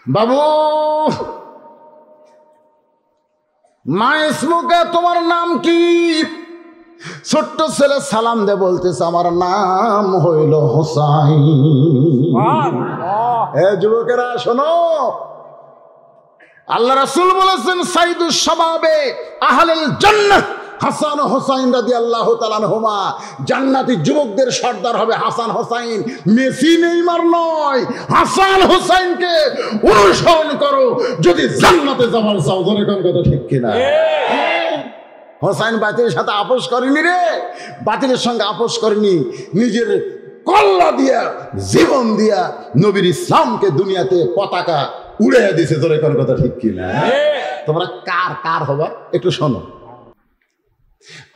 বাবু মা ইসমুকে, তোমার নাম কি? ছোট্ট ছেলে সালাম দে বলতেছে আমার নাম হইল হোসাইন। যুবকেরা শোনো, আল্লাহ রাসূল বলেছেন সাইদুস শাবাবে আহলুল জান্নাহ হাসান ও হোসাইন রাদিয়াল্লাহু তাআলা আনহুমা। জান্নাতি যুবকদের সর্দার হবে হাসান হোসাইন। মেসি নেইমার নয়, হাসান হোসাইনকে অনুসরণ করো যদি জান্নাতে যাবার চাও। ধরে কোন কথা ঠিক কিনা? হোসাইন বাতিলের সাথে আপোষ করেনি রে, বাতিলের সঙ্গে আপোষ করেনি, নিজের কল্লা দিয়া জীবন দিয়া নবীর ইসলামকে দুনিয়াতে পতাকা উড়ে দিছে। ধরে কোন কথা ঠিক কিনা? তোমরা কার কার হবা একটু শোনো।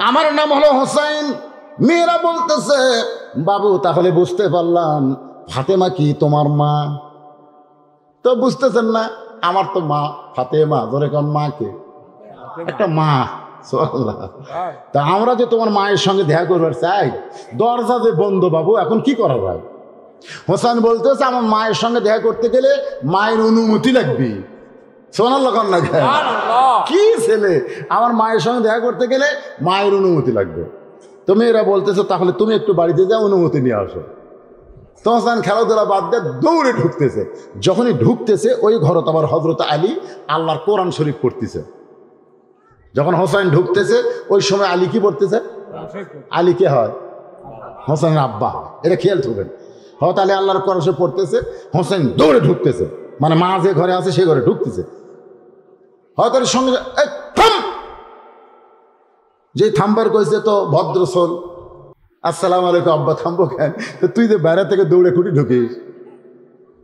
আমার নাম হলো হোসাইন। মেয়েরা বলতেছে বাবু তাহলে বুঝতে পারলাম ফাতেমা কি তোমার মা? তো বুঝতেছেন না, আমার তো মা ফাতেমা। ধরে কোন মা কে? একটা মা। তা আমরা যে তোমার মায়ের সঙ্গে দেখা করবার চাই, দরজা যে বন্ধ বাবু, এখন কি করা যায়? হোসেন বলতেছে আমার মায়ের সঙ্গে দেখা করতে গেলে মায়ের অনুমতি লাগবে। সুবহানাল্লাহ না? কি ছেলে, আমার মায়ের সঙ্গে দেখা করতে গেলে মায়ের অনুমতি লাগবে। তো মেয়েরা বলতেছে তাহলে তুমি একটু বাড়িতে যাও, অনুমতি নিয়ে আসো। তো হোসেন খেলাধুলা বাদ দিয়ে দৌড়ে ঢুকতেছে। যখনই ঢুকতেছে ওই ঘরত আবার হযরত আলী আল্লাহর কোরআন শরীফ পড়তেছে। যখন হোসেন ঢুকতেছে ওই সময় আলী কি পড়তেছে? আলী কে হয়? হোসেনের আব্বা। এটা খেয়াল থাকবেন। হয়তো আলী আল্লাহর কোরআন শরীফ পড়তেছে, হোসেন দৌড়ে ঢুকতেছে, মানে মা যে ঘরে আছে সেই ঘরে ঢুকতেছে। হয়তো সঙ্গে থাম, যে থামবার কইছে তো ভদ্র সোল, আসসালামু আলাইকুম। আব্বা থামবো কেন? তুই যে বাইরে থেকে দৌড়ে খুঁটি ঢুকিস,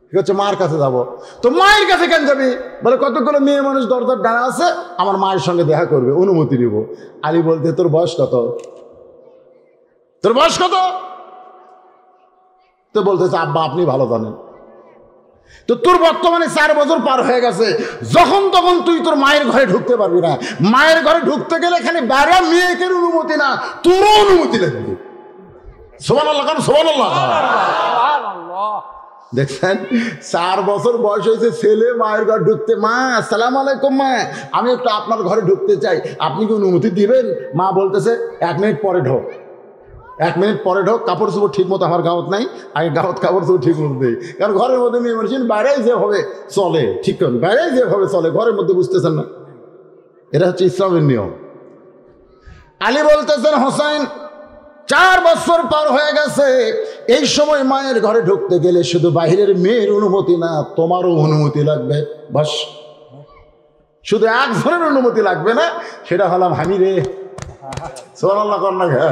ঠিক আছে মার কাছে যাবো। তো মায়ের কাছে কেন যাবি? বলে কতগুলো মেয়ে মানুষ দরজার ডানা আছে, আমার মায়ের সঙ্গে দেখা করবে, অনুমতি নিব। আলী বলতে তোর বয়স কত? তোর বয়স কত? তো বলতেছে আব্বা আপনি ভালো জানেন। তো তোর বর্তমানে 4 বছর পার হয়ে গেছে, যখন তখন তুই তোর মায়ের ঘরে ঢুকতে পারবি না। মায়ের ঘরে ঢুকতে গেলে এখানে বাইরে মেয়েকে অনুমতি না, তোরও অনুমতি লাগবে। সুবহানাল্লাহ, সুবহানাল্লাহ। দেখছেন 4 বছর বয়স হয়েছে ছেলে মায়ের ঘরে ঢুকতে, মা আসসালামু আলাইকুম মা, আমি একটু আপনার ঘরে ঢুকতে চাই, আপনি কি অনুমতি দিবেন? মা বলতেছে 1 মিনিট পরে ঢোক। 1 মিনিট পরে ঢোক, কাপড় চোপড় ঠিক মতো আমার গাঁত নাই, আগে গাঁত কাপড় চোপড় ঠিক মতো দেয়। কারণ ঘরের মধ্যে মেয়ে মানুষ বাইরেই যেভাবে চলে, ঠিক করেন বাইরেই যেভাবে চলে, ঘরের মধ্যে বুঝতেছেন না? এটা হচ্ছে ইসলামের নিয়ম। আলী বলতেছেন হোসেন 4 বছর পার হয়ে গেছে, এই সময় মায়ের ঘরে ঢুকতে গেলে শুধু বাহিরের মেয়ের অনুমতি না, তোমারও অনুমতি লাগবে। বাস, শুধু একজনের অনুমতি লাগবে না, সেটা হলাম আমি রে। সুবহানাল্লাহ কন্যা।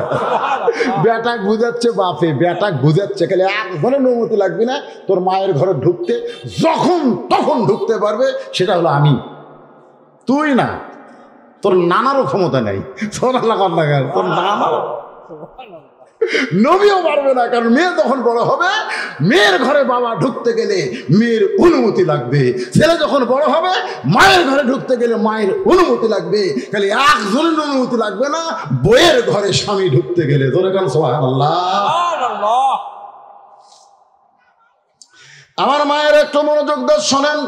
বেটাক বুঝাচ্ছে বাপে, বেটাক বুঝাচ্ছে খালি একজনের অনুমতি লাগবে না, তোর মায়ের ঘরে ঢুকতে যখন তখন ঢুকতে পারবে, সেটা হলো আমি, তুই না। তোর নানারও ক্ষমতা নেই। সুবহানাল্লাহ কন্যা। তোর নানা নবীও পারবে না, কারণ মেয়ে যখন বড় হবে, মেয়ের ঘরে বাবা ঢুকতে গেলে মেয়ের অনুমতি লাগবে। ছেলে যখন বড় হবে, মায়ের ঘরে ঢুকতে গেলে মায়ের অনুমতি লাগবে। খালি একজনের অনুমতি লাগবে না, বইয়ের ঘরে স্বামী ঢুকতে গেলে। ধরে গেল সুবহানাল্লাহ। আমার মায়ের একটু মনোযোগ দিয়ে শোনেন।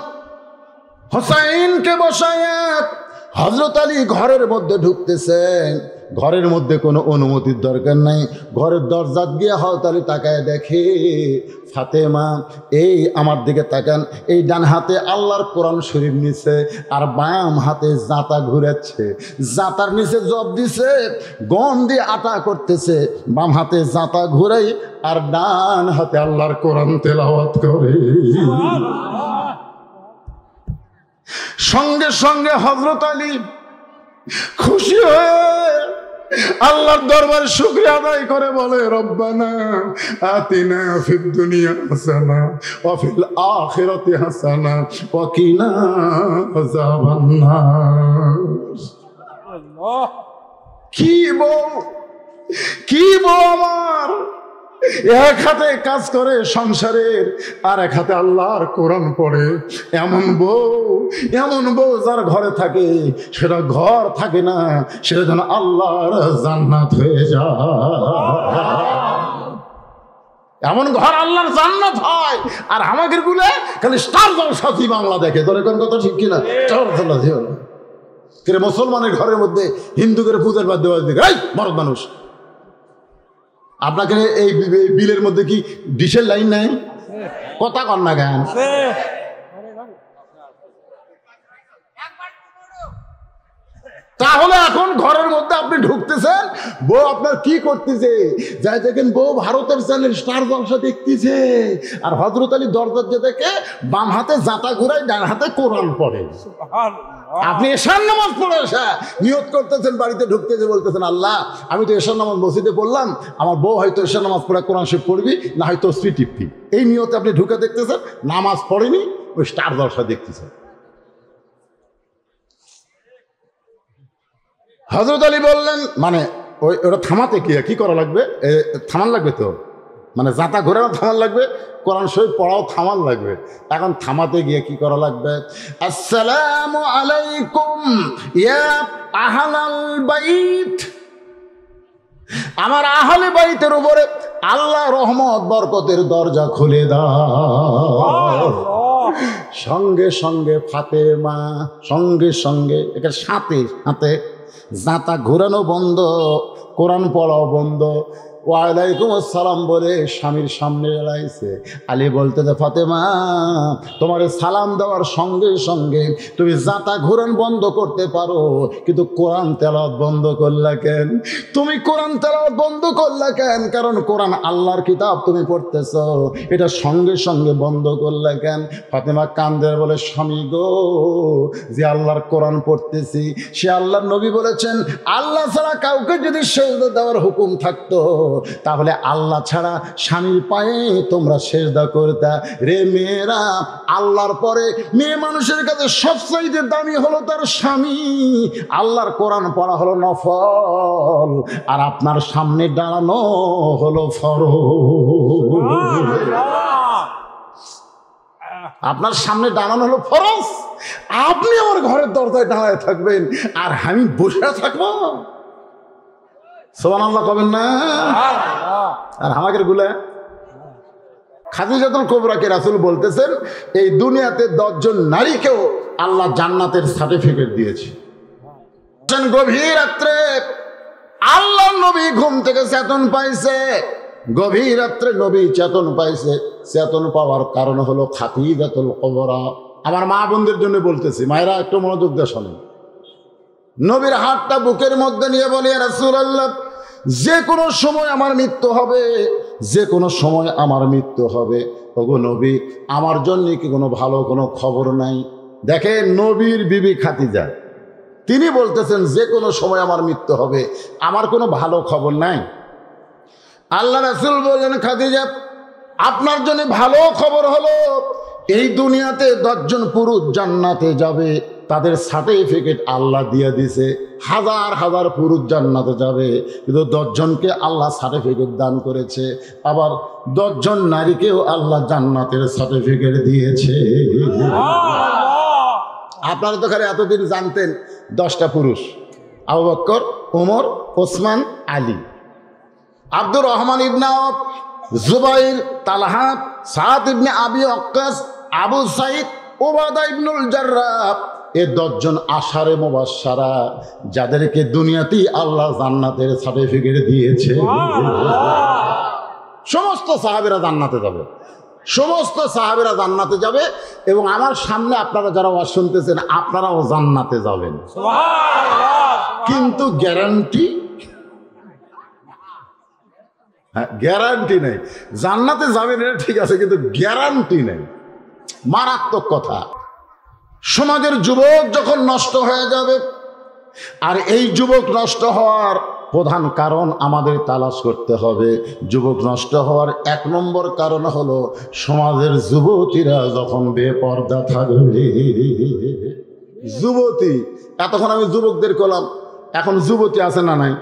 হোসাইনকে বসায় হযরত আলী ঘরের মধ্যে ঢুকতেছেন। ঘরের মধ্যে কোনো অনুমতির দরকার নাই। ঘরের দরজা গিয়ে হযরত আলী তাকায় দেখে ফাতেমা এই আমার দিকে তাকান, এই ডান হাতে আল্লাহর কোরআন শরীফ নিছে আর বাম হাতে জাঁতা ঘুরাচ্ছে। জাঁতার নিচে জব দিছে, গম দিয়ে আটা করতেছে, বাম হাতে জাঁতা ঘুরাই আর ডান হাতে আল্লাহর কোরআন তেলাওয়াত করে। সঙ্গে সঙ্গে হযরত আলী খুশি হয়ে আল্লাহর দরবারে শুকরিয়া আদায় করে বলে রব্বানা আতিনা ফিদ দুনিয়া হাসানা ওয়া ফিল আখিরাতি হাসানা ওয়া কিনা আযাবান নার। আল্লাহ, কি বউ আমার, এক হাতে কাজ করে সংসারের, আর এক হাতে আল্লাহর কোরআন পড়ে। এমন বউ যার ঘরে থাকে সেটা ঘর থাকে না, সেটা যেন আল্লাহর জান্নাত হয়ে যায়। এমন ঘর আল্লাহর জান্নাত হয়, আর আমাদের গুলে খালি স্টার জলসাথী বাংলা দেখে। তোর কোন কথা ঠিক কিনা? মুসলমানের ঘরের মধ্যে হিন্দুদের পূজার বাদ্য বাজবে, এই মরদ মানুষ। আপনাকে এই বিলের মধ্যে কি ডিশের লাইন নাই? কথা কন না গান। তাহলে এখন ঘরের মধ্যে আপনি ঢুকতেছেন, বউ আপনার কি করতেছে? যাই দেখেন বউ ভারতের চ্যানেল স্টার জলসা দেখতেছে, আর হযরত আলী দরজার যে দেখে বাম হাতে জাতা ঘুরায়, ডান হাতে কোরআন পড়ে। আপনি এশার নামাজ পড়ে এসে নিয়ত করতেছেন, বাড়িতে ঢুকতেছে, বলতেছেন আল্লাহ আমি তো এশার নামাজ মসজিদে পড়লাম, আমার বউ হয়তো এশার নামাজ পড়ে কোরআন শরীফ পড়বি, না হয়তো স্ত্রী টিপবি। এই নিয়তে আপনি ঢুকে দেখতেছেন, নামাজ পড়েনি, ওই স্টার জলসা দেখতেছেন। হযরত আলী বললেন, মানে ওটা থামাতে কি করা লাগবে? থামান লাগবে তো, মানে জাতা ঘোরানো থামান লাগবে, কোরআন শরীফ পড়াও থামান লাগবে। এখন থামাতে গিয়ে কি করা লাগবে? আসসালামু আলাইকুম ইয়া আহলাল বাইত, আমার আহলে বাইতের উপরে আল্লাহ রহমত বরকতের দরজা খুলে দাও। সঙ্গে সঙ্গে ফাতেমা, সঙ্গে সঙ্গে এটা সাথে সাথে জাতা ঘোরানো বন্ধ, কোরআন পড়াও বন্ধ, ওয়ালাইকুম আসসালাম বলে স্বামীর সামনে এলাইছে। আলী বলতে যে ফাতেমা, তোমার সালাম দেওয়ার সঙ্গে সঙ্গে তুমি জাতা ঘোরান বন্ধ করতে পারো, কিন্তু কোরআন তেলাওয়াত বন্ধ করলা কেন? তুমি কোরআন তেলাওয়াত বন্ধ করলা কেন? কারণ কোরআন আল্লাহর কিতাব, তুমি পড়তেছ, এটা সঙ্গে সঙ্গে বন্ধ করলা কেন? ফাতেমা কান্দে বলে, স্বামী গো, যে আল্লাহর কোরআন পড়তেছি, সে আল্লাহর নবী বলেছেন আল্লাহ ছাড়া কাউকে যদি সেজদা দেওয়ার হুকুম থাকতো, তাহলে আল্লাহ ছাড়া স্বামীর পায়ে তোমরা সেজদা করতা। রে মেয়েরা, আল্লাহর পরে মেয়ে মানুষের কাছে সবচাইতে দামি হলো তার স্বামী। আল্লাহর কোরআন পড়া হলো নফল, আর আপনার সামনে দাঁড়ানো হলো ফরজ। আপনার সামনে দাঁড়ানো হলো ফরজ, আপনি আমার ঘরের দরজায় দাঁড়ায় থাকবেন, আর আমি বসে থাকবো? সুবহানাল্লাহ কবেন না? আর আমাদের গুলা খাদিজাতুল কুবরাকে রাসূল বলতেছেন, এই দুনিয়াতে 10 জন নারীকেও আল্লাহ জান্নাতের সার্টিফিকেট দিয়েছে। গভীর রাত্রে আল্লাহ নবী ঘুম থেকে চেতন পাইছে, গভীর রাত্রে নবী চেতন পাইছে। চেতন পাওয়ার কারণ হলো খাদিজাতুল কুবরা। আমার মা বোনদের জন্য বলতেছি, মায়েরা একটু মনোযোগ দিয়ে শোনেন। নবীর হাতটা বুকের মধ্যে নিয়ে বলে, রাসূলুল্লাহ, যে কোনো সময় আমার মৃত্যু হবে, যে কোনো সময় আমার মৃত্যু হবে। ওগো নবী, আমার জন্য কি কোনো ভালো কোনো খবর নাই? দেখেন নবীর বিবি খাদিজা, তিনি বলতেছেন যে কোনো সময় আমার মৃত্যু হবে, আমার কোনো ভালো খবর নাই। আল্লাহ রাসূল বললেন, খাদিজা, আপনার জন্য ভালো খবর হলো, এই দুনিয়াতে 10 জন পুরুষ জান্নাতে যাবে, তাদের সার্টিফিকেট আল্লাহ দিয়ে দিছে। হাজার হাজার পুরুষ জান্নাতে যাবে, কিন্তু 10 জনকে আল্লাহ সার্টিফিকেট দান করেছে। আবার 10 জন নারীকেও আল্লাহ জান্নাতের সার্টিফিকেট দিয়েছে। আপনারা তো খালি এতদিন জানতেন 10টা পুরুষ, আবু বকর, ওমর, ওসমান, আলী, আব্দুর রহমান ইবনে আওফ, জুবাইর, তালহা, সাদ ইবনে আবি ওয়াক্কাস, আবু সাইদ, উবাদা ইবনুল জাররাহ, এই 10 জন আশারে মুবাশশারা, যাদেরকে দুনিয়াতেই আল্লাহ জান্নাতের সার্টিফিকেট দিয়েছে। সমস্ত সাহাবীরা জান্নাতে যাবে, সমস্ত সাহাবীরা জান্নাতে যাবে, এবং আমার সামনে আপনারা যারা ওয়াজ শুনতেছেন, আপনারাও জান্নাতে যাবেন। কিন্তু গ্যারান্টি, গ্যারান্টি নেই। জান্নাতে যাবেন এটা ঠিক আছে, কিন্তু গ্যারান্টি নেই। মারাত্মক কথা। সমাজের যুবক যখন নষ্ট হয়ে যাবে, আর এই যুবক নষ্ট হওয়ার প্রধান কারণ আমাদের তালাশ করতে হবে। যুবক নষ্ট হওয়ার 1 নম্বর কারণ হলো সমাজের যুবতীরা যখন বেপর্দা থাকবে। যুবতী, এতক্ষণ আমি যুবকদের কলাম, এখন যুবতী আছে না নাই?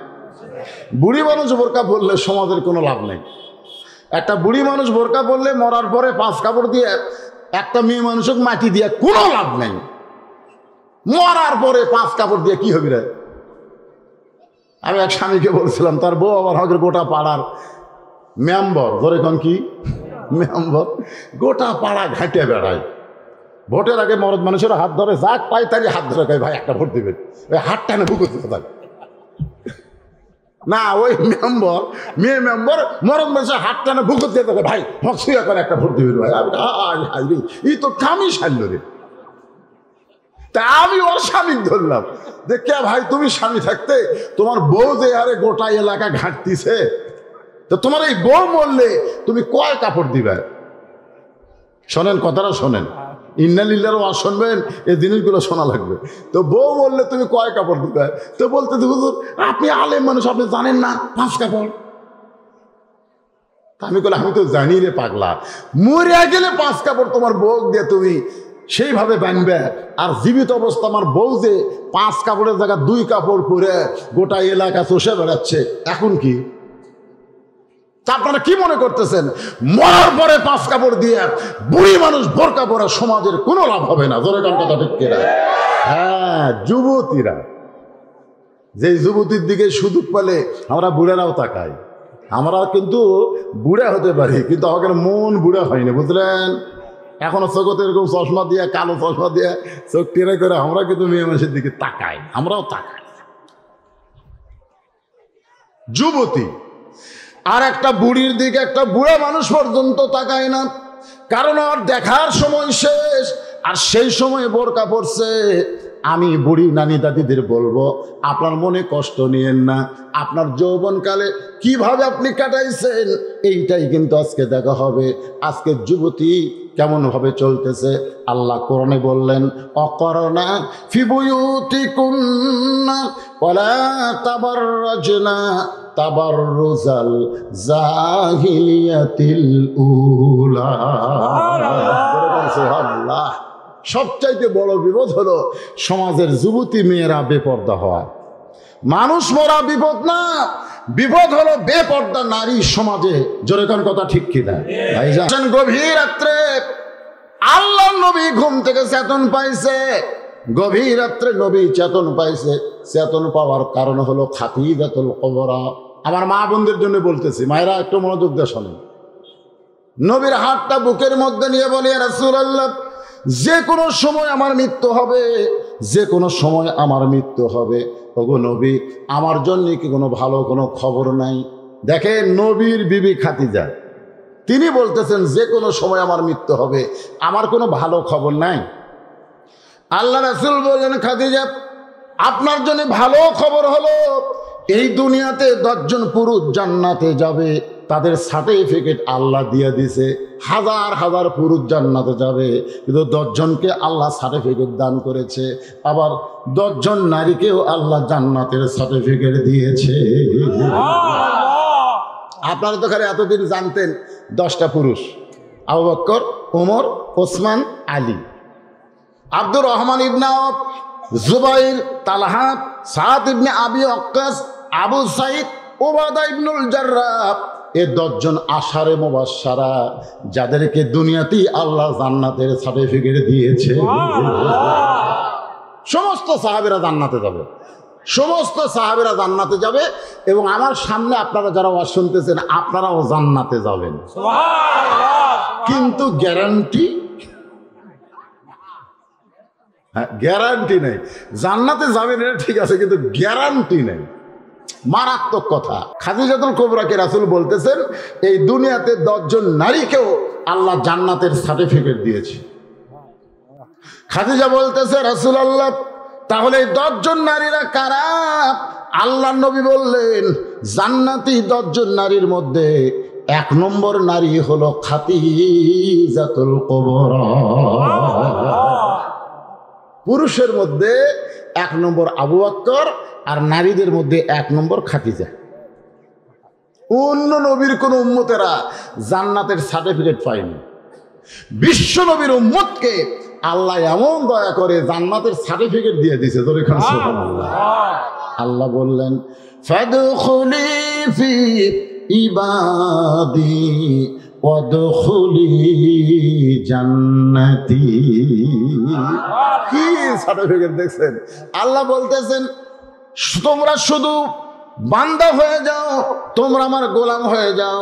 বুড়ি মানুষ বোরকা পরলে সমাজের কোনো লাভ নেই। একটা বুড়ি মানুষ বোরকা পরলে মরার পরে 5 কাপড় দিয়ে একটা মেয়ে মানুষকে মাটি দিয়ে কোনো লাভ নেই। মরার পরে 5 কাপড় দিয়ে কি হবে রে? আমি এক স্বামীকে বলছিলাম, তার বউ আবার হয়তো গোটা পাড়ার মেম্বর, ধরে কোন কি মেম্বর, গোটা পাড়া ঘাটে বেড়ায়। ভোটের আগে মরদ মানুষের হাত ধরে, যাক পাই তারই হাত ধরে কয় ভাই একটা ভোট দিবেন, ওই হাত টানে বুকুতে থাকে না। ওই মেম্বর, মেয়ে মেম্বর মরদ মানুষের হাত টানে বুকুত দিয়ে থাকে, ভাই হকসিয়া করে একটা ভোট দিবেন ভাই। এই তো কামি সারল রে। তা আমি ওর স্বামী ধরলাম যে কে ভাই তুমি স্বামী থাকতে তোমার বউ যে আরে গোটা এলাকা ঘাটতিছে, তো তোমার এই বউ মরলে তুমি কয় কাপড় দিবে? শোনেন কথাটা, শোনেন, ইন্নালিল্লাহর ওয়াজ শুনবেন, এই জিনিসগুলো শোনা লাগবে। তো বউ বললে তুমি কয় কাপড় দিবে? তো বলতে হুজুর আপনি আলেম মানুষ, আপনি জানেন না 5 কাপড়। আমি বললাম আমি তো জানি রে পাগলা, মরে গেলে 5 কাপড় তোমার বউ দিয়ে তুমি সেইভাবে বানবে, আর জীবিত অবস্থা আমার বউ যে 5 কাপড়ের জায়গায় 2 কাপড় পরে গোটা এলাকা চষে বেড়াচ্ছে, এখন কি? আপনারা কি মনে করতেছেন মরার পরে 5 কাপড় দিয়ে বুড়ি মানুষ বোরকা পরা সমাজের কোনো লাভ হবে না? জোরে গান কথা ঠিক কিনা? হ্যাঁ, যুবতীরা, যে যুবতীর দিকে সুযোগ পেলে আমরা বুড়েরাও তাকাই। আমরা কিন্তু বুড়া হতে পারি, কিন্তু আমাদের মন বুড়া হয়নি, বুঝলেন? এখনো চোখতে এরকম চশমা দিয়ে, কালো চশমা দিয়ে চোখ টেনে করে আমরা কিন্তু মেয়ে মানুষের দিকে তাকাই, আমরাও তাকাই। যুবতী আর একটা বুড়ির দিকে একটা বুড়া মানুষ পর্যন্ত তাকায় না, কারণ আর দেখার সময় শেষ। আর সেই সময় বোরকা পড়ছে। আমি বুড়ি নানি দাদিদের বলবো, আপনার মনে কষ্ট নিয়েন না, আপনার যৌবনকালে কিভাবে আপনি কাটাইছেন এইটাই কিন্তু আজকে দেখা হবে। আজকে যুবতী কেমন ভাবে চলতেছে আল্লাহ কোরআনে বললেন, অকরনা ফি বুয়ুতিকুন্না ওয়ালা তাবাররাজনা তাবাররুজাল জাহিলিয়াতিল উলা। সুবহানাল্লাহ। সবচাইতে বড় বিপদ হলো সমাজের যুবতী মেয়েরা বেপর্দা হওয়া। মানুষ মরা বিপদ না, বিপদ হলো বেপর্দা নারী সমাজে। জোরে কোন কথা ঠিক কিনা? ভাইজান, গভীর রাত্রে আল্লাহ নবী ঘুম থেকে চেতন পাইছে। গভীর রাত্রে নবী চেতন পাইছে। চেতন পাওয়ার কারণ হলো খাতিজাতুল কুবরা। আমার মা বোনদের জন্য বলতেছি, মায়েরা একটু মনোযোগ দিয়ে শোনেন। নবীর হাতটা বুকের মধ্যে নিয়ে বলে, রাসূলুল্লাহ যে কোনো সময় আমার মৃত্যু হবে, যে কোনো সময় আমার মৃত্যু হবে। ওগো নবী, আমার জন্য কি কোনো ভালো কোনো খবর নাই? দেখেন নবীর বিবি খাদিজা, তিনি বলতেছেন যে কোনো সময় আমার মৃত্যু হবে, আমার কোনো ভালো খবর নাই। আল্লাহ রাসূল বললেন, খাদিজা আপনার জন্য ভালো খবর হলো এই দুনিয়াতে 10 জন পুরুষ জান্নাতে যাবে, তাদের সার্টিফিকেট আল্লাহ দিয়ে দিছে। হাজার হাজার পুরুষ জান্নাতে যাবে, কিন্তু 10 জনকে আল্লাহ সার্টিফিকেট দান করেছে। আবার 10 জন নারীকেও আল্লাহ জান্নাতের সার্টিফিকেট দিয়েছে। আপনারা তো খালি এতদিন জানতেন 10টা পুরুষ, আবু বকর, ওমর, ওসমান, আলী, আব্দুর রহমান ইবনে আওফ, জুবাইর, তালহা, সাদ ইবনে আবি ওয়াক্কাস, আবু সাইদ, উবাদা ইবনুল জাররাহ। এ 10 জন আশারে মুবাশশারা, যাদেরকে দুনিয়াতেই আল্লাহ জান্নাতের সার্টিফিকেট দিয়েছে। সমস্ত সাহাবীরা জান্নাতে যাবে, সমস্ত সাহাবীরা জান্নাতে যাবে। এবং আমার সামনে আপনারা যারা ওয়াজ শুনতেছেন, আপনারাও জান্নাতে যাবেন, কিন্তু গ্যারান্টি, গ্যারান্টি নেই। জান্নাতে যাবেন এটা ঠিক আছে, কিন্তু গ্যারান্টি নেই। মারাত্মক কথা। খাদিজাতুল কুবরাকে রাসূল বলতেছেন, এই দুনিয়াতে 10 জন নারীকেও আল্লাহ জান্নাতের সার্টিফিকেট দিয়েছে। খাদিজা বলতেছে, রাসূলুল্লাহ তাহলে এই 10 জন নারীরা কারা? আল্লাহ নবী বললেন, জান্নাতি 10 জন নারীর মধ্যে 1 নম্বর নারী হলো খাদিজাতুল কুবরা। পুরুষের মধ্যে 1 নম্বর আবু বকর, আর নারীদের মধ্যে 1 নম্বর খাদিজা। অন্য নবীর কোন উম্মতেরা জান্নাতের সার্টিফিকেট পায়নি। বিশ্ব নবীর উম্মতকে আল্লাহ এমন দয়া করে জান্নাতের সার্টিফিকেট দিয়ে দিয়েছে। সুবহানাল্লাহ। আল্লাহ বললেন, ফাদখুলি ফি ইবাদি ওয়াদখুলি জান্নাতি। কি সার্টিফিকেট দেখছেন? আল্লাহ বলতেছেন, তোমরা শুধু বান্দা হয়ে যাও, তোমরা আমার গোলাম হয়ে যাও,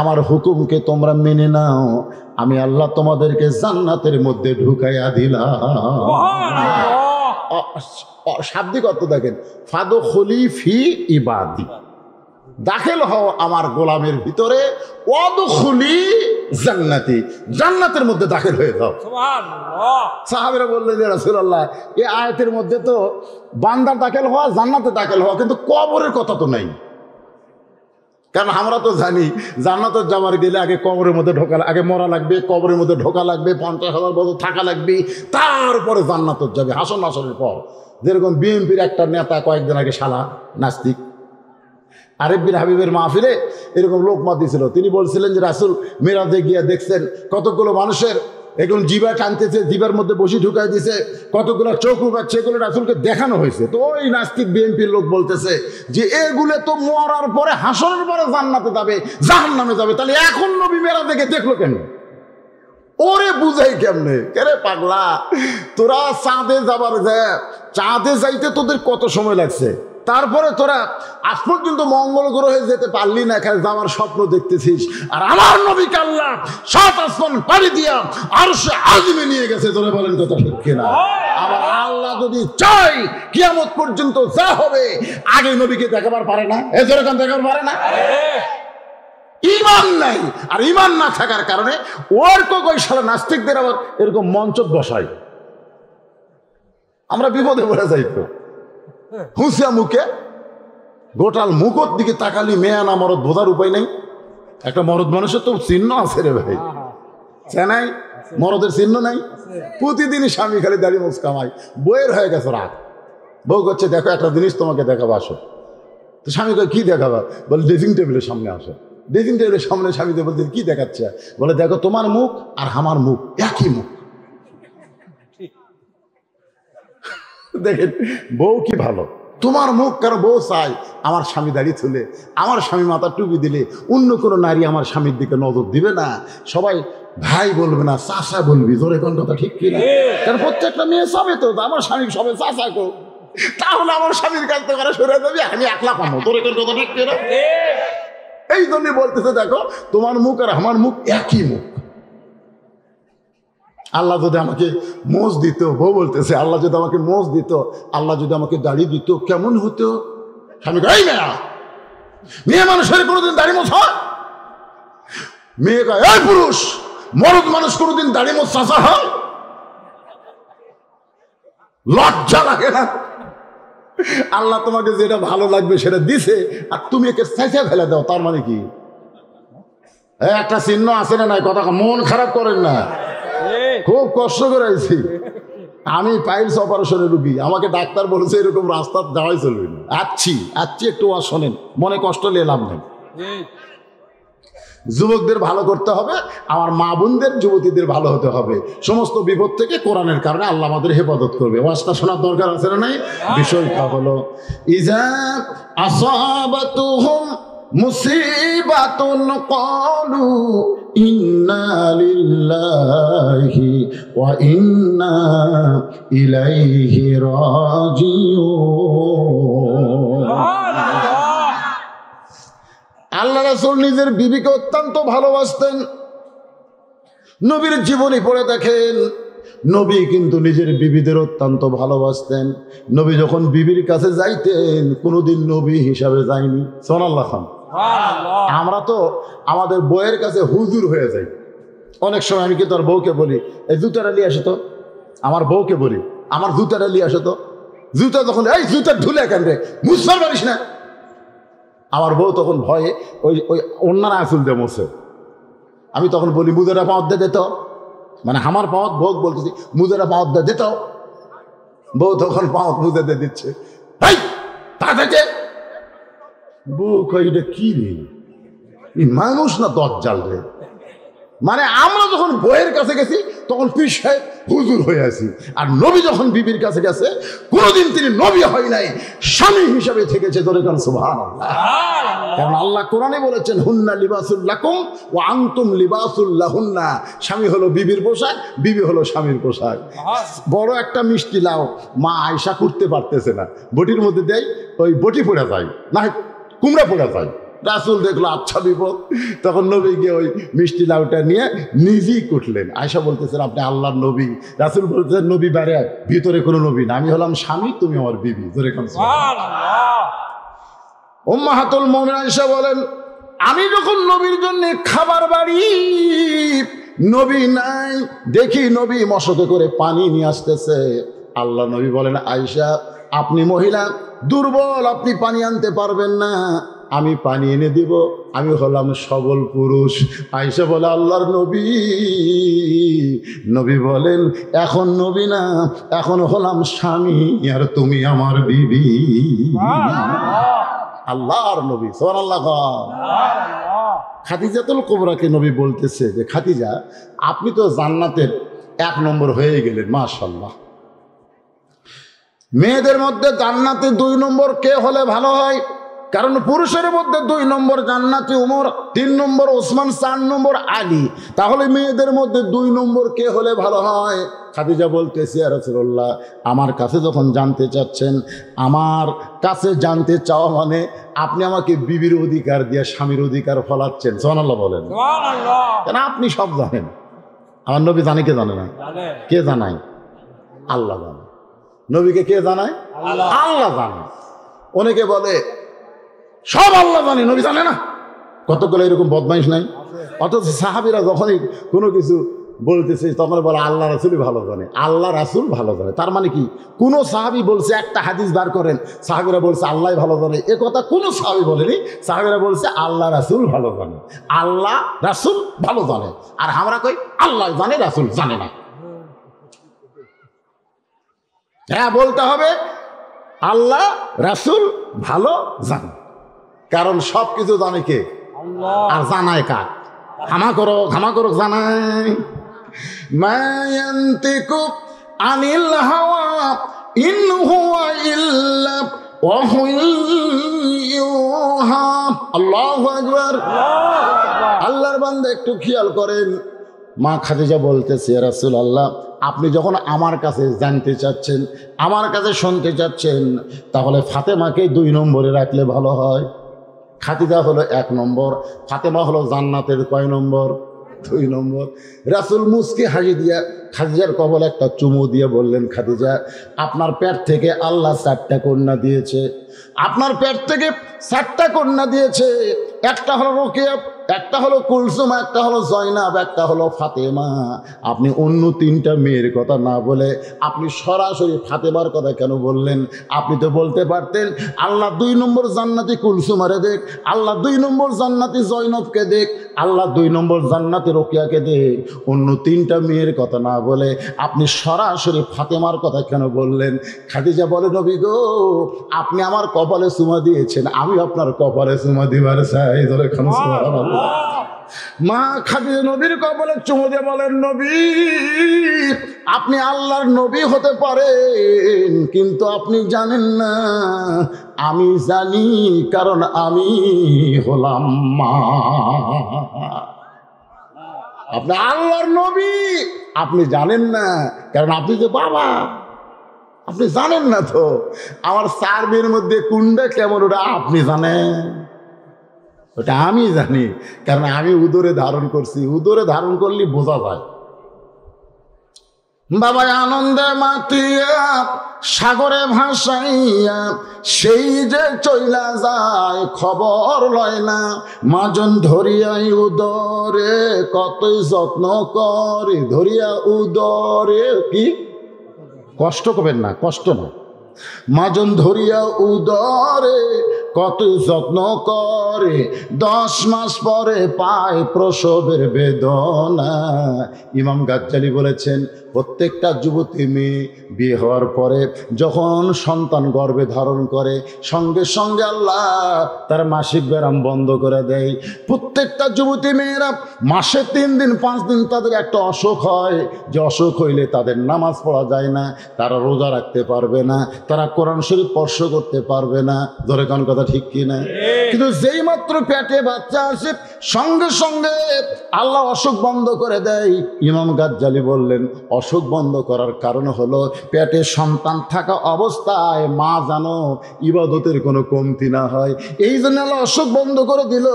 আমার হুকুমকে তোমরা মেনে নাও, আমি আল্লাহ তোমাদেরকে জান্নাতের মধ্যে ঢুকাইয়া দিলাম। শাব্দিক অর্থ দেখেন, ফাদখুলি ফি ইবাদি, দাখিল হও আমার গোলামের ভিতরে, ওয়াদখুলি জান্নাতি, জান্নাতের মধ্যে দাখিল হয়ে যাও। সুবহানাল্লাহ। সাহাবীরা বললেন, ইয়া রাসূলুল্লাহ, এই আয়াতের মধ্যে তো বান্দার দাখিল হওয়া, জান্নাতে দাখিল হওয়া, কিন্তু কবরের কথা তো নাই। কারণ আমরা তো জানি জান্নাতে যাওয়ার গেলে আগে কবরের মধ্যে ঢোকা, আগে মরা লাগবে, কবরের মধ্যে ঢোকা লাগবে, 50,000 বছর থাকা লাগবে, তারপরে জান্নাতে যাবে হাসর নাসরের পর। যেরকম বিএনপির একটা নেতা কয়েকদিন আগে শালা নাস্তিক, আরিফ বিন হাবিবের মাহফিলে এরকম লোকমা দিয়েছিল। তিনি বলছিলেন যে রাসূল মেরাজে গিয়ে দেখছেন কতগুলো মানুষের এখন জিবা টানতেছে, জিবার মধ্যে বসি ঢুকাই দিছে, কতগুলো চোখ উপাচ্ছে, এগুলো রাসূলকে দেখানো হয়েছে। তো ওই নাস্তিক বিএনপির লোক বলতেছে যে এগুলো তো মরার পরে হাসরের পরে জান্নাতে যাবে, জাহান্নামে যাবে, তাহলে এখন নবী মেরাজে গিয়ে দেখলো কেন? ওরে বুঝাই কেমনে? কেরে পাগলা, তোরা চাঁদে যাবার যায়, চাঁদে যাইতে তোদের কত সময় লাগছে, তারপরে তোরা আজ পর্যন্ত মঙ্গল গ্রহে যেতে পারলি না, এখানে যাওয়ার স্বপ্ন দেখতেছিস। আর আমার নবীকে আল্লাহ 7 আসমান পাড়ি দিয়া আরশে আজিমে নিয়ে গেছে। তোরা বলেন কথা ঠিক কিনা? আবার আল্লাহ যদি চাই কিয়ামত পর্যন্ত যা হবে, আগে নবীকে দেখাবার পারে না? এজরকান দেখাবার পারে না? ইমান নাই, আর ইমান না থাকার কারণে ওর তো কই শালা নাস্তিকদের আবার এরকম মঞ্চ বসায়, আমরা বিপদে পড়ে যাই। তো হুঁসিয়া মুখে গোটাল মুখর দিকে তাকালি মেয়া না মরদ বোঝার উপায় নেই। একটা মরদ মানুষের তো চিহ্ন আছে রে ভাই, চেনাই মরদের চিহ্ন নাই? প্রতিদিনই স্বামী খালি দাড়ি মুছ কামাই, বইয়ের হয়ে গেছে রাগ। বউ করছে দেখো একটা জিনিস তোমাকে দেখাবো, আসো। তো স্বামীকে কি দেখাবা? বলে ড্রেসিং টেবিলের সামনে আসো। ড্রেসিং টেবিলের সামনে স্বামীকে বলতে কি দেখাচ্ছে? বলে দেখো তোমার মুখ আর আমার মুখ একই মুখ। দেখেন বউ কি ভালো, তোমার মুখ, কারণ বউ চাই আমার স্বামী দাঁড়িয়ে তুলে, আমার স্বামী মাথা টুপি দিলে অন্য কোনো নারী আমার স্বামীর দিকে নজর দিবে না, সবাই ভাই বলবে না, চাচা বলবি। জোরে কোন কথা ঠিক কিনা? কারণ প্রত্যেকটা মেয়ে চাবে তো আমার স্বামী সবাই চাচা কো, তাহলে আমার স্বামীর কাছ থেকে সরে যাবি, আমি একলা পাবো। তোর কোন কথা ঠিক কিনা? এই জন্যই বলতেছে দেখো তোমার মুখ আর আমার মুখ একই মুখ। আল্লাহ যদি আমাকে মোজ দিত, বউ বলতেছে আল্লাহ যদি আমাকে মোজ দিত, আল্লাহ যদি আমাকে দাড়ি দিত কেমন হতো? স্বামী কয়, মেয়ে মানুষের কোনোদিন দাড়ি মোছ হয়? মেয়ে কয়, এই পুরুষ মরদ মানুষ কোনোদিন দাড়ি মোছ চাচা হয়? লজ্জা লাগে না? আল্লাহ তোমাকে যেটা ভালো লাগবে সেটা দিছে, আর তুমি একে চাইছে ফেলে দাও, তার মানে কি? একটা চিহ্ন আছে না নাই? কথা মন খারাপ করেন না, খুব কষ্ট করেছি আমি। পাইলস অপারেশনের রুগী, আমাকে ডাক্তার বলেছে এরকম রাস্তা যাওয়াই চলবে না। আচ্ছি একটু শোনেন, মনে কষ্ট নিয়ে লাভ নেই। যুবকদের ভালো করতে হবে, আমার মা বোনদের যুবতীদের ভালো হতে হবে। সমস্ত বিপদ থেকে কোরআনের কারণে আল্লাহ আমাদের হেফাজত করবে। ওয়াজটা শোনার দরকার আছে না নাই? বিষয়টা হলো ইজা আসাবাতুহুম মুসিবাতুন ক্বালু ইন্না লিল্লাহি ওয়া ইন্না ইলাইহি রাজিউন। আল্লাহ রাসূল নিজের বিবিকে অত্যন্ত ভালোবাসতেন। নবীর জীবনী পড়ে দেখেন, নবী কিন্তু নিজের বিবিদের অত্যন্ত ভালোবাসতেন। নবী যখন বিবির কাছে যাইতেন কোনোদিন নবী হিসাবে যায়নি। সুবহানাল্লাহ। আমরা তো আমাদের বউয়ের কাছে হুজুর হয়ে যাই। অনেক সময় আমি কিন্তু আর বউকে বলি এই জুতাটা নিয়ে আসো তো, আমার বউকে বলি আমার জুতাটা নিয়ে আসো তো। জুতা তখন এই জুতা ধুলে কেন রে, মুছবার পারিস না? আমার বউ তখন ভয়ে ওই ওই অন্যান্য আঁচল দিয়ে মোছে। আমি তখন বলি মুজেরা পাওয়ার দিয়ে দিত, মানে আমার পাওয়াত বউ বলতেছি মুজেরা পাওয়ার দিয়ে দিত। বউ তখন পাওয়াত মুজে দিয়ে দিচ্ছে, তা থেকে বউ কই এটা কি রে, মানুষ না দজ্জাল রে। মানে আমরা যখন বইয়ের কাছে গেছি তখন পীর সাহেব হুজুর হয়ে আছি, আর নবী যখন বিবির কাছে গেছে কোনোদিন তিনি নবী হয় নাই, স্বামী হিসাবে থেকেছে। ধরে কারণ সুবহানাল্লাহ। কারণ আল্লাহ কোরআনে বলেছেন হুন্না লিবাসুল লাকুম ওয়া আনতুম লিবাসুল লাহুন্না। স্বামী হলো বিবির পোশাক, বিবি হলো স্বামীর পোশাক। বড় একটা মিষ্টি লাউ মা আয়সা করতে পারতেছে না, বটির মধ্যে দেয়, ওই বটি পড়ে যায়, না কুমড়া পড়ে যায়। রাসূল দেখলো আচ্ছা বিপদ, তখন নবী গিয়ে ওই মিষ্টি লাউটা নিয়ে নিজেই কুটলেন। আয়েশা বলতেছেন আপনি আল্লাহর নবী। রাসূল বলতেছেন নবী বাইরে, ভিতরে কোনো নবী না, আমি হলাম স্বামী, তুমি আমার বিবি। জোরে কোন সুবহানাল্লাহ। উম্মাহাতুল মুমিনিন আয়েশা বলেন আমি যখন নবীর জন্য খাবার বাড়ি, নবী নাই, দেখি নবী মশকে করে পানি নিয়ে আসতেছে। আল্লাহ নবী বলেন আয়েশা আপনি মহিলা দুর্বল, আপনি পানি আনতে পারবেন না, আমি পানি এনে দিব, আমি হলাম সবল পুরুষ। আয়েশা বলে আল্লাহর নবী, নবী বলেন এখন নবী না, এখন হলাম স্বামী, আর তুমি আমার বিবি। আল্লাহর নবী সুবহানাল্লাহ। খাদিজাতুল কুবরাকে নবী বলতেছে যে খাদিজা আপনি তো জান্নাতের 1 নম্বর হয়ে গেলেন, মাশাআল্লাহ। মেয়েদের মধ্যে জান্নাতে 2 নম্বর কে হলে ভালো হয়? কারণ পুরুষের মধ্যে 2 নম্বর জান্নাতি উমর, 3 নম্বর ওসমান, 4 নম্বর আলী। তাহলে মেয়েদের মধ্যে 2 নম্বর কে হলে ভালো হয়? খাদিজা বলতেছে ইয়া রাসূলুল্লাহ আমার কাছে যখন জানতে চাচ্ছেন, আমার কাছে জানতে চাওয়া মানে আপনি আমাকে বিবির অধিকার দিয়ে স্বামীর অধিকার ফলাচ্ছেন। সুবহানাল্লাহ বলেন। সুবহানাল্লাহ। কেন আপনি সব জানেন, আমার নবী জানে কে জানে না? কে জানায়? আল্লাহ জানে। নবীকে কে জানায়? আল্লাহ জানে। অনেকে বলে সব আল্লাহ জানে, নবী জানে না। কতগুলো এরকম বদমাইশ নাই? অথচ সাহাবীরা যখনই কোনো কিছু বলতেছে তখন বলে আল্লাহ রাসূলই ভালো জানে, আল্লাহ রাসূল ভালো জানে। তার মানে কি কোনো সাহাবী বলছে, একটা হাদিস বার করেন, সাহাবীরা বলছে আল্লাহ ভালো জানে, এ কথা কোনো সাহাবী বলেনি। সাহাবীরা বলছে আল্লাহ রাসূল ভালো জানে, আল্লাহ রাসূল ভালো জানে। আর আমরা কই আল্লাহ জানে রাসূল জানে না। হ্যাঁ বলতে হবে আল্লাহ রাসূল ভালো জানে, কারণ সব কিছু জানে কে? আর জানায় কার? ক্ষমা করো জানায়। মা ইয়ান্তিকু আনিল হাওয়া ইন হুয়া ইল্লা ওয়াহয়ুহা। আল্লাহু আকবার। আল্লাহর বান্দা একটু খেয়াল করেন, মা খাদিজা বলতেছে ইয়া রাসূলুল্লাহ আপনি যখন আমার কাছে জানতে চাচ্ছেন, আমার কাছে শুনতে চাচ্ছেন, তাহলে ফাতেমাকে 2 নম্বরে রাখলে ভালো হয়। খাদিজা হলো 1 নম্বর, ফাতেমা হলো জান্নাতের কয় নম্বর? 2 নম্বর। রাসূল মুস্কি হাসি দিয়া খাদিজার কবলে একটা চুমু দিয়ে বললেন খাদিজা আপনার পেট থেকে আল্লাহ 4টা কন্যা দিয়েছে, আপনার পেট থেকে 4টা কন্যা দিয়েছে। একটা হলো রোকেয়া, একটা হলো কুলসুম, একটা হলো জয়নাব, একটা হলো ফাতেমা। আপনি অন্য 3টা মেয়ের কথা না বলে আপনি সরাসরি ফাতেমার কথা কেন বললেন? আপনি তো বলতে পারতেন আল্লাহ 2 নম্বর জান্নাতি কুলসুমারে দেখ, আল্লাহ 2 নম্বর জান্নাতি জয়নবকে দেখ, আল্লাহ 2 নম্বর জান্নাতি রোকেয়াকে দেখ। অন্য 3টা মেয়ের কথা না বলে আপনি সরাসরি ফাতেমার কথা কেন বললেন? খাদিজা বলে নবী গো আপনি আমার কপালে চুমা দিয়েছেন, আমি আপনার কপালে চুমা দিবার চাই। ধরে মা খাদিজা নবীর কপালে চুমু দিয়ে বলেন নবী আপনি আল্লাহর নবী হতে পারেন, কিন্তু আপনি জানেন না, আমি জানি, কারণ আমি হলাম মা। আপনি আল্লাহর নবী, আপনি জানেন না, কারণ আপনি যে বাবা। আপনি জানেন না তো আমার 4 মেয়ের মধ্যে কোনটা কেমন, ওটা আপনি জানেন, ওটা আমি জানি, কারণ আমি উদরে ধারণ করছি। উদরে ধারণ করলে বোঝা যায়। বাবা আনন্দে মাতিয়া সাগরে ভাসাইয়া সেই যে চইলা যায় খবর লয় না, মাজন ধরিয়াই উদরে কতই যত্ন করে, ধরিয়া উদরে কি কষ্ট করবেন না, কষ্ট না, মাজন ধরিয়া উদরে কত যত্ন করে, 10 মাস পরে পায় প্রসবের বেদনা। ইমাম গাজ্জালি বলেছেন প্রত্যেকটা যুবতী মেয়ে বিয়ে হওয়ার পরে যখন সন্তান গর্ভে ধারণ করে সঙ্গে সঙ্গে আল্লাহ তার মাসিক ব্যায়াম বন্ধ করে দেয়। প্রত্যেকটা যুবতী মেয়েরা মাসে 3 দিন 5 দিন তাদের একটা অসুখ হয়, যে অসুখ হইলে তাদের নামাজ পড়া যায় না, তারা রোজা রাখতে পারবে না, তারা কোরআন শরীফ স্পর্শ করতে পারবে না। ধরে কোন কথা ঠিক কিনা? কিন্তু যেই মাত্র পেটে বাচ্চা আসে সঙ্গে সঙ্গে আল্লাহ অসুখ বন্ধ করে দেয়। ইমাম গাজ্জালি বললেন অসুখ বন্ধ করার কারণ হলো পেটে সন্তান থাকা অবস্থায় মা যেন ইবাদতের কোনো কমতি না হয়, এই জন্য আল্লাহ অসুখ বন্ধ করে দিল।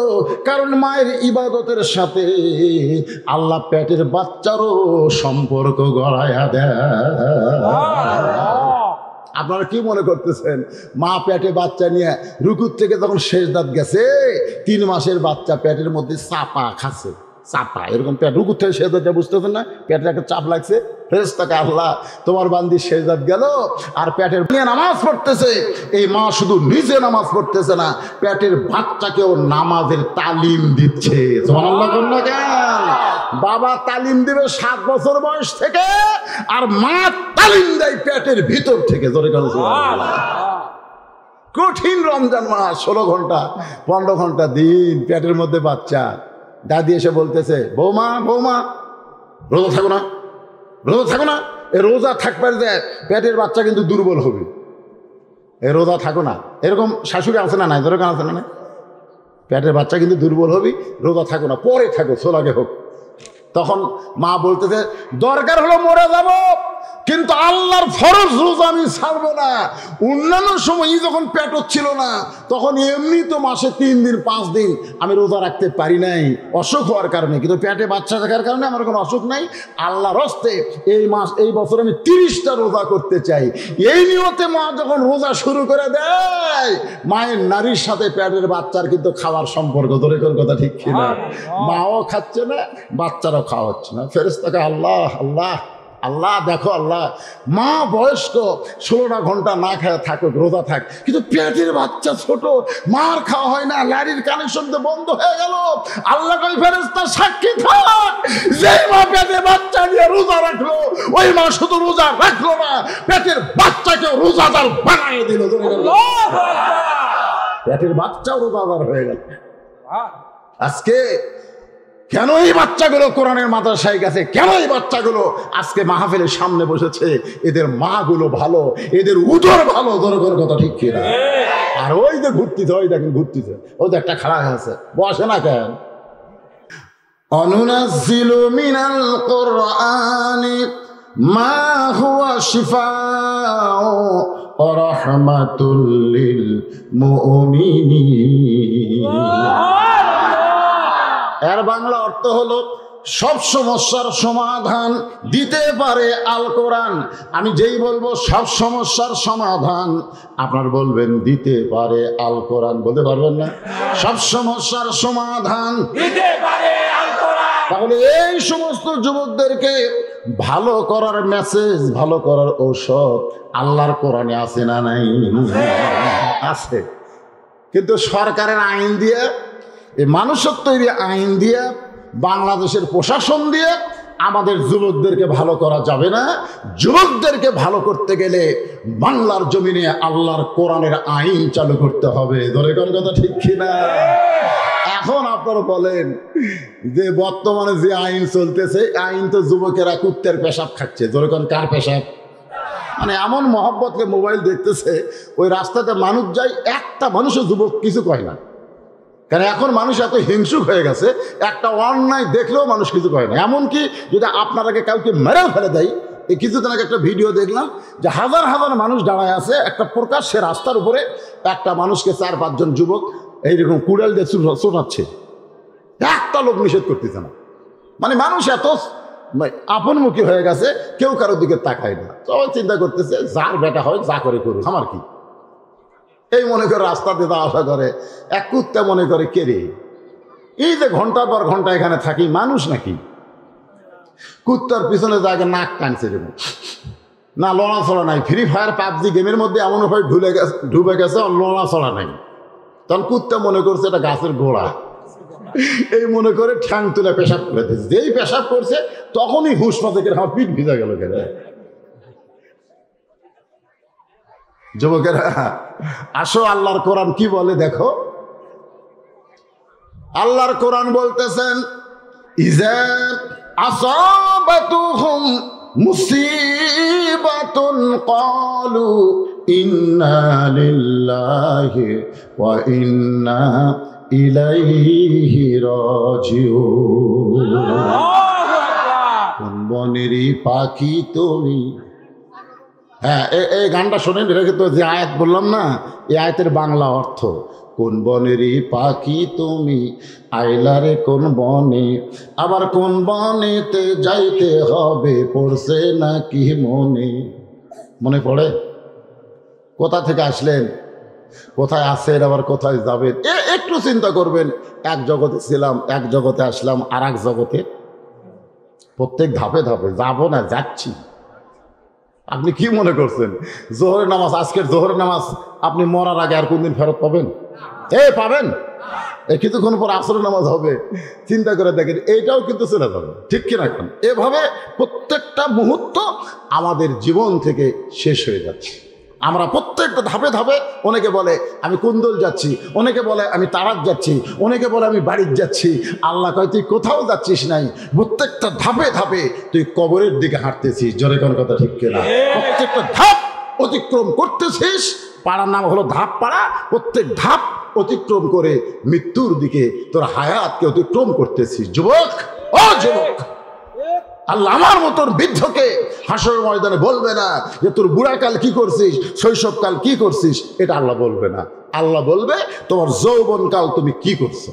কারণ মায়ের ইবাদতের সাথে আল্লাহ পেটের বাচ্চারও সম্পর্ক গড়ায়া দেয়। আপনারা কি মনে করতেছেন মা পেটে বাচ্চা নিয়ে রুকুর থেকে যখন শেষদাত গেছে 3 মাসের বাচ্চা পেটের মধ্যে চাপা খাচ্ছে, চাপা এরকম পেট রুকুর থেকে শেষদাত বুঝতেছেন না, পেটের একটা চাপ লাগছে। ফেরেশতাকে আল্লাহ তোমার বান্দি শেষদাত গেল আর পেটের নিয়ে নামাজ পড়তেছে। এই মা শুধু নিজে নামাজ পড়তেছে না, পেটের বাচ্চাকেও নামাজের তালিম দিচ্ছে। সুবহানাল্লাহ বলুন না কেন? বাবা তালিম দিবে 7 বছর বয়স থেকে, আর মা তালিম দেয় পেটের ভিতর থেকে। জোরে কেন? কঠিন রমজান মাস, 16 ঘন্টা 15 ঘন্টা দিন পেটের মধ্যে বাচ্চা। দাদি এসে বলতেছে বৌমা বৌমা রোজা থাকো না, রোজা থাকো না। এ রোজা থাকবার যায় পেটের বাচ্চা কিন্তু দুর্বল হবে। এ রোজা থাকো না, এরকম শাশুড়ি আছে না? নাই দরকার আছে না? পেটের বাচ্চা কিন্তু দুর্বল হবি, রোজা থাকো না, পরে থাকো, সোলাগে হোক। তখন মা বলতেছে দরকার হলো মরে যাব, কিন্তু আল্লাহর ফরজ রোজা আমি ছাড়বো না। অন্যান্য সময় যখন পেট হচ্ছিল না তখন এমনি তো মাসে 3 দিন 5 দিন আমি রোজা রাখতে পারি নাই অসুখ হওয়ার কারণে, কিন্তু পেটে বাচ্চা থাকার কারণে আমার কোনো অসুখ নাই। আল্লাহর হস্তে এই বছর আমি 30টা রোজা করতে চাই। এই নিয়তে মা যখন রোজা শুরু করে দেয়, মায়ের নারীর সাথে পেটের বাচ্চার কিন্তু খাওয়ার সম্পর্ক। ধরে কোন কথা ঠিক কিনা? মাও খাচ্ছে না, বাচ্চারাও খাওয়া হচ্ছে না। ফেরেশতাকে আল্লাহ আল্লাহ আল্লাহ দেখো আল্লাহ, মা বয়স্ক 16টা ঘন্টা না খায় থাকুক, রোজা থাক, কিন্তু পেটের বাচ্চা ছোট, মার খাওয়া হয় না, লারির কানেকশন তো বন্ধ হয়ে গেল। আল্লাহ কই ফেরেশতা সাক্ষী থাক, যেই মা পেটে বাচ্চা নিয়ে রোজা রাখলো ওই মা শুধু রোজা রাখলো না, পেটের বাচ্চাকেও রোজাদার বানিয়ে দিল। পেটের বাচ্চাও রোজাদার হয়ে গেল। আজকে কেন এই বাচ্চাগুলো কোরআনের মাদ্রাসায় গেছে? কেন এই বাচ্চাগুলো আজকে মাহফিলের সামনে বসেছে? এদের মা গুলো ভালো, এদের উদর ভালো। দরকার কথা ঠিক কিনা? আর ওই যে ঘুরতেছে, ওই দেখেন ঘুরতেছে, ওই যে একটা খাড়া আছে, বসে না কেন? অনুনাজ্জিলু মিনাল কুরআনি মা হুয়া শিফাউ ওয়া রাহমাতুল লিল মুমিনিন। এর বাংলা অর্থ হলো সব সমস্যার সমাধান দিতে পারে আল কোরআন। আমি যেই বলবো সব সমস্যার সমাধান, আপনার বলবেন দিতে পারে আল কোরআন। বলতে পারবেন না? সব সমস্যার সমাধান দিতে পারে আল কোরআন। তাহলে এই সমস্ত যুবকদেরকে ভালো করার মেসেজ, ভালো করার ঔষধ আল্লাহর কোরআনে আছে না? নাই? আছে। কিন্তু সরকারের আইন দিয়ে, এই মানুষের তৈরি আইন দিয়ে, বাংলাদেশের প্রশাসন দিয়ে আমাদের যুবকদেরকে ভালো করা যাবে না। যুবকদেরকে ভালো করতে গেলে বাংলার জমিনে আল্লাহর কোরআনের আইন চালু করতে হবে। ধরে কোন কথা ঠিক কিনা? এখন আপনারা বলেন যে বর্তমানে যে আইন চলতেছে, আইন তো যুবকেরা কুত্তের পেশাব খাচ্ছে। ধরে কোন কার পেশাব? মানে এমন মহব্বতকে মোবাইল দেখতেছে, ওই রাস্তাতে মানুষ যায়, একটা মানুষও যুবক কিছু কয় না। কারণ এখন মানুষ এত হিংসুক হয়ে গেছে, একটা অন্যায় দেখলেও মানুষ কিছু করে না। এমনকি যদি আপনারাকে কাউকে মেরেও ফেলে দেয়, এই কিছুদিন আগে একটা ভিডিও দেখলাম যে হাজার হাজার মানুষ দাঁড়ায় আছে একটা প্রকাশ্যে রাস্তার উপরে, একটা মানুষকে 4-5 জন যুবক এইরকম কুড়াল দিয়ে ছোটাচ্ছে, একটা লোক নিষেধ করতেছে না। মানে মানুষ এত আপনমুখী হয়ে গেছে, কেউ কারোর দিকে তাকায় না। সবাই চিন্তা করতেছে যার বেটা হয় যা করে করুক, আমার কি। এই মনে করে রাস্তা দিয়ে আসা করে, এক কুত্তা মনে করে কে রে, এই যে ঘন্টার পর ঘন্টা এখানে থাকি, মানুষ নাকি? কুত্তার পিছনে জায়গা নাক টানছে না, লড়াচড়া নাই। ফ্রি ফায়ার পাবজি গেমের মধ্যে এমন ভাবে ঢুবে গেছে, লড়াচড়া নাই। তখন কুত্তা মনে করছে এটা গাছের গোড়া, এই মনে করে ঠ্যাং তুলে পেশাব করে দিয়েছে। যেই পেশাব করছে তখনই হুশ পাতে আমার পিঠ ভিজা গেল। কেন যুবকেরা আসো, আল্লাহর কোরআন কি বলে দেখো। আল্লাহর কোরআন বলতেছেন ইযা আসাবাতুহুম মুসিবাতুন ক্বালু ইন্না লিল্লাহি ওয়া ইন্না ইলাইহি রাজিউন। কোন বনেরই পাখি তুমি। হ্যাঁ, এই গানটা শোনেন, এটা কিন্তু যে আয়াত বললাম না, এই আয়াতের বাংলা অর্থ, কোন বনেরই পাখি তুমি আইলারে কোন বনে, আবার কোন বনেতে যাইতে হবে পড়ছে নাকি মনে। মনে পড়ে? কোথা থেকে আসলেন, কোথায় আছেন, আবার কোথায় যাবেন, একটু চিন্তা করবেন। এক জগতে ছিলাম, এক জগতে আসলাম, আর এক জগতে। প্রত্যেক ধাপে ধাপে যাবো না, যাচ্ছি। আপনি কি মনে করছেন জোহরের নামাজ, আজকের জোহরের নামাজ আপনি মরার আগে আর কোনদিন ফেরত পাবেন? পাবেন। কিছুক্ষণ পর আসরের নামাজ হবে, চিন্তা করে দেখেন, এইটাও কিন্তু চলে যাবে, ঠিক কিনা? এখন এভাবে প্রত্যেকটা মুহূর্ত আমাদের জীবন থেকে শেষ হয়ে যাচ্ছে। আমরা প্রত্যেকটা ধাপে ধাপে, অনেকে বলে আমি কুন্দল যাচ্ছি, অনেকে বলে আমি তারাক যাচ্ছি, অনেকে বলে আমি বাড়ির যাচ্ছি। আল্লাহ কয় তুই কোথাও যাচ্ছিস নাই, প্রত্যেকটা ধাপে ধাপে তুই কবরের দিকে হাঁটতেছিস। জোরে কোন কথা, ঠিক কিনা? প্রত্যেকটা ধাপ অতিক্রম করতেছিস। পাড়ার নাম হলো ধাপ পাড়া। প্রত্যেক ধাপ অতিক্রম করে মৃত্যুর দিকে তোর হায়াতকে অতিক্রম করতেছিস। যুবক, ও যুবক, আল্লাহ আমার মতন বৃদ্ধকে হাসর ময়দানে বলবে না যে তোর বুড়াকাল কি করছিস, শৈশবকাল কি করছিস, এটা আল্লাহ বলবে না। আল্লাহ বলবে তোমার যৌবনকাল তুমি কি করছো।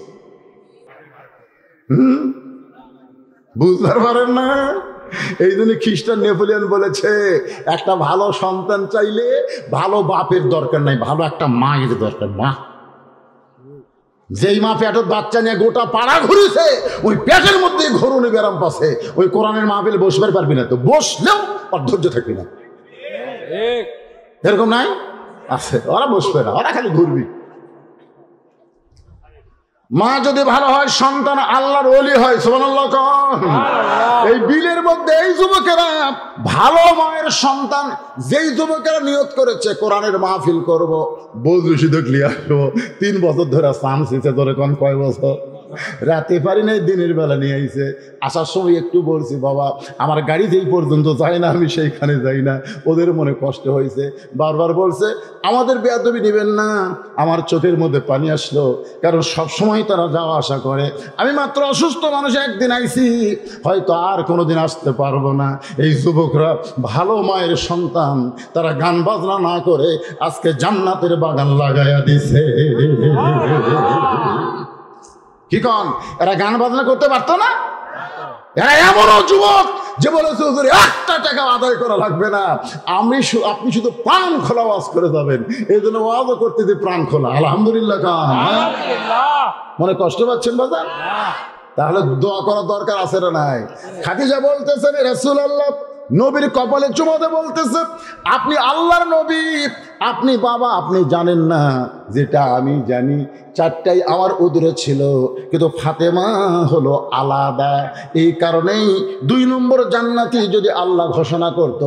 বুঝতে পারেন না? এই জন্য খ্রিস্টান নেপোলিয়ন বলেছে একটা ভালো সন্তান চাইলে ভালো বাপের দরকার নাই, ভালো একটা মায়ের দরকার। মা, যেই মা পেটের বাচ্চা নিয়ে গোটা পাড়া ঘুরেছে, ওই পেটের মধ্যে ঘরুনি ব্যারাম পাশে, ওই কোরআনের মাহফিলে বসবার পারবি না, তো বসলেও ওর ধৈর্য থাকবি না। এরকম নাই? আছে, ওরা বসবে না, ওরা খালি ঘুরবি। মা যদি ভালো হয়, সন্তান আল্লাহর ওলি হয়। সুবহানাল্লাহ। এই বিলের মধ্যে এই যুবকেরা ভালো মায়ের সন্তান, যেই যুবকেরা নিয়ত করেছে কোরআনের মাহফিল করব, বজরুশি দেখলি আসবো, 3 বছর ধরে চান্স দিচ্ছে। ধরে কোন কয় বছর রাতে পারি নাই, দিনের বেলা নিয়ে আইছে। আসার সময় একটু বলছি, বাবা আমার গাড়ি যেই পর্যন্ত যায় না আমি সেইখানে যাই না। ওদের মনে কষ্ট হয়েছে, বারবার বলছে আমাদের বেয়াদবি নেবেন না। আমার চোখের মধ্যে পানি আসলো, কারণ সবসময় তারা যাওয়া আসা করে। আমি মাত্র অসুস্থ মানুষ, একদিন আইছি, হয়তো আর কোনোদিন আসতে পারবো না। এই যুবকরা ভালো মায়ের সন্তান, তারা গান বাজনা না করে আজকে জান্নাতের বাগান লাগাইয়া দিছে। কি কন, এরা গান বাজনা করতে পারতো না? এরা এমনও যুবক যে বলেছে হুজুর 1টা টাকা আদায় করা লাগবে না, আপনি শুধু প্রাণ খোলা ওয়াজ করে যাবেন। এই জন্য ওয়াজও করতে দিই প্রাণ খোলা। আলহামদুলিল্লাহ। কান মনে কষ্ট পাচ্ছেন বাজার? তাহলে দোয়া করার দরকার আছে না নাই? খাদিজা বলতেছেন রাসূলুল্লাহ নবীর কপালে চুমাতে বলতেছে, আপনি আল্লাহর নবী, আপনি বাবা, আপনি জানেন না যেটা আমি জানি। 4টাই আমার উদরে ছিল, কিন্তু ফাতেমা হলো আলাদা। এই কারণেই 2 নম্বর জান্নাতি যদি আল্লাহ ঘোষণা করত,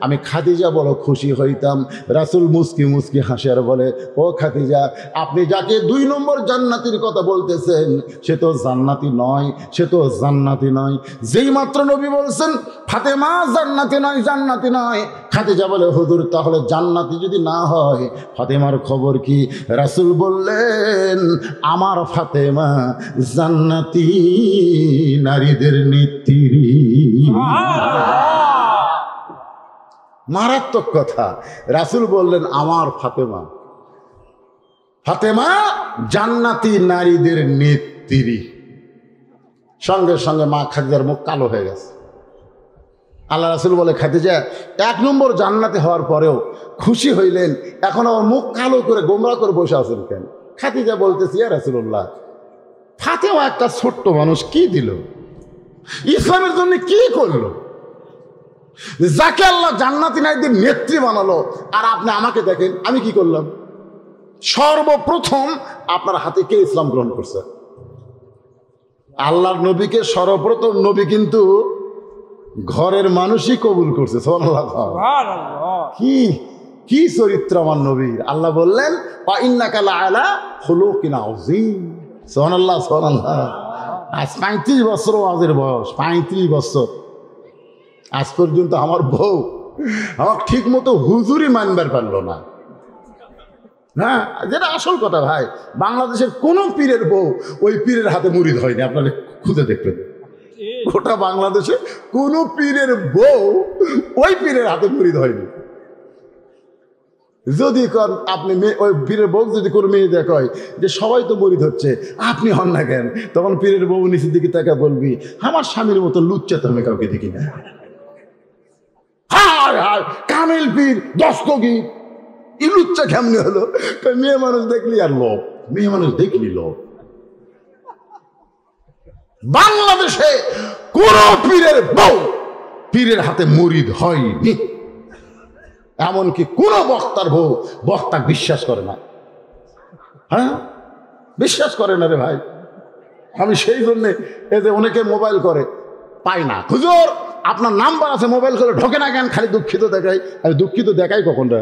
আমি খাদিজা বড় খুশি হইতাম। রাসূল মুস্কি মুস্কি হাসে আর বলে, ও খাদিজা, আপনি যাকে 2 নম্বর জান্নাতির কথা বলতেছেন সে তো জান্নাতি নয়, সে তো জান্নাতি নয়। যেই মাত্র নবী বলছেন ফাতেমা জান্নাতি নয়, জান্নাতি নয়, খাদিজা বলে হুজুর তাহলে জান্নাতি যদি না হয় ফাতেমার খবর কি? রাসূল বললেন আমার ফাতেমা জান্নাতি নারীদের নেত্রী। মারাত্মক কথা। রাসূল বললেন আমার ফাতেমা, ফাতেমা জান্নাতি নারীদের নেত্রী। সঙ্গে সঙ্গে মা খাদিজার মুখ কালো হয়ে গেছে। আল্লাহ রাসূল বলে, খাদিজা 1 নম্বর জান্নাতে হওয়ার পরেও খুশি হইলেন, এখন আমার মুখ কালো করে গোমরা করে বসে আছেন কেন? খাদিজা বলতেছি, ইয়া রাসূলুল্লাহ, ফাতেমা একটা ছোট্ট মানুষ, কি দিল ইসলামের জন্য, কি করলো, যাকে আল্লাহ জান্নাতি নারীদের নেত্রী বানালো, আর আপনি আমাকে দেখেন আমি কি করলাম? সর্বপ্রথম আপনার হাতে কে ইসলাম গ্রহণ করছে? আল্লাহর নবীকে সর্বপ্রথম নবী কিন্তু ঘরের মানুষই কবুল করছে। কি কি চরিত্র আমার নবীর! আল্লাহ বললেন ওয়া ইন্নাকা লাআলা খুলুকিন আযীম। সুবহানাল্লাহ, সুবহানাল্লাহ। আজ 35 বছর ওয়াজের বয়স, 35 বছর। আজ পর্যন্ত আমার বউ আমার ঠিক মতো হুজুরি মানবার পারলো না। হ্যাঁ, যেটা আসল কথা ভাই, বাংলাদেশের কোন পীরের বউ ওই পীরের হাতে মুরিদ হয়নি। আপনারা খুঁজে দেখবেন, গোটা বাংলাদেশে কোন পীরের বউ ওই পীরের হাতে মুরিদ হয়নি। যদি আপনি ওই পীরের বউ যদি কোনো মেয়ে দেখায় যে সবাই তো মুরিদ হচ্ছে, আপনি হন না কেন, তখন পীরের বউ নিচের দিকে তাকে বলবি, আমার স্বামীর মতো লুচ্চা তো আমি কাউকে দেখি না। হায় হায়, কামিল পীর দস্তগীর ই লুচ্চা কেমনি হলো? মেয়ে মানুষ দেখলি আর লোক, মেয়ে মানুষ দেখলি লোক। বাংলাদেশে কোন পীরের বউ পীরের হাতে মুরিদ হয়নি। এমনকি কোন বক্তার বউ বক্তা বিশ্বাস করে না। হ্যাঁ, বিশ্বাস করে না রে ভাই। আমি সেই জন্যে এই যে অনেকে মোবাইল করে পাই না, হুজুর আপনার নাম্বার আছে, মোবাইল করে ঢোকে না কেন? খালি দুঃখিত দেখাই। আরে দুঃখিত দেখাই কখন রে?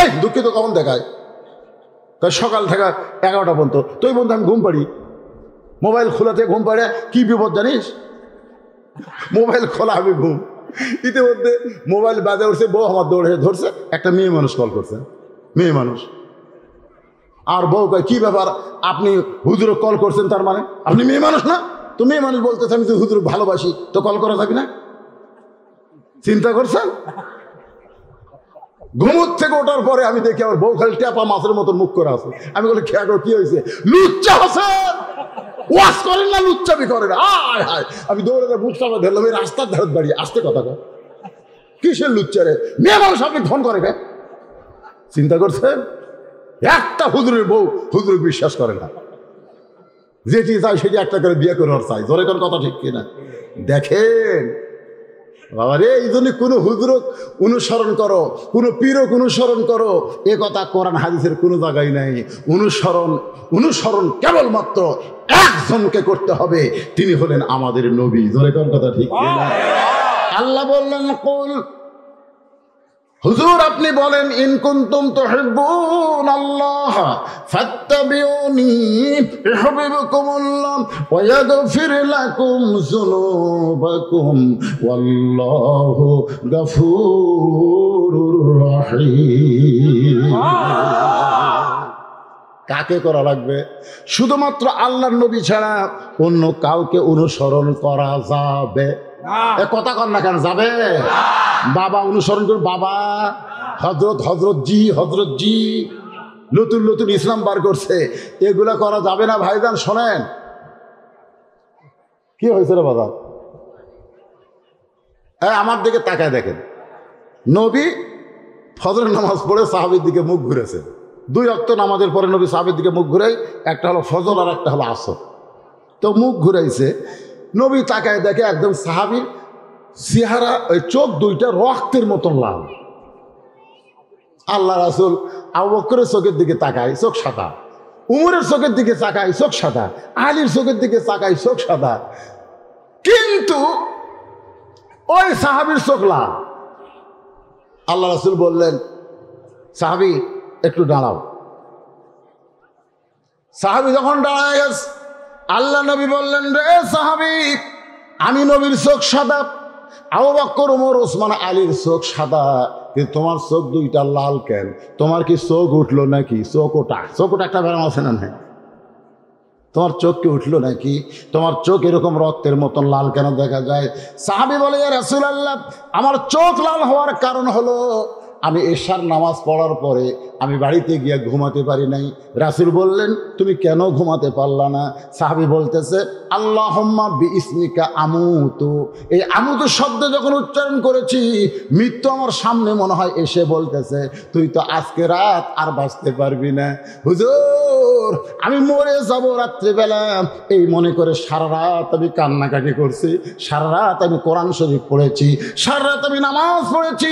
এই দুঃখিত কখন দেখায়? তাই সকাল থেকে 11টা পর্যন্ত তুই বন্ধু আমি ঘুম পাড়ি, মোবাইল খোলাতে ঘুম পাড়ে। কি বিপদ জানিস? মোবাইল খোলা আমি ঘুম, ইতিমধ্যে মোবাইল বাজে উঠছে, বউ আমার দৌড়ে ধরছে, একটা মেয়ে মানুষ কল করছে, মেয়ে মানুষ। আর বউ কয় কি ব্যাপার, আপনি হুজুর কল করছেন, তার মানে আপনি মেয়ে মানুষ না? তো মেয়ে মানুষ বলতেছে আমি তো হুজুর ভালোবাসি, তো কল করা যাবে না? চিন্তা করছেন? ঘুমুর থেকে ওঠার পরে আমি দেখি আমার বউ খালি ট্যাপা মাছের মতো মুখ করে আছে। আমি বলি খেয়া কি হয়েছে? লুচ্চা হাসান, ওয়াশ করেন না, লুচ্চাবি করেন। আয় হায়, আমি দৌড়ে বুকটা ধরলাম, এই রাস্তার ধারে দাঁড়িয়ে আসতে কথা কয়, কিসের লুচ্চারে? মেয়ে মানুষ আপনি ফোন করে কে? চিন্তা করছেন? একটা হুজুরের বউ হুজুর বিশ্বাস করে না, যেটি চাই সেটি একটা করে বিয়ে করে চাই। ধরে কোন কথা ঠিক কিনা? দেখেন বাবা রে, এই জন্য কোনো হুজুরক অনুসরণ করো, কোনো পীরক অনুসরণ করো, এ কথা কোরআন হাদিসের কোনো জায়গায় নাই। অনুসরণ কেবলমাত্র একজনকে করতে হবে, তিনি হলেন আমাদের নবী। ধরে কোন কথা ঠিক কিনা? আল্লাহ বললেন কুল, হুজুর আপনি বলেন, ইন কুনতুম তুহিব্বুনাল্লাহ ফাত্তাবিউনি ইউহিব্বুকুমুল্লাহ ওয়া ইয়াগফির লাকুম যুনুবাকুম ওয়াল্লাহু গফুরুর রহিম। কাকে করা লাগবে? শুধুমাত্র আল্লাহর নবী ছাড়া অন্য কাউকে অনুসরণ করা যাবে না। কথা কর না কেন? যাবে? বাবা অনুসরণ করে, বাবা হজরত জি নতুন নতুন ইসলাম বার করছে, এগুলা করা যাবে না ভাইজান। শোনেন কি হয়েছে রে বাবা, আমার দিকে তাকায় দেখেন। নবী ফজরের নামাজ পড়ে সাহাবীর দিকে মুখ ঘুরেছে। 2 ওয়াক্ত নামাজের পরে নবী সাহাবীর দিকে মুখ ঘুরাই, একটা হলো ফজর আর একটা হলো আসর। তো মুখ ঘুরাইছে, নবী তাকায় দেখে একদম সাহাবীর চেহারা, ওই চোখ দুইটা রক্তের মতন লাল। আল্লাহ রাসূল আবু বকরের চোখের দিকে তাকায়, চোখ সাদা। উমরের চোখের দিকে তাকায়, চোখ সাদা। আলীর চোখের দিকে তাকায়, চোখ সাদা। কিন্তু ওই সাহাবীর চোখ লাল। আল্লাহ রাসূল বললেন, সাহাবী একটু দাঁড়াও। সাহাবী যখন দাঁড়ায় গেছে, আল্লাহ নবী বললেন, রে সাহাবী, আমি নবীর চোখ সাদা, আবু বকর ওমর ওসমান আলীর চোখ সাদা, কিন্তু তোমার চোখ দুইটা লাল কেন? তোমার কি চোখ উঠলো নাকি? চোখ ওটা একটা ব্যায়াম আছে না? নাই, তোমার চোখ কি উঠলো নাকি? তোমার চোখ এরকম রক্তের মতন লাল কেন দেখা যায়? সাহাবী বলে, ইয়া রাসূলুল্লাহ, আমার চোখ লাল হওয়ার কারণ হলো আমি এশার নামাজ পড়ার পরে আমি বাড়িতে গিয়ে ঘুমাতে পারি নাই। রাসূল বললেন, তুমি কেন ঘুমাতে পারলা না? সাহাবী বলতেছে, আল্লাহুম্মা বিইসমিকা আমুতু। এই আমুতু শব্দ যখন উচ্চারণ করেছি, মৃত্যু আমার সামনে মনে হয় এসে বলতেছে, তুই তো আজকে রাত আর বাঁচতে পারবি না। হুজুর আমি মরে যাব রাত্রিবেলা, এই মনে করে সারা রাত আমি কান্নাকাটি করছি, সারা রাত আমি কোরআন শরীফ পড়েছি, সারা রাত আমি নামাজ পড়েছি।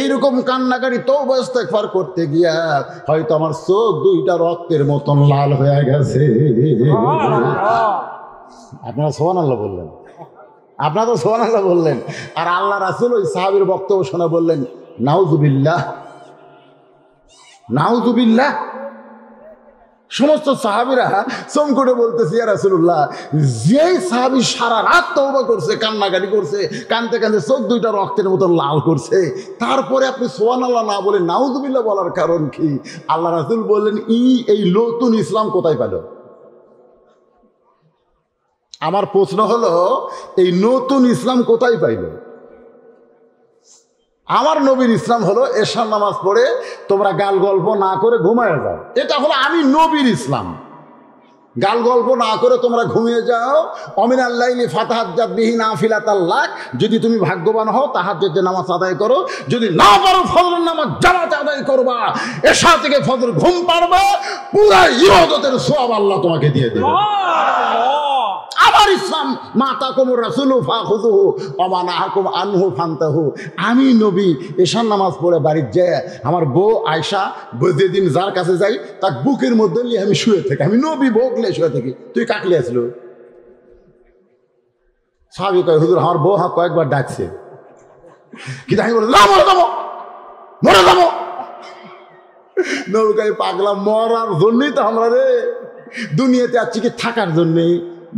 এইরকম কান্নাকাটি তওবা ইস্তেগফার করতে গিয়া হয়তো আমার চোখ দুইটা রক্তের মতন লাল হয়ে গেছে। আপনারা সুবহানাল্লাহ বললেন, আপনারা তো সুবহানাল্লাহ বললেন। আর আল্লাহ রাসূল ওই সাহাবীর বক্তব্য শুনে বললেন, নাউযুবিল্লাহ, নাউযুবিল্লাহ। সমস্ত সাহাবীরা চমকে বলতেছে, ইয়া রাসূলুল্লাহ, যেই সাহাবী সারা রাত তওবা করছে, কান্নাকাটি করছে, কাঁদতে কাঁদতে চোখ দুইটা রক্তের মতো লাল করছে, তারপরে আপনি সুবহানাল্লাহ না বলে নাউযুবিল্লাহ বলার কারণ কি? আল্লাহ রাসূল বললেন, এই নতুন ইসলাম কোথায় পেল? আমার প্রশ্ন হলো, এই নতুন ইসলাম কোথায় পাইল? আমার নবীর ইসলাম হলো এশার নামাজ পড়ে তোমরা গাল গল্প না করে ঘুমায় যাও, এটা হলো আমি নবীর ইসলাম। গাল গল্প না করে তোমরা ঘুমিয়ে যাও। অমিনাল লাইলি ফাতাহাজ্জাত বিহি নাফিলাতাল লাক, যদি তুমি ভাগ্যবান হও তাহাজ্জুদের নামাজ আদায় করো, যদি না পারো ফজরের নামাজ জামাতে আদায় করবা, এশা থেকে ফজর ঘুম পাড়বা, পুরা ইবাদতের সওয়াব আল্লাহ তোমাকে দিয়ে দেবে। আমার ইসলাম মাতাকুমুর রাসূলু ফাখুযুহু ওয়া মা নাহাকুম আনহু ফান্তাহু। আমি নবী এশার নামাজ পড়ে বাড়ির যায়, আমার বউ আয়েশা যেদিন যার কাছে যাই তার বুকের মধ্যে নিয়ে আমি শুয়ে থাকি, আমি নবী বউকে শুয়ে থাকি। তুই কাকলে আসলো? সাহাবী কয়, হুজুর আমার বউ কয়েকবার ডাকছে, কিন্তু আমি বলি মরে যাবো, মরে যাবো। নবী কয়, পাগলা, মরার জন্যই তো আমরা রে দুনিয়াতে আছি কি থাকার জন্যে?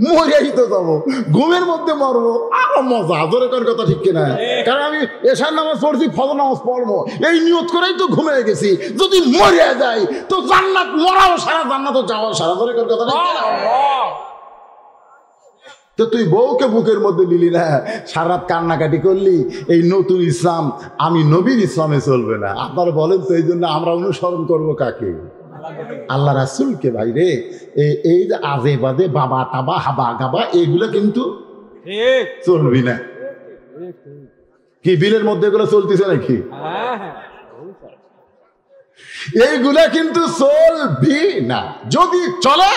মরেই তো যাবো, ঘুমের মধ্যে মরবো, আরো মজা। জোরে কর কথা, ঠিক কিনা? কারণ আমি এশার নামাজ পড়ছি, ফজর নামাজ পড়বো, এই নিয়ত করেই তো ঘুমিয়ে গেছি। যদি মরে যাই তো জান্নাত মরাও সারা, জান্নাত যাওয়াও সারা। জোরে কর কথা, ঠিক কিনা? তো তুই বউকে বুকের মধ্যে নিলি না, সারা রাত কান্নাকাটি করলি। এই নতুন ইসলাম আমি নবীর ইসলামে চলবে না। আপনারা বলেন তো, এই জন্য আমরা অনুসরণ করবো কাকে? আল্লাহ রাসূলকে। ভাই রে, এই যে আজে বাদে বাবা টাবা হাবা গাবা এগুলো কিন্তু চলবি না। কি বিলের মধ্যে এগুলো চলতেছে নাকি? এইগুলা কিন্তু চলবি না। যদি চলে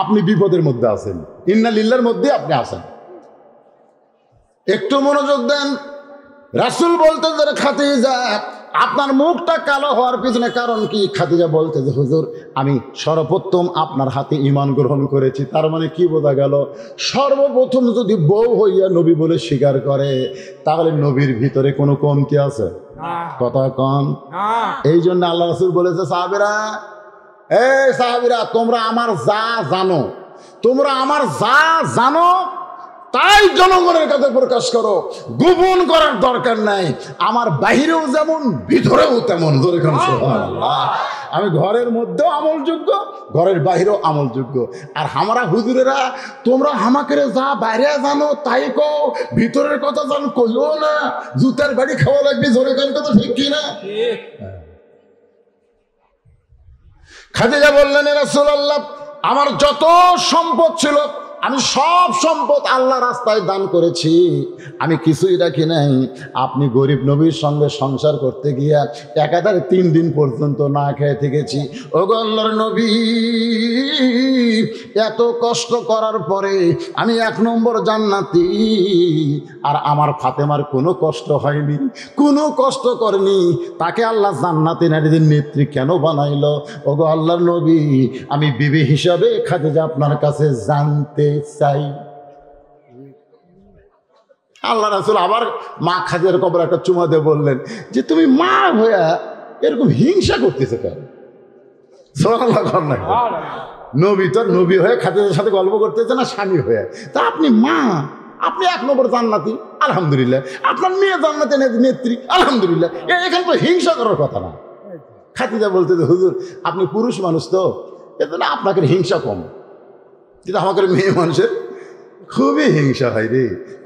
আপনি বিপদের মধ্যে আছেন, ইন্না লিল্লাহর মধ্যে আপনি আছেন। একটু মনোযোগ দেন। রাসূল বলতেন যে খাদিজা, আপনার মুখটা কালো হওয়ার পিছনে কারণ কি? খাদিজা বলতে যে হুজুর, আমি সর্বপ্রথম আপনার হাতে ঈমান গ্রহণ করেছি। তার মানে কি বোঝা গেল? সর্বপ্রথম যদি বউ হইয়া নবী বলে স্বীকার করে, তাহলে নবীর ভিতরে কোনো কমতি আছে? কথা কম। এই জন্য আল্লাহ রাসূল বলেছে, সাহাবীরা, এই সাহাবীরা, তোমরা আমার যা জানো, তোমরা আমার যা জানো তাই জনগণের কাছে প্রকাশ করো, গোপন করার দরকার নাই। আমার বাহিরেও যেমন ভিতরেও তেমন। সুবহানাল্লাহ। আমি ঘরের মধ্যেও আমলযোগ্য, ঘরের বাহিরেও আমলযোগ্য। আর আমরা হুজুরেরা, তোমরা আমাকে যা বাইরে জানো তাই কও, ভিতরের কথা জানো কইও না, জুতার বাড়ি খাওয়া লাগবে। জোরে কোন কথা, ঠিক কি না? খাদিজা বললেন, ইয়া রাসূলুল্লাহ, আমার যত সম্পদ ছিল আমি সব সম্পদ আল্লাহ রাস্তায় দান করেছি, আমি কিছুই রাখি নাই। আপনি গরিব নবীর সঙ্গে সংসার করতে গিয়া একাধারে 3 দিন পর্যন্ত না খেয়ে থেকেছি। ওগো আল্লাহর নবী, এত কষ্ট করার পরে আমি 1 নম্বর জান্নাতি, আর আমার ফাতেমার কোনো কষ্ট হয়নি, কোনো কষ্ট করেনি। তাকে আল্লাহ জান্নাতে নারীদের নেত্রী কেন বানাইলো? ওগো আল্লাহর নবী, আমি বিবি হিসাবে খাদিজা আপনার কাছে জানতে চাই। আল্লাহ রাসূল আবার মা খাদিজার কবরে একটা চুমা দিয়ে বললেন যে, তুমি মা হইয়া এরকম হিংসা করতেছে কেন? সুবহানাল্লাহ। নবী তো নবী হয়ে খাদিজার সাথে গল্প করতেছে না, স্বামী হয়ে। তা আপনি মা, আপনি 1 নম্বর জান্নাতি, আলহামদুলিল্লাহ। আপনার মেয়ে জান্নাতে নেত্রী, আলহামদুলিল্লাহ। এখানে তো হিংসা করার কথা না। খাদিজা বলতে যে, হুজুর আপনি পুরুষ মানুষ তো, এজন্য আপনাকে হিংসা কম, কিন্তু আমাদের মেয়ে মানুষের খুবই হিংসা হয় রে।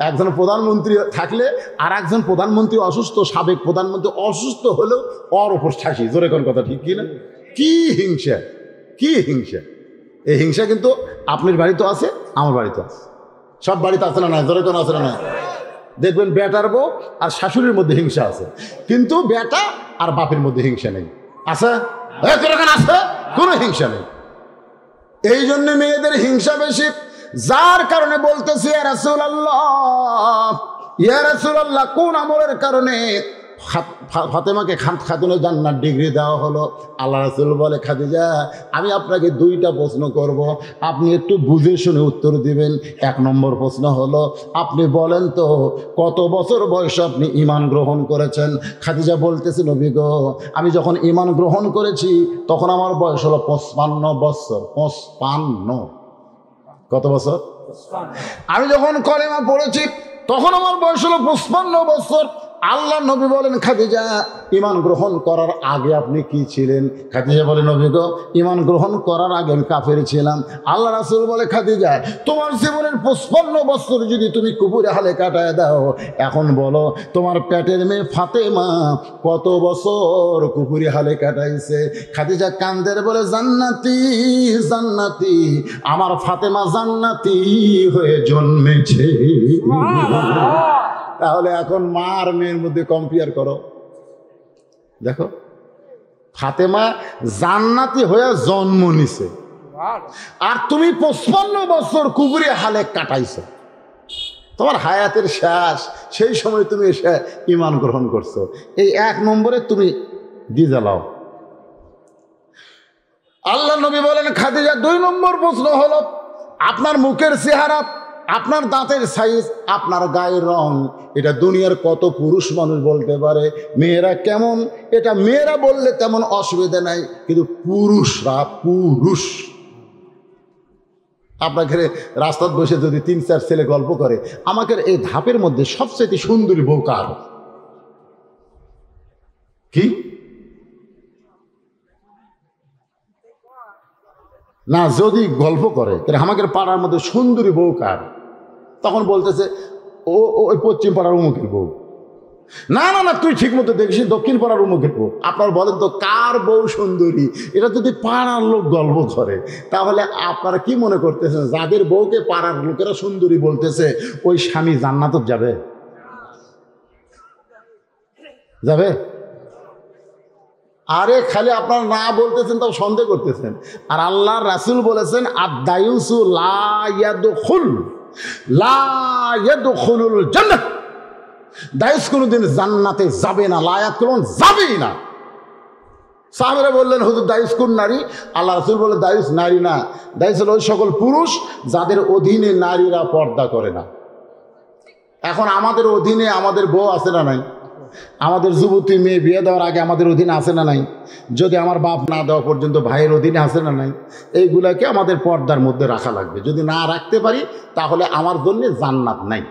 একজন প্রধানমন্ত্রী থাকলে আর একজন প্রধানমন্ত্রী অসুস্থ, সাবেক প্রধানমন্ত্রী অসুস্থ হলেও ওর ওপর ঠাসি। জোরে কোন কথা, ঠিক কি না? কি হিংসা, কি হিংসা! এই হিংসা কিন্তু আপনার বাড়িতে আছে, আমার বাড়িতে আছে, সব বাড়িতে আছে না না? জোরে কোন আছে না? দেখবেন বেটার বউ আর শাশুড়ির মধ্যে হিংসা আছে, কিন্তু বেটা আর বাপের মধ্যে হিংসা নেই। আছে? আছে, কোনো হিংসা নেই। এই জন্য মেয়েদের হিংসা বেশি। যার কারণে বলতেছি, ইয়া রাসূলুল্লাহ, ইয়া রাসূলুল্লাহ, কোন আমলের কারণে ফাতেমাকে খাতুনে জান্নাত ডিগ্রি দেওয়া হলো। আল্লাহ রাসূল বলে, খাদিজা আমি আপনাকে দুইটা প্রশ্ন করব, আপনি একটু বুঝে শুনে উত্তর দিবেন। এক নম্বর প্রশ্ন হলো, আপনি বলেন তো কত বছর বয়সে আপনি ঈমান গ্রহণ করেছেন? খাদিজা বলতেছে, নবী গো আমি যখন ঈমান গ্রহণ করেছি তখন আমার বয়স হলো 55 বছর। 55। কত বছর? আমি যখন কলেমা পড়েছি তখন আমার বয়স হলো 55 বছর। আল্লাহ নবী বলেন, খাদিজা ঈমান গ্রহণ করার আগে আপনি কি ছিলেন? খাদিজা বলে, নবী গো ঈমান গ্রহণ করার আগে আমি কাফের ছিলাম। আল্লাহ রাসূল বলে, খাদিজা তোমার জীবনের 55 বছর যদি তুমি কুপুরে হালে কাটায় দাও, এখন বলো তোমার পেটের মেয়ে ফাতেমা কত বছর কুপুরি হালে কাটাইছে? খাদিজা কান্দের বলে, জান্নাতি জান্নাতি, আমার ফাতেমা জান্নাতি হয়ে জন্মেছে। তাহলে এখন মা আর মেয়ের মধ্যে কম্পেয়ার করো, দেখো ফাতেমা জান্নাতি হয়ে জন্ম নিছে আর তুমি 55 বছর কুবুরি হালে কাটাইছো। তোমার হায়াতের শেষ, সেই সময় তুমি এসে ঈমান গ্রহণ করছো। এই 1 নম্বরে তুমি দিয়ে জ্বালাও। আল্লাহ নবী বলেন, খাদিজা 2 নম্বর প্রশ্ন হলো, আপনার মুখের চেহারা, আপনার দাঁতের সাইজ, আপনার গায়ের রং, এটা দুনিয়ার কত পুরুষ মানুষ বলতে পারে। মেয়েরা কেমন এটা মেয়েরা বললে তেমন অসুবিধা নাই, কিন্তু পুরুষরা, পুরুষ আপনাকে রাস্তায় বসে যদি 3-4 ছেলে গল্প করে, আমাকে এই ধাপের মধ্যে সবচেয়ে সুন্দরী বউ কার? কি না, যদি গল্প করে আমাকে পাড়ার মধ্যে সুন্দরী বউ কার, তখন বলতেছে ও ওই পশ্চিম পাড়ার উমুকের বউ। না না না, তুই ঠিক মতো দেখিস দক্ষিণ পাড়ার উমুকের বউ। আপনার বলেন তো কার বউ সুন্দরী? এটা যদি পাড়ার লোক গল্প করে, তাহলে আপনারা কি মনে করতেছেন যাদের বউকে পাড়ার লোকেরা সুন্দরী বলতেছে ওই স্বামী জান্নাতে যাবে? যাবে? আরে খালি আপনারা না বলতেছেন তাও সন্দেহ করতেছেন। আর আল্লাহর রাসূল বলেছেন, আদ-দায়ুসু লা ইয়াদখুলুল জান্নাহ, দায়ুস কোনোদিন জান্নাতে যাবে না। লায়াত কোন যাবেই না। সাহাবারা বললেন, হুজুর দায়ুস কোন নারী? আল্লাহ রাসূল বলে, দায়ুস নারী না, দায়ুস হলো ওই সকল পুরুষ যাদের অধীনে নারীরা পর্দা করে না। এখন আমাদের অধীনে আমাদের বউ আছে না নাই? আমাদের যুবতী মেয়ে বিয়ে দেওয়ার আগে আমাদের অধীনে আছে না নাই? যদি আমার বাপ না দেওয়া পর্যন্ত ভাইয়ের অধীনে আছে না নাই? এইগুলাকে আমাদের পর্দার মধ্যে রাখা লাগবে। যদি না রাখতে পারি তাহলে আমার জন্য জান্নাত নাই,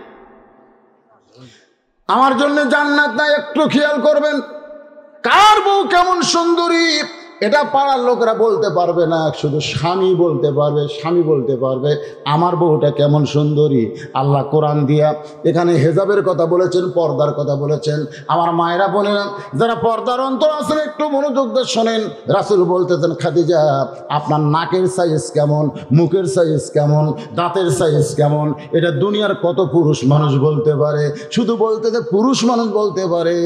আমার জন্য জান্নাত নাই। একটু খেয়াল করবেন, কার বউ কেমন সুন্দরী এটা পাড়ার লোকেরা বলতে পারবে না, শুধু স্বামী বলতে পারবে। স্বামী বলতে পারবে আমার বউটা কেমন সুন্দরী। আল্লাহ কোরআন দিয়া এখানে হেজাবের কথা বলেছেন, পর্দার কথা বলেছেন। আমার মায়েরা বলেন, যারা পর্দার অন্তর আছেন একটু মনোযোগ দিয়ে শোনেন। রাসূল বলতেছেন, খাদিজা আপনার নাকের সাইজ কেমন, মুখের সাইজ কেমন, দাঁতের সাইজ কেমন, এটা দুনিয়ার কত পুরুষ মানুষ বলতে পারে। শুধু বলতে যে পুরুষ মানুষ বলতে পারে।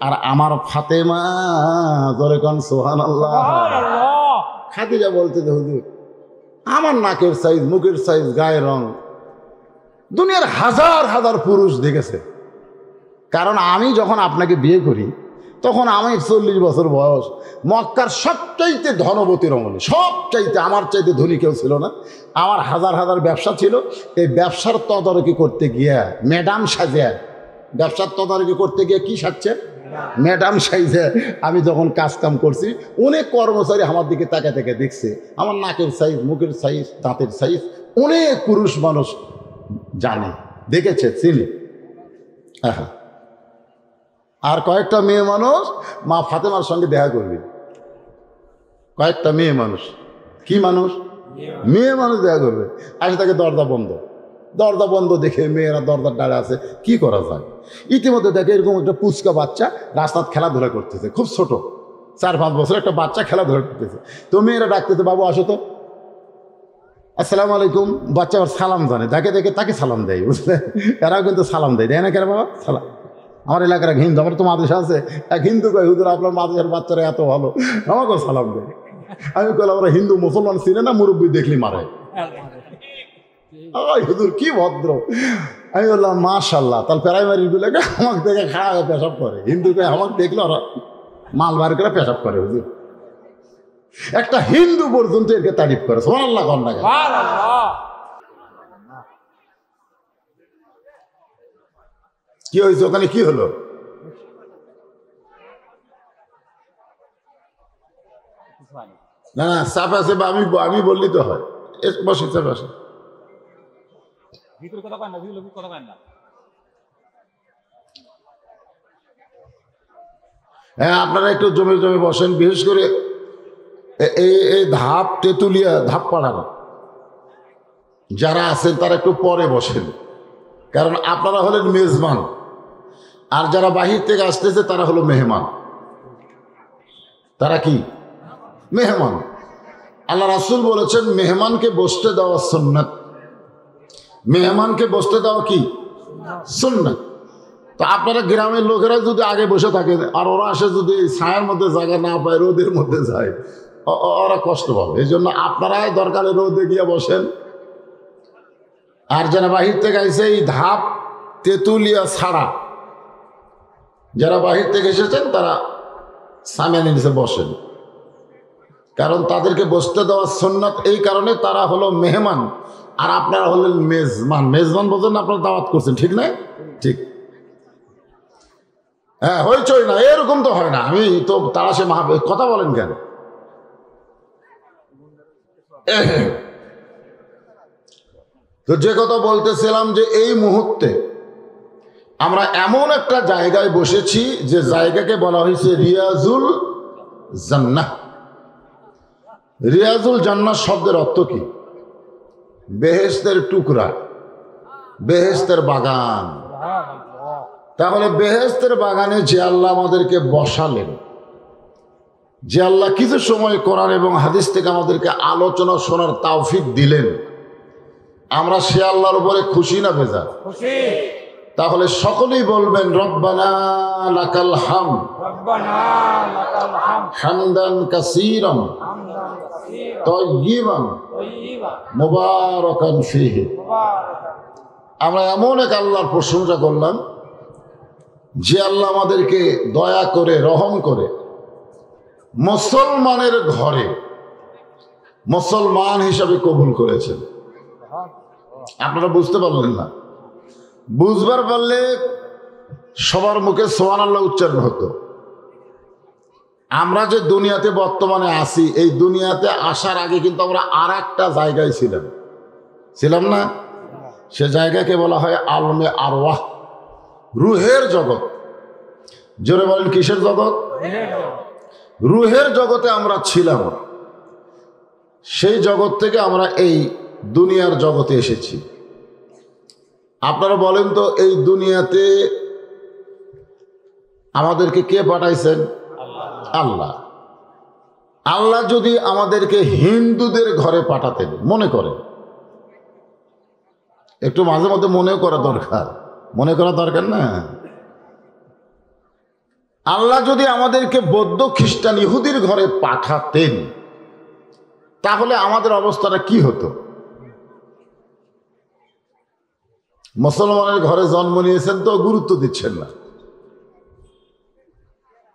আর আমার ফাতেমা, জোরে কোন সুবহানাল্লাহ। খাদিজা বলতে যে হুজুর আমার নাকের সাইজ, মুখের সাইজ, গায়ের রং দুনিয়ার হাজার হাজার পুরুষ দেখেছে। কারণ আমি যখন আপনাকে বিয়ে করি তখন আমি 40 বছর বয়স, মক্কার সবচাইতে ধনবতী রমণী, সবচাইতে আমার চাইতে ধনী কেউ ছিল না। আমার হাজার হাজার ব্যবসা ছিল। এই ব্যবসার তদারকি করতে গিয়া ম্যাডাম সাজে, ব্যবসার তদারকি করতে গিয়ে কি সাজছে? ম্যাডাম সাইজে আমি যখন কাজ কাম করছি, অনেক কর্মচারী আমার দিকে তাকে তাকে দেখছে। আমার নাকের সাইজ, মুখের সাইজ, দাঁতের সাইজ অনেক পুরুষ মানুষ জানে, দেখেছে, চিনে। হ্যাঁ, আর কয়েকটা মেয়ে মানুষ মা ফাতেমার সঙ্গে দেখা করবে। কয়েকটা মেয়ে মানুষ, কি মানুষ? মেয়ে মানুষ দেখা করবে। আসে তাকে দরজা বন্ধ, দরজা বন্ধ দেখে মেয়েরা দরজার ডালে আছে, কি করা যায়? ইতিমধ্যে দেখে এরকম একটা পুচকা বাচ্চা রাস্তায় খেলাধুলা করতেছে, খুব ছোট, 4-5 বছর একটা বাচ্চা খেলাধুলা করতেছে। তো মেয়েরা ডাকতেছে, বাবু আসো তো, আসসালামু আলাইকুম। বাচ্চা আবার সালাম জানে, যাকে দেখে তাকে সালাম দেয়, বুঝলে? এরাও কিন্তু সালাম দেয়, দেয় না কেন বাবা? সালাম। আমার এলাকার এক হিন্দু, আমার তো মাদ্রাসা আছে, এক হিন্দু কয়, হুজুর আপনার মাদ্রাসার বাচ্চারা এত ভালো, আমাকেও সালাম দেয়। আমি কইলাম, আমরা হিন্দু মুসলমান চিনে না, মুরব্বী দেখলি মারে। হুজুর কি ভদ্র। আমি বললাম মাশাল্লাহ। তাহলে প্রাইমারি গুলোকে আমাকে দেখে খাড়া হয়ে পেশাব করে, হিন্দুকে আমাকে দেখলে ওরা মাল বার করে পেশাব করে। হুজুর একটা হিন্দু পর্যন্ত একে তারিফ করে, সুবহানাল্লাহ কোন না। কি হয়েছে ওখানে, কি হলো? না না চাপ আছে, বা আমি বললি তো হয়। বসে চাপ আসে, হ্যাঁ আপনারা একটু জমে জমে বসেন। বিশেষ করে এই ধাপ তেঁতুলিয়া ধাপ পাড়ানো যারা আছেন তারা একটু পরে বসেন, কারণ আপনারা হলেন মেজবান, আর যারা বাহির থেকে আসতেছে তারা হলো মেহমান। তারা কি মেহমান। আল্লাহ রাসূল বলেছেন মেহমানকে বসতে দেওয়া সুন্নাত। মেহমানকে বসতে দেওয়া কি সুন্নাত। তো আপনারা গ্রামের লোকেরা যদি আগে বসে থাকে আর ওরা আসে যদি ছায়ার মধ্যে জায়গা না পায়, রোদের মধ্যে যায়, ওরা কষ্ট পাবে। এই জন্য আপনারাই দরকারে রোদে গিয়ে বসেন। আর যারা বাহির থেকে এসে এই ধাপ তেঁতুলিয়া ছাড়া যারা বাহির থেকে এসেছেন তারা সামনে নিচে বসেন, কারণ তাদেরকে বসতে দেওয়া সুন্নাত। এই কারণে তারা হলো মেহমান আর আপনারা হলেন মেজবান। মেজবান বলছেন আপনারা দাওয়াত করছেন, ঠিক না? ঠিক। হ্যাঁ হইচই না, এরকম তো হয় না। আমি তো তারা সে কথা বলেন কেন? তো যে কথা বলতেছিলাম যে এই মুহূর্তে আমরা এমন একটা জায়গায় বসেছি যে জায়গাকে বলা হয়েছে রিয়াজুল জান্নাহ। রিয়াজুল জান্নাহ শব্দের অর্থ কি? বেহেশতের টুকরা, বেহেশতের বাগান। তাহলে বেহেশতের বাগানে যে আল্লাহ আমাদেরকে বসালেন, যে আল্লাহ কিছু সময় কোরআন এবং হাদিস থেকে আমাদেরকে আলোচনা শোনার তৌফিক দিলেন, আমরা সে আল্লাহর উপরে খুশি না বেজার? খুশি। তাহলে সকলেই বলবেন রব্বানা লাকাল হামদ, রব্বানা লাকাল হামদ হামদান কাসীরান তাইয়িবান মুবারাকান ফীহি। আমরা এমন এক আল্লাহর প্রশংসা করলাম যে আল্লাহ আমাদেরকে দয়া করে রহম করে মুসলমানের ঘরে মুসলমান হিসাবে কবুল করেছেন। আপনারা বুঝতে পারলেন না? বুঝবার পারলে সবার মুখে সুবহানাল্লাহ উচ্চারণ হতো। আমরা যে দুনিয়াতে বর্তমানে আছি, এই দুনিয়াতে আসার আগে কিন্তু আমরা আর একটা জায়গায় ছিলাম না? সে জায়গাকে বলা হয় আলমে আরওয়াহ, রুহের জগৎ। জোরে বলেন কিসের জগৎ? রুহের জগতে আমরা ছিলাম। সেই জগৎ থেকে আমরা এই দুনিয়ার জগতে এসেছি। আপনারা বলেন তো এই দুনিয়াতে আমাদেরকে কে পাঠাইছেন? আল্লাহ। আল্লাহ যদি আমাদেরকে হিন্দুদের ঘরে পাঠাতেন, মনে করেন, একটু মাঝে মধ্যে মনেও করা দরকার, মনে করা দরকার না? আল্লাহ যদি আমাদেরকে বৌদ্ধ খ্রিস্টান ইহুদির ঘরে পাঠাতেন তাহলে আমাদের অবস্থাটা কি হতো? মুসলমানের ঘরে জন্ম নিয়েছেন তো গুরুত্ব দিচ্ছেন না।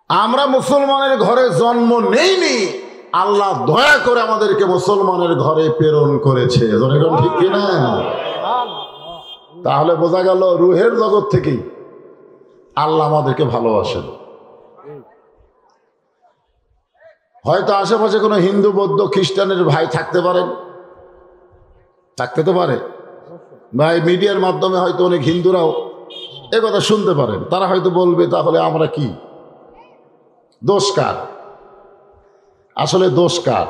আমরা মুসলমানের ঘরে জন্ম নেইনি, আল্লাহ দয়া করে আমাদেরকে মুসলমানের ঘরে প্রেরণ করেছে। ঠিক কিনা? তাহলে বোঝা গেল রুহের জগৎ থেকেই আল্লাহ আমাদেরকে ভালোবাসেন। হয়তো আশেপাশে কোনো হিন্দু বৌদ্ধ খ্রিস্টানের ভাই থাকতে পারেন, থাকতে তো পারে। ভাই মিডিয়ার মাধ্যমে হয়তো অনেক হিন্দুরাও এ কথা শুনতে পারেন। তারা হয়তো বলবে তাহলে আমরা কি, দোষ কার? আসলে দোষ কার?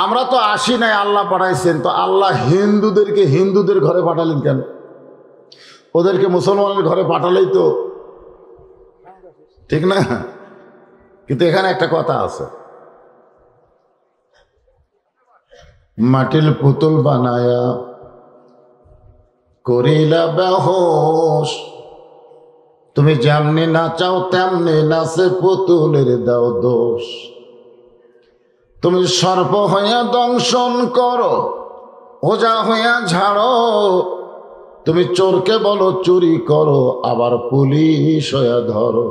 আমরা তো আসি নাই, আল্লাহ পাঠাইছেন। তো আল্লাহ হিন্দুদেরকে হিন্দুদের ঘরে পাঠালেন কেন? ওদেরকে মুসলমানের ঘরে পাঠালেই তো, ঠিক না? কিন্তু এখানে একটা কথা আছে, মাটির পুতুল বানায়া করিলা বেহোশ, তুমি যেমনি নাচাও তেমনি নাচে পুতুলের দাও দোষ। তুমি সর্প হইয়া দংশন করো, ওজা হইয়া ঝাড়ো, তুমি চোরকে বলো চুরি করো, আবার পুলিশ হইয়া ধরো।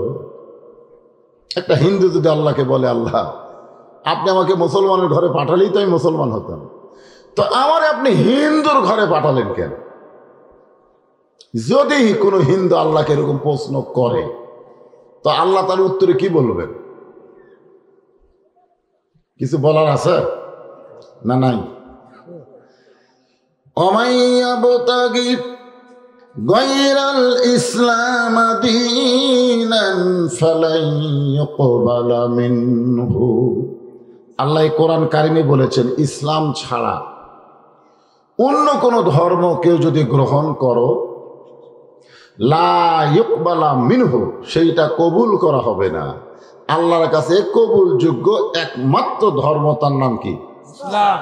একটা হিন্দু যদি আল্লাহকে বলে, আল্লাহ আপনি আমাকে মুসলমানের ঘরে পাঠালেই তো আমি মুসলমান হতাম, তো আমার আপনি হিন্দুর ঘরে পাঠালেন কেন? যদি কোনো হিন্দু আল্লাহকে এরকম প্রশ্ন করে, তো আল্লাহ তার উত্তরে কি বলবেন? কিছু বলার আছে না? নাই। ওমাইয়াবতাগি গায়রাল ইসলাম দীনান ফালাই ইউকবালা মিনহু। আল্লাহ কোরআন কারিমে বলেছেন, ইসলাম ছাড়া অন্য কোনো ধর্ম কেউ যদি গ্রহণ করো, লা ইউকবালা মিনহু, সেইটা কবুল করা হবে না। আল্লাহর কাছে কবুলযোগ্য একমাত্র ধর্ম, তার নাম কি? ইসলাম।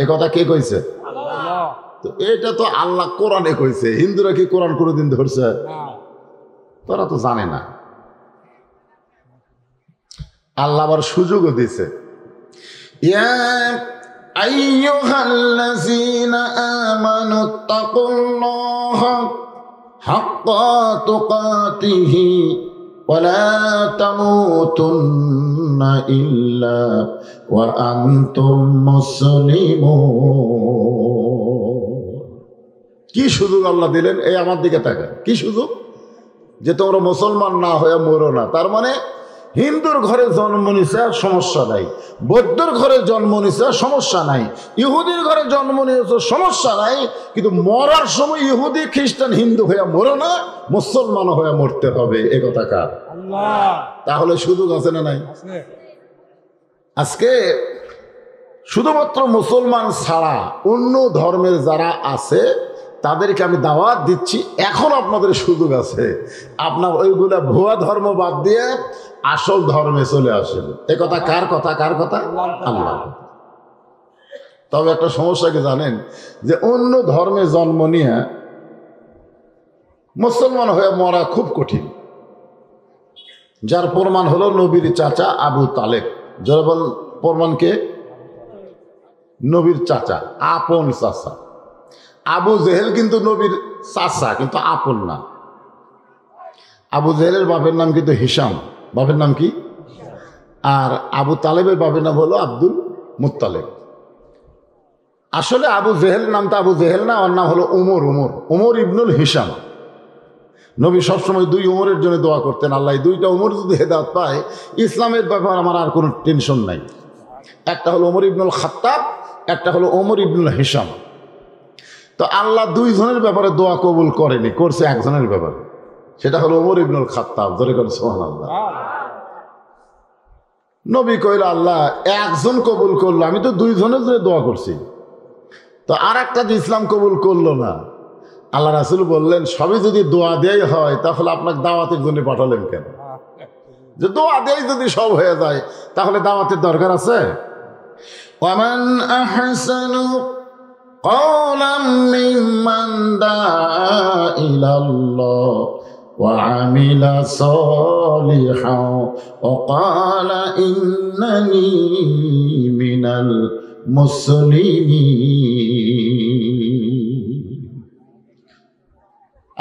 এ কথা কে কইছে? আল্লাহ। তো এটা তো আল্লাহ কোরআনে কইছে। হিন্দুরা কি কোরআন কোনোদিন ধরছে? তারা তো জানে না। আল্লাহ আবার সুযোগও দিছে, ইয়া আইয়ুহাল্লাযীনা আমানুত্তাকুল্লাহা হাক্কা তুকাতিহি ওয়া লা তামুতুন্না ইল্লা ওয়া আনতুম মুসলিমুন। কি সুযোগ আল্লাহ দিলেন? এই আমার দিকে তাকান, কি সুযোগ যে তোমরা মুসলমান না হয়ে মরো না। তার মানে হিন্দুর ঘরে জন্ম নিছে সমস্যা নাই, বৌদ্ধর ঘরে জন্ম নিছে সমস্যা নাই, ইহুদির ঘরে জন্ম নিয়েছে সমস্যা নাই, কিন্তু মরার সময় ইহুদি খ্রিস্টান হিন্দু হয়ে মরো না, মুসলমান হয়ে মরতে হবে। এ কথা কার? আল্লাহ। তাহলে সুযোগ আছে না নাই? আজকে শুধুমাত্র মুসলমান ছাড়া অন্য ধর্মের যারা আছে তাদেরকে আমি দাওয়াত দিচ্ছি, এখন আপনাদের সুযোগ আছে, আপনার ওইগুলা ভুয়া ধর্ম বাদ দিয়ে আসল ধর্মে চলে আসেন। এ কথা কার কথা? কার কথা? আল্লাহ। তবে একটা সমস্যা কি জানেন, যে অন্য ধর্মে জন্ম নিয়ে মুসলমান হয়ে মরা খুব কঠিন। যার প্রমাণ হলো নবীর চাচা আবু তালেব। যারা বল প্রমাণকে? নবীর চাচা, আপন চাচা। আবু জেহেল কিন্তু নবীর চাচা, কিন্তু আপন না। আবু জেহেলের বাপের নাম কিন্তু হিসাম, বাপের নাম কি? আর আবু তালেবের বাপের নাম হলো আব্দুল মুত্তালেব। আসলে আবু জেহেল নামটা আবু জেহেল না, ওর নাম হলো উমর। উমর ইবনুল হিসাম। নবী সবসময় দুই উমরের জন্য দোয়া করতেন, আল্লাহ দুইটা উমর যদি হেদায়েত পায়, ইসলামের ব্যাপার আমার আর কোনো টেনশন নাই। একটা হলো উমর ইবনুল খাত্তাব, একটা হলো উমর ইবনুল হিসাম। তো আল্লাহ দুইজনের ব্যাপারে দোয়া কবুল করেনি, করছে একজনের ব্যাপারে, সেটা হলো উমর ইবনুল খাত্তাব। ধরে করে সুবহানাল্লাহ। নবী কইল, আল্লাহ একজন কবুল করলো, আমি তো দুইজনের জন্য দোয়া করছি, তো আর একটা যে ইসলাম কবুল করলো না। আল্লাহ রাসূল বললেন, সবই যদি দোয়া দেয় হয়, তাহলে আপনাকে দাওয়াতের জন্য পাঠালেন কেন? যে দোয়া দেয় যদি সব হয়ে যায়, তাহলে দাওয়াতের দরকার আছে? ওয়ামান আহসানু قولا ممن دعا إلى الله وعمل صالحا وقال إنني من المسلمين।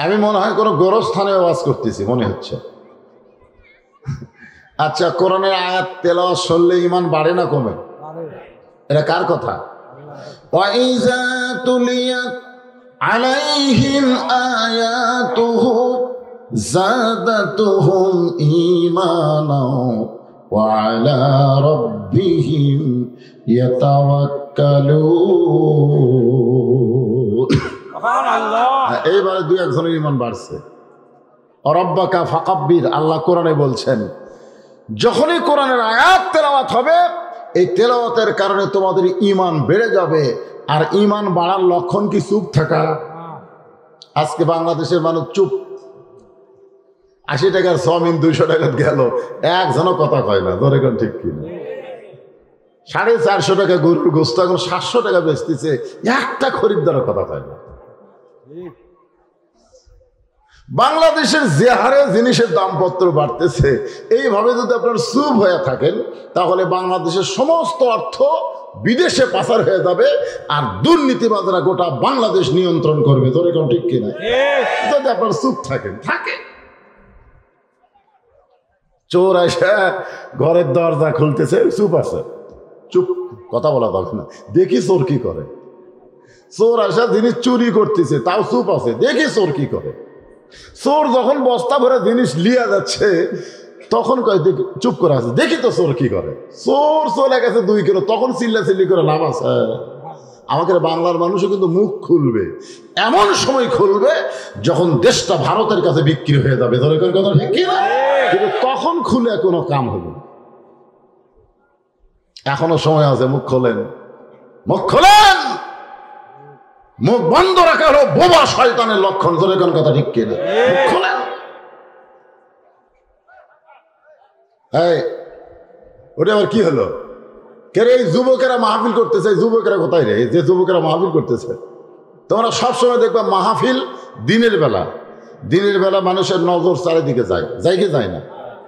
আমি মনে হয় কোনো গোরস্থানে ওয়াজ করতেছি মনে হচ্ছে। আচ্ছা, কোরআনের আয়াত তেলাওয়াত শুনলে ঈমান বাড়ে না কমে? এটা কার কথা? وَإِذَا تُلِيَتْ عَلَيْهِمْ آيَاتُهُ زَادَتْهُمْ إِيمَانًا وَعَلَى رَبِّهِمْ يَتَوَكَّلُونَ। এইবারে দুই একজনের ঈমান বাড়ছে। রব্বাকা ফাকাব্বির, আল্লাহ কোরআনে বলছেন, যখনই কোরআনের আয়াত তেলাওয়াত হবে, এই তেলাওয়াতের কারণে তোমাদের ঈমান বেড়ে যাবে। আর ঈমান বাড়ার লক্ষণ কি? চুপ থাকা। আজকে বাংলাদেশের মানুষ চুপ। 80 টাকার চাউমিন 200 টাকা গেল, একজনও কথা কয় না। ধরে কোন ঠিক কিনা? 450 টাকা গরুর গোস্ত এখন 700 টাকা বেচতেছে, একটা খরিদ্দারের কথা কয় না। বাংলাদেশের যে হারে জিনিসের দামপত্র বাড়তেছে, এইভাবে যদি আপনার চুপ হয়ে থাকেন, তাহলে বাংলাদেশের সমস্ত অর্থ বিদেশে পাচার হয়ে যাবে, আর দুর্নীতিবাজরা গোটা বাংলাদেশ নিয়ন্ত্রণ করবে। তোর এখন ঠিক কিনা? যদি আপনার চুপ থাকেন, থাকে চোর আসা ঘরের দরজা খুলতেছে, চুপ আছে, চুপ, কথা বলা যাবে না, দেখি চোর কি করে। চোর আসা জিনিস চুরি করতেছে, তাও চুপ আছে, দেখি চোর কি করে। চোর যখন বস্তা ভরে জিনিস লিয়া যাচ্ছে তখন কয় দেখি, চুপ করে আছে, দেখি তো চোর কি করে। চোর চলে গেছে 2 কিলো, তখন চিল্লাচিল্লি করে লাভ আছে? আমাকে বাংলার মানুষও কিন্তু মুখ খুলবে, এমন সময় খুলবে যখন দেশটা ভারতের কাছে বিক্রি হয়ে যাবে। ধরে কথা ঠিক কিনা? কিন্তু তখন খুলে কোনো কাম হবে না। এখনো সময় আছে, মুখ খোলেন, মুখ খোলেন। মুখ বন্ধ রাখা হলো বোবা শয়তানের লক্ষণ। ধরে কোন কথা ঠিক কিনা? মুখ খোলেন। ওটা আবার কি হলো? কে রে? এই যুবকেরা মাহফিল করতেছে। যুবকেরা কোথায় রে? যে যুবকেরা মাহফিল করতেছে, তোমরা সবসময় দেখবা মাহফিল দিনের বেলা। দিনের বেলা মানুষের নজর চারিদিকে যায়, যায় কি যায় না?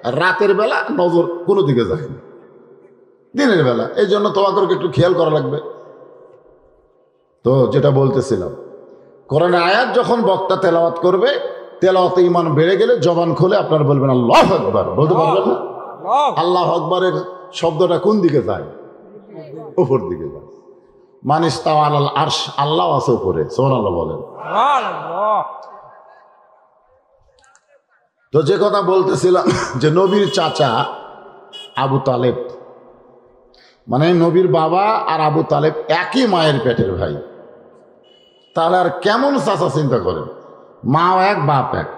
আর রাতের বেলা নজর কোনো দিকে যায় না, দিনের বেলা। এই জন্য তোমাকে একটু খেয়াল করা লাগবে। তো যেটা বলতেছিলাম, কোরআনের আয়াত যখন বক্তা তেলাওয়াত করবে, তেলাওয়াতে ঈমান বেড়ে গেলে জবান খুলে আপনারা বলবেন আল্লাহু আকবার। বলতে পারবেন না? আল্লাহু আকবারের শব্দটা কোন দিকে যায়? উপর দিকে যায়। মানিস তাওয়ালাল আরশ, আল্লাহ আছে উপরে, সুবহানাল্লাহ বলেন। তো যে কথা বলতেছিলাম যে নবীর চাচা আবু তালেব, মানে নবীর বাবা আর আবু তালেব একই মায়ের পেটের ভাই, তাহলে আর কেমন চাচা চিন্তা করেন? মাও এক বাপ এক,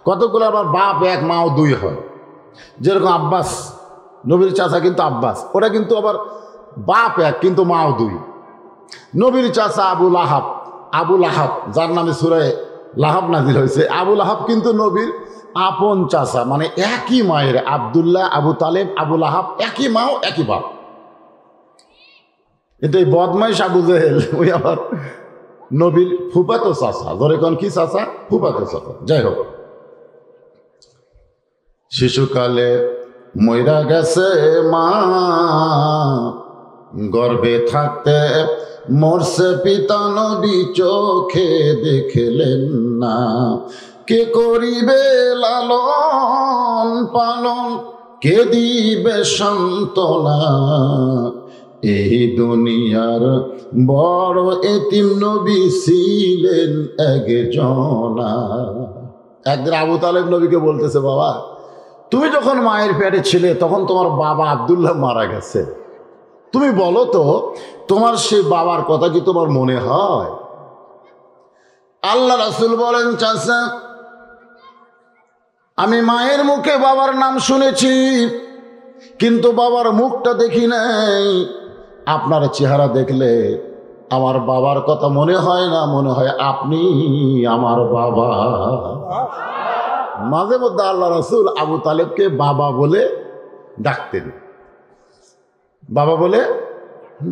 কতগুলো আবার বাপ এক মাও 2 হয়। যেরকম আব্বাস, নবীর চাচা কিন্তু আব্বাস, ওরা কিন্তু আবার বাপ এক কিন্তু মাও 2। নবীর চাচা আবু লাহাব, আবু লাহাব যার নামে সূরা লাহাব নাজিল হয়েছে, আবু লাহাব কিন্তু নবীর আপন চাচা, মানে একই মায়ের। আব্দুল্লাহ, আবু তালেব, আবু লাহাব একই মাও একই বাপ। কিন্তু এই বদমাইশ আবু জেহেল ওই আবার নবীর ফুফাতো চাচা। ধরে কোন কি চাচা? ফুফাতো চাচা। যাই হোক, শিশুকালে মইরা গেছে মা, গর্ভে থাকতে মরছে পিতা, নবী চোখে দেখলেন না। কে করিবে লালন পালন, কে দিবে সান্ত্বনা, এই দুনিয়ার বড় এতিম নবী ছিলেন একজনা। একদিন আবু তালেব নবীকে বলতেছে, বাবা তুমি যখন মায়ের পেটে ছিলে তখন তোমার বাবা আব্দুল্লাহ মারা গেছে, তুমি বলো তো তোমার সেই বাবার কথা কি তোমার মনে হয়? আল্লাহ রাসূল বলেন, চাচা আমি মায়ের মুখে বাবার নাম শুনেছি কিন্তু বাবার মুখটা দেখি নাই। আপনার চেহারা দেখলে আমার বাবার কথা মনে হয় না, মনে হয় আপনি আমার বাবা। মাঝে মধ্যে আল্লাহ রাসূল আবু তালেবকে বাবা বলে ডাকতেন, বাবা বলে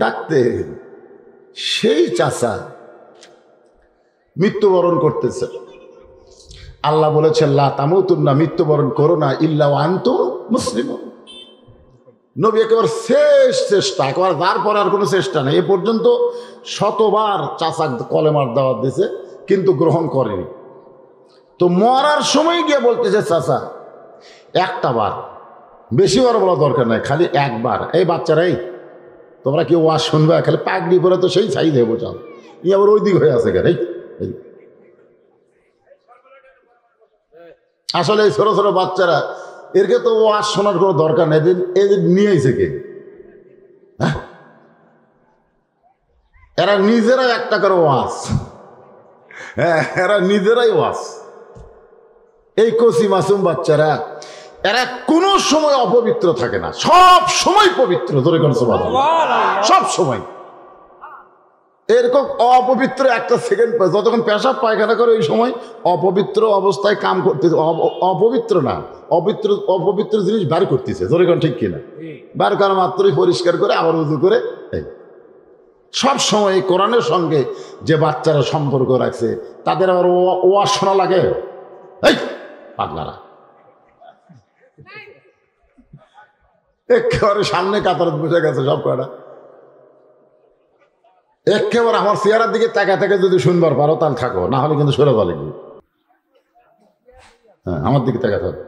ডাকতেন। সেই চাচা মৃত্যুবরণ করতেছে। আল্লাহ বলেছেন লা তামুতুন্না, মৃত্যুবরণ করো না ইল্লা ওয়া আনতুম মুসলিমুন। নবী একেবারে শেষ চেষ্টা, একেবারে তারপর আর কোনো চেষ্টা নেই। এ পর্যন্ত শতবার চাচা কলেমার দাওয়াত দিয়েছে কিন্তু গ্রহণ করেনি। তো মরার সময় গিয়ে বলতেছে, চাচা একটা বার, বেশি বার বলা দরকার নাই, খালি একবার। এই বাচ্চারাই তোমরা কেউ ওয়াজ শুনবে, খালি পাগড়ি পরে তো সেই চাই দেবো, চাল ই আবার ওই দিক হয়ে আছে কেন? আসলে এই ছোট ছোট বাচ্চারা, এরকে তো ওয়াজ শোনার কোনো দরকার নেই, এদের নিয়ে আইছে কে? হ্যাঁ, এরা নিজেরাই একটা করে ওয়াজ, হ্যাঁ এরা নিজেরাই ওয়াজ। এই কচি মাসুম বাচ্চারা, এরা কোনো সময় অপবিত্র থাকে না, সব সময় পবিত্র। ধরে কোন সব সময় এরকম অপবিত্র একটা সেকেন্ড, যতক্ষণ পেশাব পায়খানা করে ওই সময় অপবিত্র অবস্থায় কাম করতেছে। অপবিত্র না, অপবিত্র জিনিস বার করতেছে। ধরে কোন ঠিক কিনা? বার করা মাত্রই পরিষ্কার করে আবার উজু করে। সব সময় কোরআনের সঙ্গে যে বাচ্চারা সম্পর্ক রাখছে তাদের আবার ওয়াজ শোনা লাগে। এই পাগলারা একেবারে সামনে কাতার বসে গেছে সব কটা। একেবারে আমার চেহারার দিকে তাকা তাকে যদি শুনবার পারো তাহলে থাকো, না হলে কিন্তু সরে যাওয়া লাগবে। হ্যাঁ, আমার দিকে তাকা থাকো।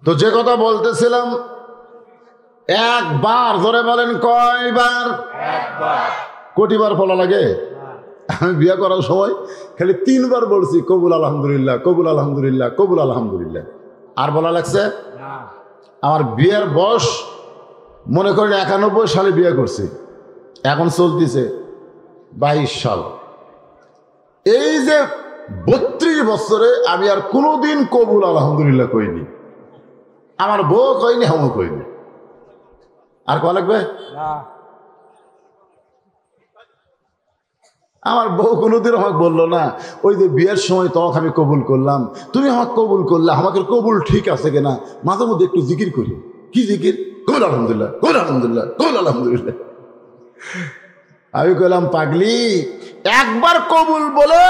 তো যে কথা বলতেছিলাম, একবার ধরে বলেন কয়বার? কোটিবার বলা লাগে? আমি বিয়ে করার সময় খালি 3 বার বলছি কবুল আলহামদুলিল্লাহ, কবুল আলহামদুলিল্লাহ, কবুল আলহামদুলিল্লাহ। আর বলা লাগছে? আমার বিয়ের বয়স মনে করেন 91 সালে বিয়ে করছি, এখন চলতেছে 22 সাল। এই যে 32 বছরে আমি আর কোনোদিন কবুল আলহামদুলিল্লাহ কইনি। আমার বউ কইনি, আমিও কইনি। আর কয়া লাগবে? আমার বউ কোনোদিন আমাকে বললো না ওই যে বিয়ের সময় তোমাকে আমি কবুল করলাম, তুমি আমাকে কবুল করলে, আমাকে কবুল ঠিক আছে কিনা মাঝে মধ্যে একটু জিকির করি। কি জিকির? কবুল আলহামদুলিল্লাহ, কবুল আলহামদুলিল্লাহ, কবুল আলহামদুলিল্লাহ। আমি কইলাম পাগলি, একবার কবুল বলে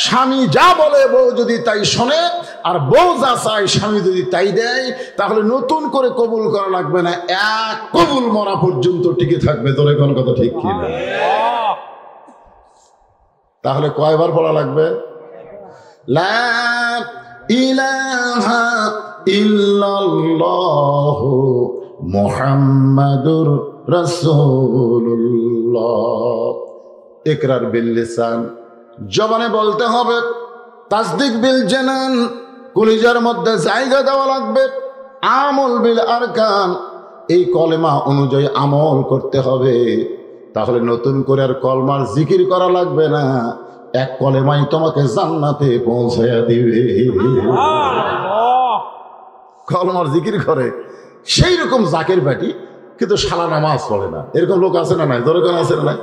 স্বামী যা বলে বউ যদি তাই শোনে, আর বউ যা চায় স্বামী যদি তাই দেয়, তাহলে নতুন করে কবুল করা লাগবে না, এক কবুল মরা পর্যন্ত টিকে থাকবে। তোর কোন কথা ঠিক কি না? তাহলে কয়বার পড়া লাগবে? লা ইলাহা ইল্লাল্লাহু মুহাম্মাদুর রাসূলুল্লাহ। ইকরার বিল লিসান, জবানে বলতে হবে। তাসদিক বিল জানান, কলিজার মধ্যে জায়গা দেওয়া লাগবে। আমল বিল আরকান, এই কলেমা অনুযায়ী আমল করতে হবে। তাহলে নতুন করে আর কলমার জিকির করা লাগবে না, এক কলেমাই তোমাকে জান্নাতে পৌঁছায়া দিবে। কলমার জিকির করে সেই রকম জাকের বাটি, কিন্তু শালা নামাজ পড়ে না। এরকম লোক আছে না নাই? দরকার আছে না নাই?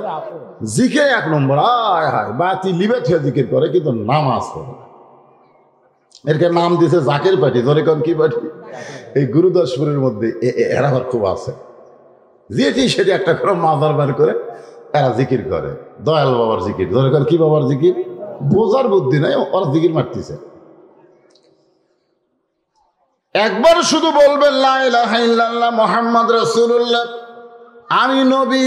জিকে 1 নম্বর, আয় হায় বাতি লিবে থেকে জিকির করে, কিন্তু নামাজ পড়ে না। এরকে নাম দিছে জাকের পাটি। দরকার কি পাটি? এই গুরুদাসপুরের মধ্যে এরা আবার খুব আছে, যেটি সেটি একটা করে মাজার বার করে এরা জিকির করে। দয়াল বাবার জিকির। দরকার কি বাবার জিকির? বোঝার বুদ্ধি নাই, ওরা জিকির মারতেছে। একবার শুধু বলবেন লা ইলাহা ইল্লাল্লাহ মুহাম্মদ রাসূলুল্লাহ, আমি নবী,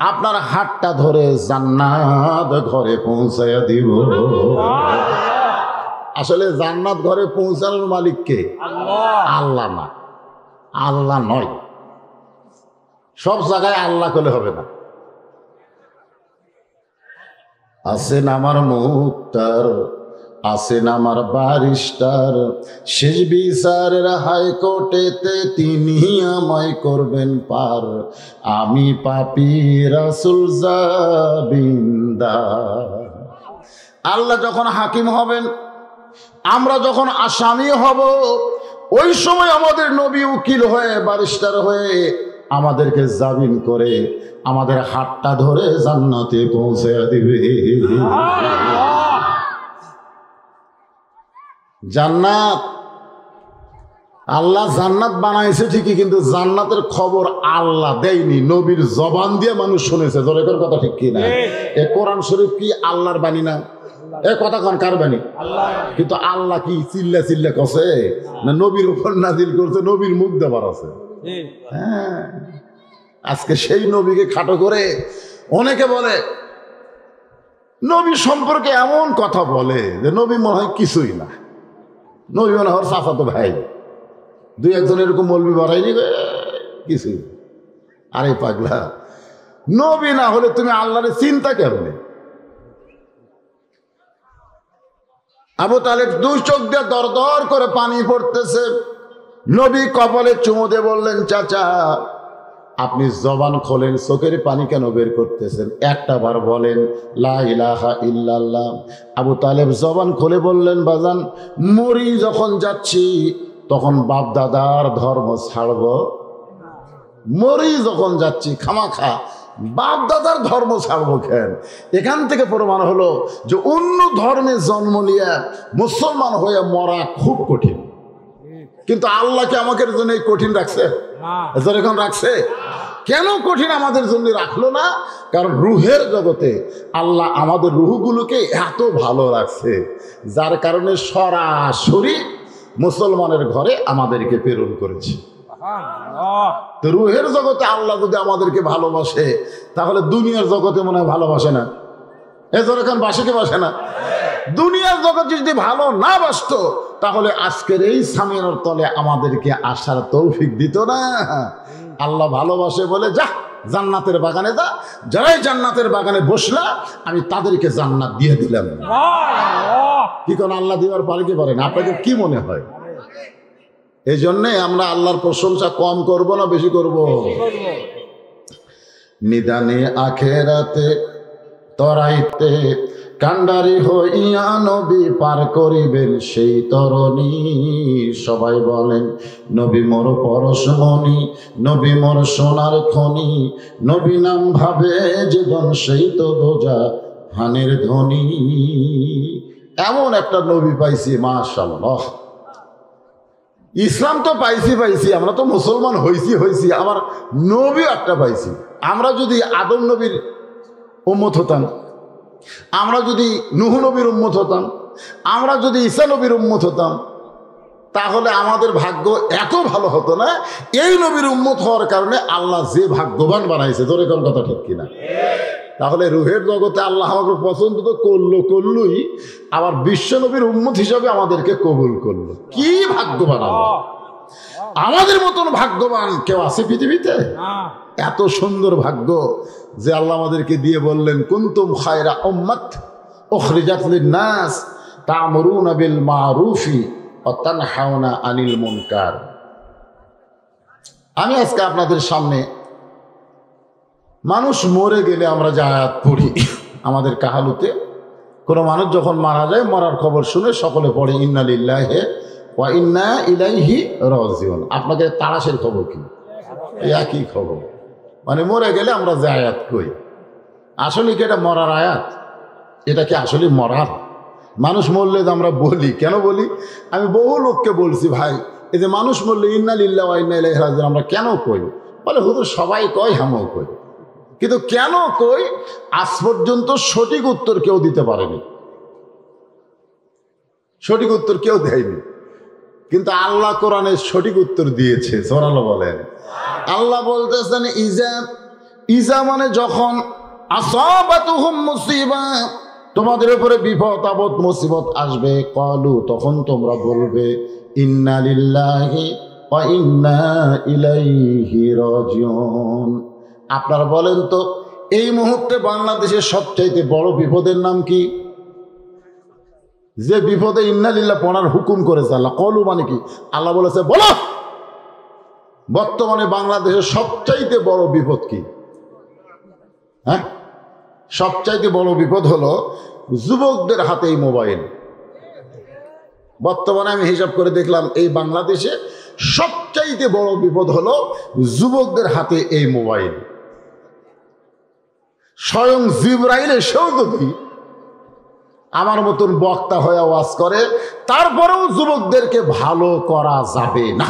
আপনার হাতটা ধরে জান্নাত ঘরে পৌঁছায়া দিব। আসলে জান্নাত ঘরে পৌঁছানোর মালিক কে? আল্লাহ না, আল্লাহ নয়। সব জায়গায় আল্লাহ করলে হবে না। আছেন আমার মুক্তার, আছেন আমার বারিস্টার, শেষ বিচারের হাইকোর্টেতে তিনি আমায় করবেন পার। আমি পাপী রাসূল জাবিন্দার। আল্লাহ যখন হাকিম হবেন, আমরা যখন আসামি হব, ওই সময় আমাদের নবী উকিল হয়ে, বারিস্টার হয়ে আমাদেরকে জামিন করে আমাদের হাতটা ধরে জান্নাতে পৌঁছে দিবে। জান্নাত, আল্লাহ জান্নাত বানাইছে ঠিকই, কিন্তু জান্নাতের খবর আল্লাহ দেয়নি, নবীর জবান দিয়ে মানুষ শুনেছে। জোরের কথা ঠিক কি না? এ কোরআন শরীফ কি আল্লাহর বাণী না? এ কথা কোন কার বাণী? কিন্তু আল্লাহ কি চিল্লা চিল্লা কছে না নবীর উপর নাজিল করছে? নবীর মুখ দেবার আছে। হ্যাঁ, আজকে সেই নবীকে খাটো করে অনেকে বলে, নবী সম্পর্কে এমন কথা বলে যে নবী মনে হয় কিছুই না, নবী মনে হয় চাচাতো ভাই। 2-1 জন এরকম মৌলবি বাড়াইনি, কিছুই। আরে পাগলা, নবী না হলে তুমি আল্লাহরে চিন্তা কেমনে? আবু তালেব 2 চোখ দিয়ে দর দর করে পানি পড়তেছে। নবী কপালে চুমু দিয়ে বললেন, চাচা আপনি জবান খোলেন, চোখের পানি কেন বের করতেছেন? একটা বার বলেন লা ইলাহা ইল্লাল্লাহ। আবু তালেব জবান খুলে বললেন, বাজান মরি যখন যাচ্ছি তখন বাপ দাদার ধর্ম ছাড়ব? মরি যখন যাচ্ছি খামাখা বাপ দাদার ধর্ম ছাড়বো কেন? এখান থেকে প্রমাণ হলো যে অন্য ধর্মে জন্ম নিয়ে মুসলমান হয়ে মরা খুব কঠিন। কিন্তু আল্লাহকে আমাদের জন্য এই কঠিন রাখছে? এখন রাখছে। কেন কঠিন আমাদের জন্য রাখলো না? কারণ রুহের জগতে আল্লাহ আমাদের রুহগুলোকে এত ভালো রাখছে, যার কারণে সরাসরি মুসলমানের ঘরে আমাদেরকে প্রেরণ করেছে। তো রুহের জগতে আল্লাহ যদি আমাদেরকে ভালোবাসে, তাহলে দুনিয়ার জগতে মনে হয় ভালোবাসে না? এখন বাসে কি বাসে না? দুনিয়ার জগতে যদি ভালো না বাসতো, তাহলে আজকের এই সামিয়ানার তলে আমাদেরকে আসার তৌফিক দিত না। আল্লাহ ভালোবাসে বলে যা জান্নাতের বাগানে যা, যারাই জান্নাতের বাগানে বসলা আমি তাদেরকে জান্নাত দিয়ে দিলাম। কি কোন আল্লাহ দিবার পারে কি পারে না? আপনাদের কি মনে হয়? এই জন্যে আমরা আল্লাহর প্রশংসা কম করব না বেশি করব? নিদানে আখেরাতে তরাইতে কান্ডারি হইয়া নবী পার করিবেন সেই তরণী। সবাই বলেন নবী মোর পরশমণি, নবী মোর সোনার খনি, নবী নাম ভাবে জীবন সেই তো দোজা হানের ধ্বনি। এমন একটা নবী পাইছি মাশাআল্লাহ। ইসলাম তো পাইছি, আমরা তো মুসলমান হইছি, আবার নবী একটা পাইছি। আমরা যদি আদম নবীর উম্মত হতাম, আমরা যদি নূহ নবীর উম্মত হতাম, আমরা যদি ঈসা নবীর উম্মত হতাম, তাহলে আমাদের ভাগ্য এত ভালো হতো না। এই নবীর উম্মত হওয়ার কারণে আল্লাহ যে ভাগ্যবান বানাইছে, তোর কোন কথা ঠিক কিনা? তাহলে রুহের জগতে আল্লাহ আমাকে পছন্দ তো করলই, আবার বিশ্ব নবীর উম্মত হিসাবে আমাদেরকে কবুল করলো। কি ভাগ্যবান আল্লাহ! আমাদের মতন ভাগ্যবান কেউ আছে পৃথিবীতে? এত সুন্দর ভাগ্য যে আল্লাহ আমাদেরকে দিয়ে বললেন কুনতুম খায়রা উম্মাত উখরিজাত লিন-নাস তা'মুরুনা বিল মা'রুফি ওয়া তানহাউনা আনিল মুনকার। আমি আজকে আপনাদের সামনে মানুষ মরে গেলে আমরা যে আয়াত পড়ি আমাদের কাহালুতে, কোনো মানুষ যখন মারা যায়, মরার খবর শুনে সকলে পড়ে ইন্না লিল্লাহি ওয়া ইন্না ইলাইহি রাজিউন। আপনাদের তারাশের খবর কি? একই খবর। মানে মরে গেলে আমরা যে আয়াত কই, আসলে কি এটা মরার আয়াত? এটা কি আসলে মরার? মানুষ মরলে যে আমরা বলি, কেন বলি? আমি বহু লোককে বলছি, ভাই এই যে মানুষ মরলে ইন্না লিল্লাহি ওয়া ইন্না ইলাইহি রাজিউন আমরা কেন কই? বলে হুজুর সবাই কয়, আমিও কই, কিন্তু কেন কই আজ পর্যন্ত সঠিক উত্তর কেউ দিতে পারেনি। সঠিক উত্তর কেউ দেয়নি, কিন্তু আল্লাহ কোরআনে সঠিক উত্তর দিয়েছে। সুবহানাল্লাহ বলেন। আল্লাহ বলতেছেন ইজা মানে যখন আসাবাতুহুম মুসিবা, তোমাদের উপরে বিপদ আপদ মুসিবত আসবে, ক্বালু তখন তোমরা বলবে ইন্না লিল্লাহি ওয়া ইন্না ইলাইহি রাজিউন। আপনারা বলেন তো এই মুহূর্তে বাংলাদেশের সবচাইতে বড় বিপদের নাম কি? যে বিপদে ইন্না লিল্লাহ পড়ার হুকুম করেছে আল্লাহ। ক্বালু মানে কি? আল্লাহ বলেছে বলো বর্তমানে বাংলাদেশের সবচাইতে বড় বিপদ কি? হ্যাঁ, সবচাইতে বড় বিপদ হলো যুবকদের হাতে এই মোবাইল। বর্তমানে আমি হিসাব করে দেখলাম এই বাংলাদেশে সবচাইতে বড় বিপদ হলো যুবকদের হাতে এই মোবাইল। স্বয়ং জিবরাইল এসেও যদি আমার মতন বক্তা হয়ে ওয়াজ করে, তারপরেও যুবকদেরকে ভালো করা যাবে না।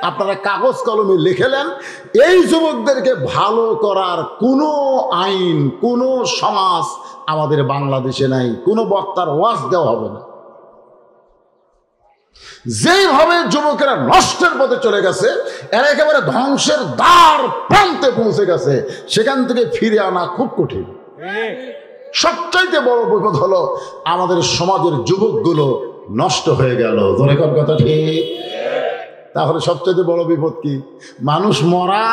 আপনারা কাগজ কলমে লিখেলেন, এই যুবকদেরকে ভালো করার কোনো আইন, কোনো সমাজ আমাদের বাংলাদেশে নাই। কোনো বক্তার ওয়াজ দেওয়া হবে না। যেইভাবে যুবকেরা নষ্টের পথে চলে গেছে, এরা একেবারে ধ্বংসের দ্বার প্রান্তে পৌঁছে গেছে, সেখান থেকে ফিরে আনা খুব কঠিন। সবচাইতে বড় বিপদ হলো আমাদের সমাজের যুবকগুলো নষ্ট হয়ে গেল। ধরে কোন কথা ঠিক? তাহলে সবচেয়ে বড় বিপদ কি? মানুষ মরা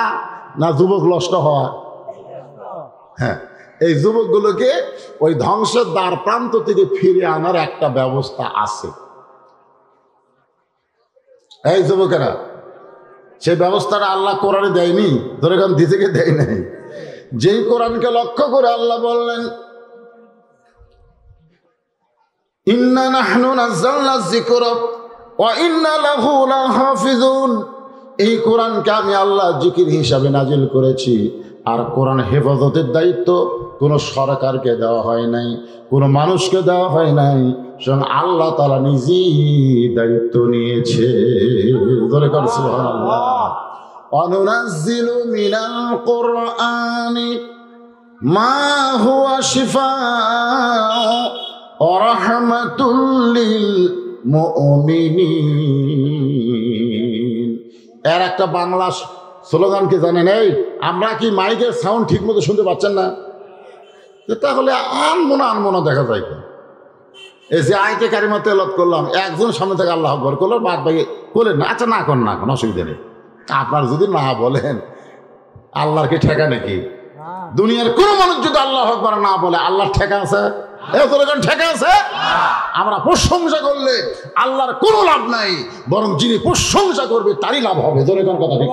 না যুবক নষ্ট হওয়া? হ্যাঁ, এই যুবকগুলোকে ওই ধ্বংসের দ্বার প্রান্ত থেকে ফিরে আনার একটা ব্যবস্থা আছে। এই যুবকেরা, সেই ব্যবস্থাটা আল্লাহ কোরআনে দেয়নি, ধরে কোন দিতে দেয় নাই। যেই কোরআনকে লক্ষ্য করে আল্লাহ বললেন ইন্না নাহনু নাযালনা যিকরা ওয়া ইন্না লাহু লাহাফিজুন। এই কোরআনকে আমি আল্লাহ জিকির হিসাবে নাজিল করেছি, আর কোরআন হেফাজতের দায়িত্ব কোনো সরকারকে দেওয়া হয় নাই, কোনো মানুষকে দেওয়া হয় নাই, স্বয়ং আল্লাহ তাআলা নিজেই দায়িত্ব নিয়েছে। ধরে কর সুবহানাল্লাহ। অনুনাজ্জিলু মিনাল কুরআনি মা হুয়া শিফাউ ওয়া রাহমাতুল লিল মুমিনিন। এর একটা বাংলা স্লোগান কি জানেন? এই আমরা কি মাইকের সাউন্ড ঠিক মতো শুনতে পাচ্ছেন না? তাহলে আনমোনা দেখা যায়। এই যে আয়তে কারিমা তেলাওয়াত করলাম, একজন সামনে থেকে আল্লাহু আকবার করলেন, বাদ বাকি বলেন না, আচ্ছা না করেন, না কোনো অসুবিধা নেই। আপনার যদি না বলেন আল্লাহর কি ঠেকা নাকি? দুনিয়ার কোন মানুষ যদি আল্লাহু আকবার না বলে আল্লাহর ঠেকা আছে? ঠেকা আছে? আমরা প্রশংসা করলে আল্লাহর কোনো লাভ নাই, বরং যিনি প্রশংসা করবে তারই লাভ হবে। কথা ঠিক,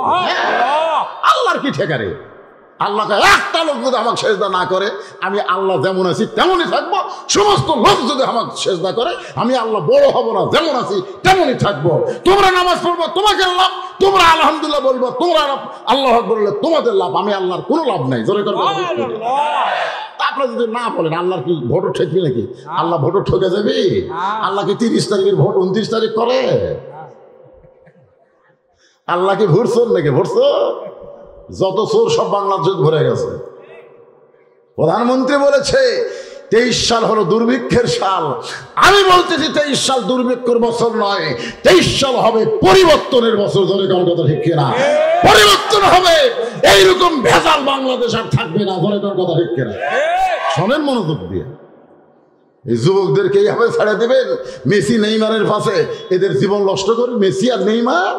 আল্লাহর কি ঠেকা রে? আল্লাহকে একটা লোক যদি আমাকে সেজদা না করে, আমি আল্লাহ যেমন আছি তেমনই থাকবো। সমস্ত লোক যদি আমাকে সেজদা করে, আমি আল্লাহ বড় হব না, যেমন আছি তেমনই থাকবো। তোমরা নামাজ পড়বো, তোমাকে লাভ। তোমরা আলহামদুলিল্লাহ বলবো, তোমরা আল্লাহ বললে তোমাদের লাভ। আমি আল্লাহর কোনো লাভ নাই। জোরে করে আপনারা যদি না বলেন আল্লাহর কি ভোটও ঠেকবে নাকি? আল্লাহ ভোটও ঠকে যাবে? আল্লাহ কি 30 তারিখের ভোট 29 তারিখ করে? আল্লাহ কি ভোটছর নাকি? ভোটছর যত চোর সব বাংলাদেশে ভরে গেছে। প্রধানমন্ত্রী বলেছে 23 সাল হলো দুর্ভিক্ষের সাল। আমি বলতেছি 23 সাল দুর্ভিক্ষের বছর নয়, 23 সাল হবে পরিবর্তনের বছর। ধরে কোন কথা ঠিক কিনা? পরিবর্তন হবে, এইরকম ভেজাল বাংলাদেশ আর থাকবে না। ধরে কোন কথা ঠিক কিনা? শোনেন মনোযোগ দিয়ে। এই যুবকদেরকে এইভাবে ছেড়ে দেবেন মেসি নেইমারের পাশে, এদের জীবন নষ্ট করবে মেসি আর নেইমার।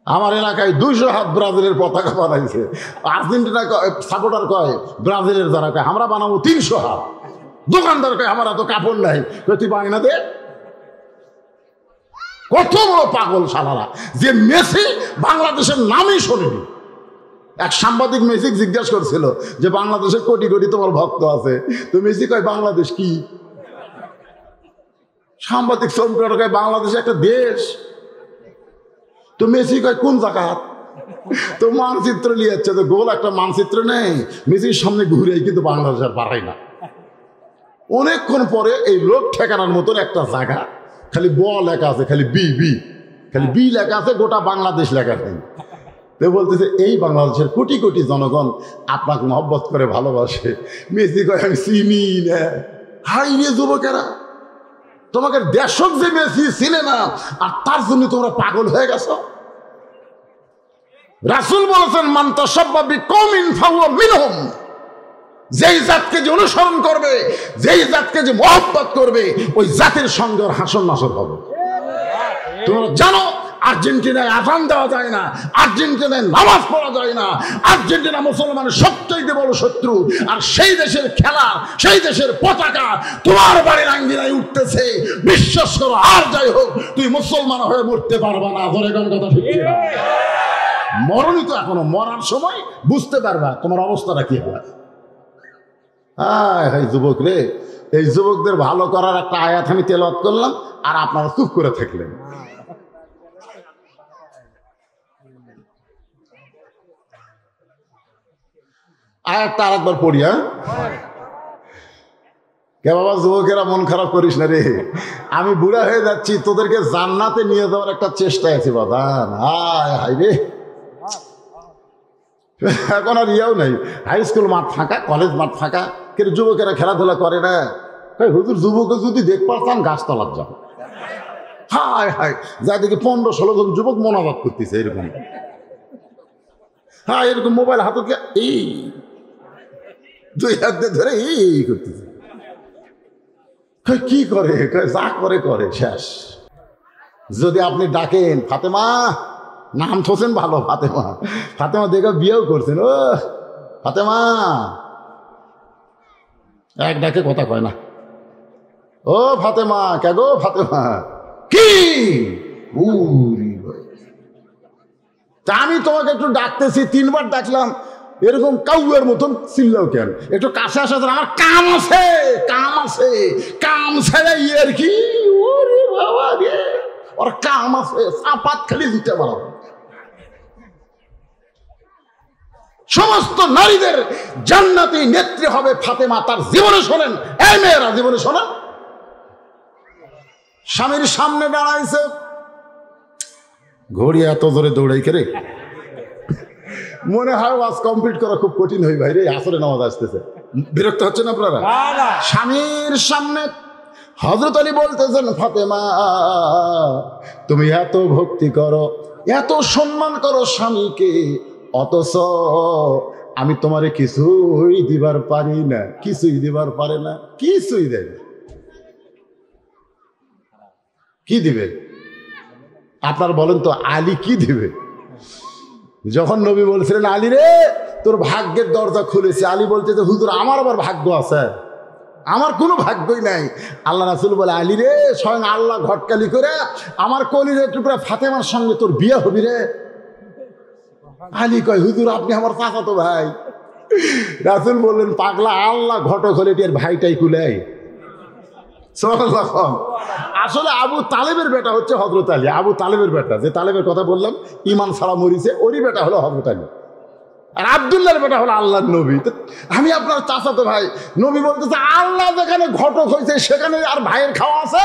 আমার এলাকায় 200 হাত ব্রাজিলের পতাকা বানাইছে। আর্জেন্টিনা সাপোর্টার কয়, ব্রাজিলের যারা কয় আমরা বানাবো 300 হাত। দোকানদার কয় আমার এত কাপড় নাই, তুই বায়না দে। কত বড় পাগল শালারা যে মেসি বাংলাদেশের নামই শোনেনি। এক সাংবাদিক মেসি জিজ্ঞাসা করছিল যে বাংলাদেশের কোটি কোটি তোমার ভক্ত আছে, তো মেসি কয় বাংলাদেশ কি? সাংবাদিক চমকার কয় বাংলাদেশ একটা দেশ। তো মেসি কয় কোন জায়গা? তো মানচিত্র নিয়ে যাচ্ছে, তো গোল একটা মানচিত্র নেই, মেসির সামনে ঘুরে কিন্তু বাংলাদেশ আর পারাই না। অনেকক্ষণ পরে এই লোক ঠেকানোর মতন একটা জায়গা, খালি ব লেখা আছে, খালি খালি বি লেখা আছে, গোটা বাংলাদেশ লেখা নেই। তো বলতেছে এই বাংলাদেশের কোটি কোটি জনগণ আপনাকে মহব্বত করে ভালোবাসে। মেসি কয় আমি চিনি না। হাই রে যুবকেরা, তোমাকে দেশক যে মেসি চিনে না, আর তার জন্য তোমরা পাগল হয়ে গেছো। রাসূল বলেছেন মান তাশাব্বাহা বিকওমিন ফাহুয়া মিনহুম। যেই জাতকে যে অনুসরণ করবে, যেই জাতকে যে মহব্বত করবে, ওই জাতির সঙ্গে ওর হাসর নাসর হবে। তোমরা জানো আর্জেন্টিনায় আযান দেওয়া যায় না, আর্জেন্টিনায় নামাজ পড়া যায় না, আর্জেন্টিনা মুসলমানের সবচেয়ে বড় শত্রু। আর সেই দেশের খেলা, সেই দেশের পতাকা তোমার বাড়ির আঙ্গিনায় উঠতেছে। বিশ্বাস করো, আর যাই হোক তুই মুসলমান হয়ে মরতে পারবা না। ধরে কোন কথা ঠিক না? মরণই তো এখনো, মরার সময় বুঝতে পারবা তোমার অবস্থাটা কি হবে। হ্যাঁ যুবক রে, এই যুবকদের ভালো করার একটা আয়াত আমি তেলাওয়াত করলাম, আর আপনারা চুপ করে থাকলেন। আয়াতটা আরেকবার পড়ি। হ্যাঁ কে বাবা, যুবকেরা মন খারাপ করিস না রে, আমি বুড়া হয়ে যাচ্ছি, তোদেরকে জান্নাতে নিয়ে যাওয়ার একটা চেষ্টা আছে বাদান। হায় হায় রে, এখন আর ইয়াও নাই, হাই স্কুল মাঠ ফাঁকা, কলেজ মাঠ ফাঁকা, কিন্তু যুবকেরা খেলাধুলা করে না। হুজুর যুবক যদি দেখ পারতাম গাছতলার যাও। হায় হায়, যা দেখি 15-16 জন যুবক মোনাজাত করতেছে এরকম। হ্যাঁ এরকম মোবাইল হাতে দিয়ে এই 2 হাত দিয়ে ধরে এই করতেছে। কি করে? যা করে শেষ। যদি আপনি ডাকেন ফাতেমা, নাম থোছেন ভালো, ফাতেমা দেখে বিয়েও করছেন, ও ফাতেমা, এক ডাকে কথা কয় না। ও ফাতেমা, কে গো ফাতেমা, কি তা আমি তোমাকে একটু ডাকতেছি, 3 বার ডাকলাম, এরকম কাউয়ের মতন চিল্লাও কেন? একটু কাছে আসা, আমার কাম আছে, কাম ছেড়ে ইয়ের কি, ওরে বাবা রে, ওর কাম আছে, চাপাত খালি দিতে পারো। সমস্ত নারীদের জান্নাতি নেত্রী হবে ফাতেমা। তার জীবনে শোনেন, এই মেয়েরা জীবনে শোনেন, স্বামীর সামনে দাঁড়াইছে, ঘড়ি এত জোরে দৌড়াই করে মনে হয় ওয়াজ কমপ্লিট করা খুব কঠিন হয় ভাই রে, আসরে নামাজ আসতেছে। বিরক্ত হচ্ছেন আপনারা? স্বামীর সামনে হযরত আলী বলতেছেন ফাতেমা তুমি এত ভক্তি করো, এত সম্মান করো স্বামীকে, অথচ আমি তোমারে কিছুই দিবার পারি না, কিছুই দিবার পারে না, কিছুই দেয়। কি দিবে আপনার বলেন তো? আলী কি দিবে? যখন নবী বলছিলেন আলী রে তোর ভাগ্যের দরজা খুলেছে, আলী বলছে যে হুজুর আমার আবার ভাগ্য আছে? আমার কোনো ভাগ্যই নাই। আল্লাহ রাসূল বলে আলী রে স্বয়ং আল্লাহ ঘটকালি করে আমার কলির টুকরা ফাতেমার সঙ্গে তোর বিয়ে হবি রে। আলী কয় হুজুর আপনি আমার চাচাতো ভাই। রাসূল বললেন পাগলা, আল্লাহ ঘটক হলে এর ভাইটাই কুলাই। আসলে আবু তালেবের বেটা হচ্ছে হযরত আলী। আবু তালেবের বেটা, যে তালেবের কথা বললাম ইমান ছাড়া মরিছে, ওরই বেটা হলো হযরত আলী। আর আব্দুল্লাহর বেটা হলো আল্লাহর নবী। আমি আপনার চাচাতো ভাই। নবী বলতেছে আল্লাহ যেখানে ঘটক হয়েছে সেখানে আর ভাইয়ের খাওয়া আছে?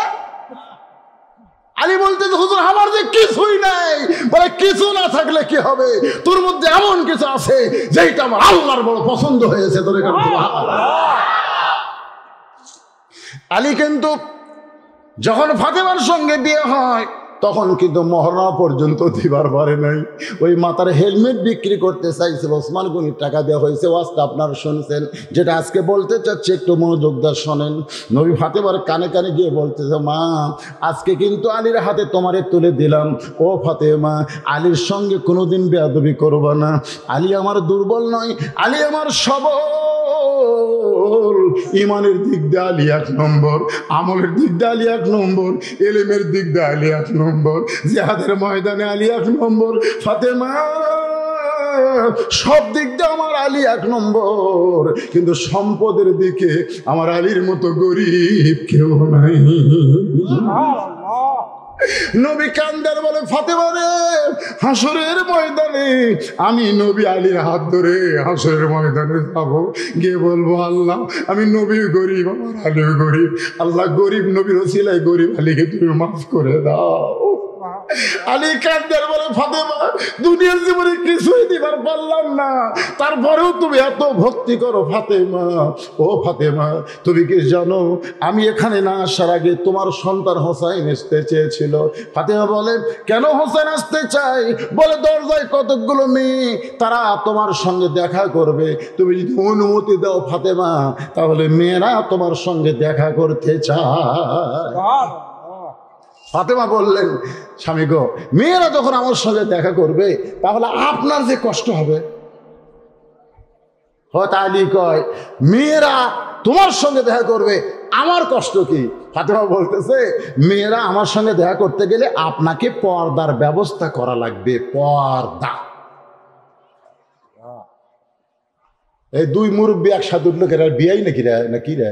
আলী বলতেছে হুজুর আমার যে কিছুই নাই। বলে কিছু না থাকলে কি হবে, তোর মধ্যে এমন কিছু আছে যেটা আমার আল্লাহর বড় পছন্দ হয়েছে। তোর আলী কিন্তু যখন ফাতেমার সঙ্গে বিয়ে হয় তখন কিন্তু মহরনা পর্যন্ত দিবার পারে নাই। ওই মাথার হেলমেট বিক্রি করতে চাইছিল, ওসমান গনির টাকা দেওয়া হয়েছে। ওয়াজটা আপনারা শুনছেন, যেটা আজকে বলতে চাচ্ছি একটু মনোযোগ দিয়ে শোনেন। নবী ফাতেমার কানে কানে গিয়ে বলতেছে মা আজকে কিন্তু আলীর হাতে তোমারে তুলে দিলাম। ও ফাতেমা আলীর সঙ্গে কোনোদিন বেয়াদবি করবা না। আলী আমার দুর্বল নয়, আলী আমার সবল। ইমানের দিক দিয়ে আলী 1 নম্বর, আমলের দিক দিয়ে আলী 1 নম্বর, এলেমের দিক দিয়ে আলী 1 নম্বর, জিহাদের ময়দানে আলী 1 নম্বর। ফাতেমা সব দিক দিয়ে আমার আলী 1 নম্বর, কিন্তু সম্পদের দিকে আমার আলীর মতো গরিব কেউ নাই। নবী কান্দার বলে ফাতেমা রে হাসরের ময়দানে আমি নবী আলীর হাত ধরে হাসরের ময়দানে যাবো, গিয়ে বলবো আল্লাহ আমি নবী গরিব, আমার আলীও গরিব। আল্লাহ গরিব নবীর ওসিলায় গরিব আলীকে তুমি মাফ করে দাও। আলী কান্দার বলে ফাতেমা দুনিয়ার জীবনে কিছুই দিবার পারলাম না, তারপরেও তুমি এত ভক্তি করো ফাতেমা। ও ফাতেমা তুমি কি জানো আমি এখানে না আসার আগে তোমার সন্তান হোসাইন আসতে চেয়েছিল। ফাতেমা বলে কেন হোসেন আসতে চাই? বলে দরজায় কতগুলো মেয়ে, তারা তোমার সঙ্গে দেখা করবে। তুমি যদি অনুমতি দাও ফাতেমা তাহলে মেয়েরা তোমার সঙ্গে দেখা করতে চায়। ফাতেমা বললেন স্বামী গো মেয়েরা যখন আমার সঙ্গে দেখা করবে তাহলে আপনার যে কষ্ট হবে। হয়তো আলী কয় মেয়েরা তোমার সঙ্গে দেখা করবে আমার কষ্ট কি? ফাতেমা বলতেছে মেয়েরা আমার সঙ্গে দেখা করতে গেলে আপনাকে পর্দার ব্যবস্থা করা লাগবে। পর্দা। এই 2 মুরব্বী একসাথে উঠলো কেন? বিয়াই নাকি রে নাকি রে?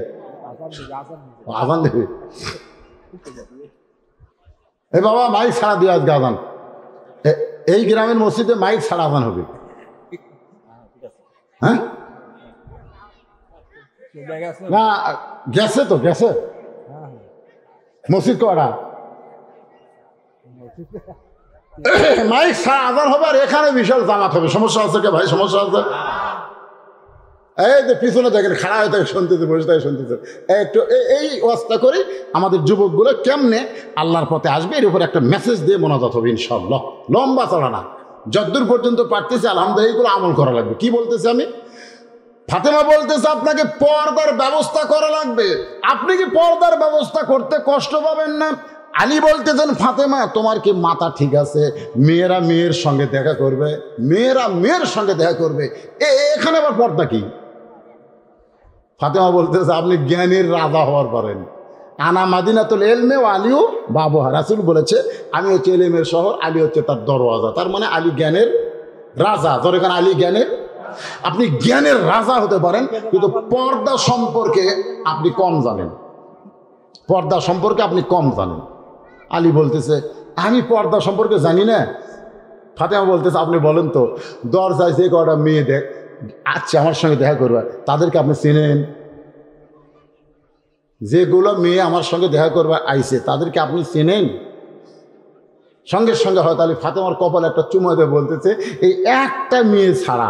আজান দেবে। এই বাবা মাইক ছাড়া দিয়ে আজকে আজান। এই গ্রামের মসজিদে মাইক ছাড়া আজান হবে। হ্যাঁ না গেছে তো গেছে মসজিদ কটা মাইক ছাড়া আজান হবে। আর এখানে বিশাল জামাত হবে। সমস্যা আছে কে ভাই? সমস্যা আছে? এই যে পিছনে দেখেন খাড়া হয়ে থাকে শুনতেছে, বসে থাকে শুনতেছে। একটু এই ওয়াজটা করে আমাদের যুবকগুলো কেমনে আল্লাহর পথে আসবে এর উপর একটা মেসেজ দিয়ে মোনাজাত হবে ইনশাআল্লাহ। লম্বা চড়া না, যতদূর পর্যন্ত পারতেছে আলহামদুলিল্লাহ এগুলো আমল করা লাগবে। কি বলতেছে আমি? ফাতেমা বলতেছে আপনাকে পর্দার ব্যবস্থা করা লাগবে। আপনি কি পর্দার ব্যবস্থা করতে কষ্ট পাবেন না? আলী বলতেছেন ফাতেমা তোমার কি মাথা ঠিক আছে? মেয়েরা মেয়ের সঙ্গে দেখা করবে, মেয়েরা মেয়ের সঙ্গে দেখা করবে, এখানে আবার পর্দা কি? ফাতেমা বলতেছে আপনি জ্ঞানের রাজা হওয়ার পারেন। আনা মাদিনাতুল ইলমে ওয়া আলীও বাবুহা। রাসূল বলেছে আমি হচ্ছে ইলমের শহর, আলী হচ্ছে তার দরওয়াজা। তার মানে আলী জ্ঞানের রাজা। ধরে কেন আলী জ্ঞানের, আপনি জ্ঞানের রাজা হতে পারেন কিন্তু পর্দা সম্পর্কে আপনি কম জানেন। পর্দা সম্পর্কে আপনি কম জানেন। আলী বলতেছে আমি পর্দা সম্পর্কে জানি না। ফাতেমা বলতেছে আপনি বলেন তো দরজায় যে কটা মেয়ে দেখ আচ্ছা আমার সঙ্গে দেখা করবে তাদেরকে আপনি চেনেন? যেগুলো মেয়ে আমার সঙ্গে দেখা করবে আইছে তাদেরকে আপনি চেনেন? সঙ্গে সঙ্গে হয়তো আলী ফাতেমার কপালে একটা চুমা দিয়ে বলতেছে এই একটা মেয়ে ছাড়া,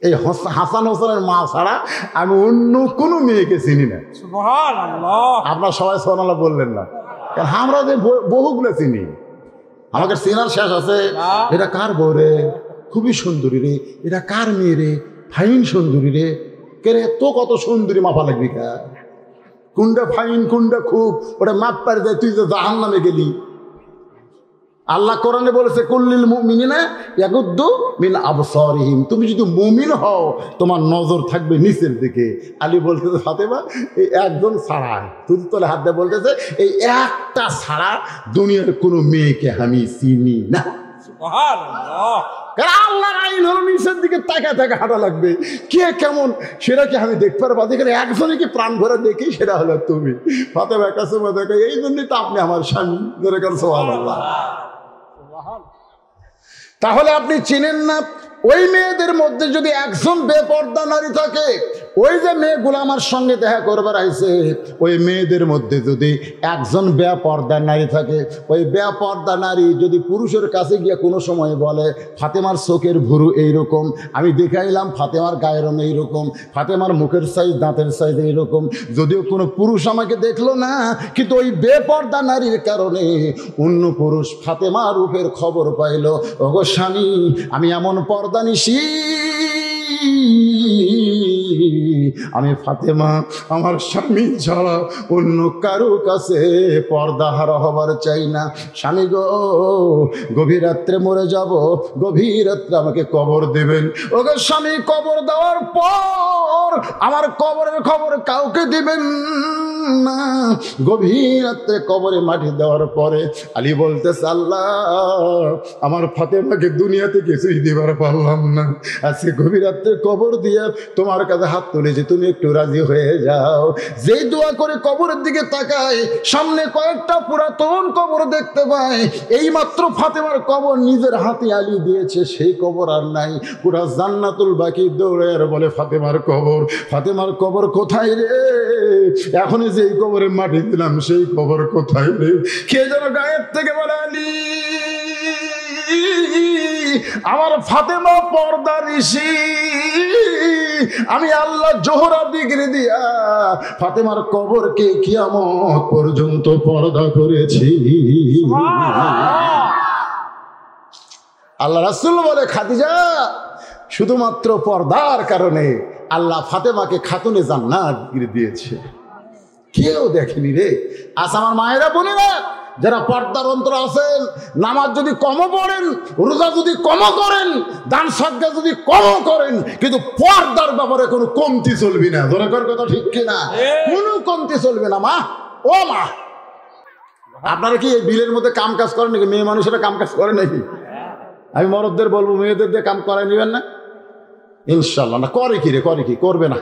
এই হাসান হোসেনের মা ছাড়া আমি অন্য কোনো মেয়েকে চিনি না। আপনার সবাই সুবহানাল্লাহ বললেন না, কারণ আমরা যে বহুগুলো চিনি। আমাকে চেনার শেষ আছে? এটা কার বউ রে? খুবই সুন্দরী রে। এটা কার মেয়ে রে? ফাইন সুন্দরী রে। কে রে? তো কত সুন্দরী মাপা লাগবি কা? কোনটা ফাইন কোনটা খুব ওটা মাপ পারে যায়, তুই যে জাহান্নামে গেলি। আল্লাহ কোরআনে বলেছে কুল্লিল মুমিনিনা ইয়াগুদ্দু মিন আবসারিহিম, তুমি যদি মুমিন হও তোমার নজর থাকবে নিচের দিকে। আলী বলতেছে ফাতেমা এই একজন ছাড়া, তুই তোলে হাত দিয়ে বলতেছে এই একটা ছাড়া দুনিয়ার কোনো মেয়েকে আমি চিনি না। সুবহানাল্লাহ। কারণ আল্লাহর আইন হলো নিচের দিকে তাকায় তাকায় হাঁটা লাগবে। কে কেমন সেটা কি আমি দেখতে পারবো? এখানে একজনই কি প্রাণ ভরে দেখি, সেটা হলো তুমি। ফাতেমা একটা সময় দেখো, এই জন্যই তো আপনি আমার স্বামী। ধরে কারণ সুবহানাল্লাহ। তাহলে আপনি চিনেন না ওই মেয়েদের মধ্যে যদি একজন বেপর্দা নারী থাকে, ওই যে মেয়েগুলো আমার সঙ্গে দেখা করবার আইছে, ওই মেয়েদের মধ্যে যদি একজন বেপর্দা নারী থাকে, ওই বেপর্দা নারী যদি পুরুষের কাছে গিয়ে কোনো সময় বলে ফাতেমার চোখের ভুরু এইরকম, আমি দেখাইলাম ফাতেমার গায়ের রং এইরকম, ফাতেমার মুখের সাইজ দাঁতের সাইজ এইরকম, যদিও কোনো পুরুষ আমাকে দেখলো না, কিন্তু ওই বেপর্দা নারীর কারণে অন্য পুরুষ ফাতেমা রূপের খবর পাইল, ওগো স্বামী আমি এমন পর্দা নিশি, আমি ফাতেমা আমার স্বামী ছাড়া অন্য কারো কাছে পর্দাহারা হবার চাই না। স্বামী গো, গভীর রাত্রে মরে যাব, গভীর রাত্রে আমাকে কবর দেবেন। ওকে স্বামী, কবর দেওয়ার পর আমার কবরের খবর কাউকে দিবেন না। গভীর রাত্রে কবরে মাটি দেওয়ার পরে আলী বলতেছে আল্লাহ আমার ফাতেমাকে দুনিয়াতে কিছুই দিবার পারলাম না, আজকে গভীর রাত্রে কবর দিয়ে তোমার কাছে হাত তুলেছি, তুমি একটু রাজি হয়ে যাও। যেই দোয়া করে কবরের দিকে তাকায়, সামনে কয়েকটা পুরাতন কবর দেখতে পায়। এই মাত্র ফাতেমার কবর নিজের হাতে আলী দিয়েছে, সেই কবর আর নাই। পুরা জান্নাতুল বাকি দৌড়ে আর বলে ফাতেমার কবর, ফাতেমার কবর কোথায় রে? এখনই যেই কবরে মাটি দিলাম সেই কবর কোথায় রে? কে যেন গায়ের থেকে বলে আলী আমার ফাতেমা পর্দা ঋষি, আমি আল্লাহ জোহরা ডিগ্রি দিয়া ফাতেমার কবরকে কিয়ামত পর্যন্ত পর্দা করেছি। আল্লাহ রাসূল বলে খাদিজা শুধুমাত্র পর্দার কারণে আল্লাহ ফাতেমাকে খাতুনে জান্নাত ডিগ্রি দিয়েছে। কেউ দেখেনি রে। আজ আমার মায়েরা বোনেরা যারা পর্দার অন্তর আছেন, নামাজ যদি কমও পড়েন, রোজা যদি কমও করেন, দান সাদকা যদি কমও করেন, কিন্তু পর্দার ব্যাপারে কোনো কমতি চলবে না। ধরে কর কথা ঠিক কিনা? কোনো কমতি চলবে না। মা ও মা, আপনারা কি এই বিলের মধ্যে কাম কাজ করেন নাকি? মেয়ে মানুষেরা কাম কাজ করে নাকি? আমি মরদদের বলবো মেয়েদের দিয়ে কাম করাই নেবেন না ইনশাল্লাহ। না করে কি রে? করে কি? করবে না।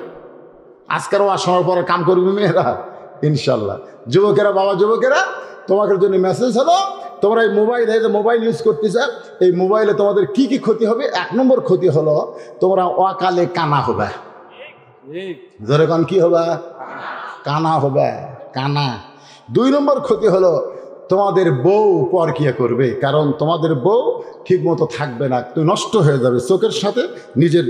আজকেরও আসার পরে কাম করবে মেয়েরা ইনশাল্লাহ। যুবকেরা, বাবা যুবকেরা, তোমাদের জন্য মেসেজ হলো, তোমরা এই মোবাইল, এই যে মোবাইল ইউজ করতেছ, এই মোবাইলে তোমাদের কি কি ক্ষতি হবে? 1 নম্বর ক্ষতি হলো তোমরা অকালে কানা হবে। যেরকম কি হবে? কানা হবে, কানা। 2 নম্বর ক্ষতি হলো তোমাদের বউ পরকিয়া করবে, কারণ তোমাদের বউ ঠিক মতো থাকবে না, তুই নষ্ট হয়ে যাবে। চোখের সাথে নিজের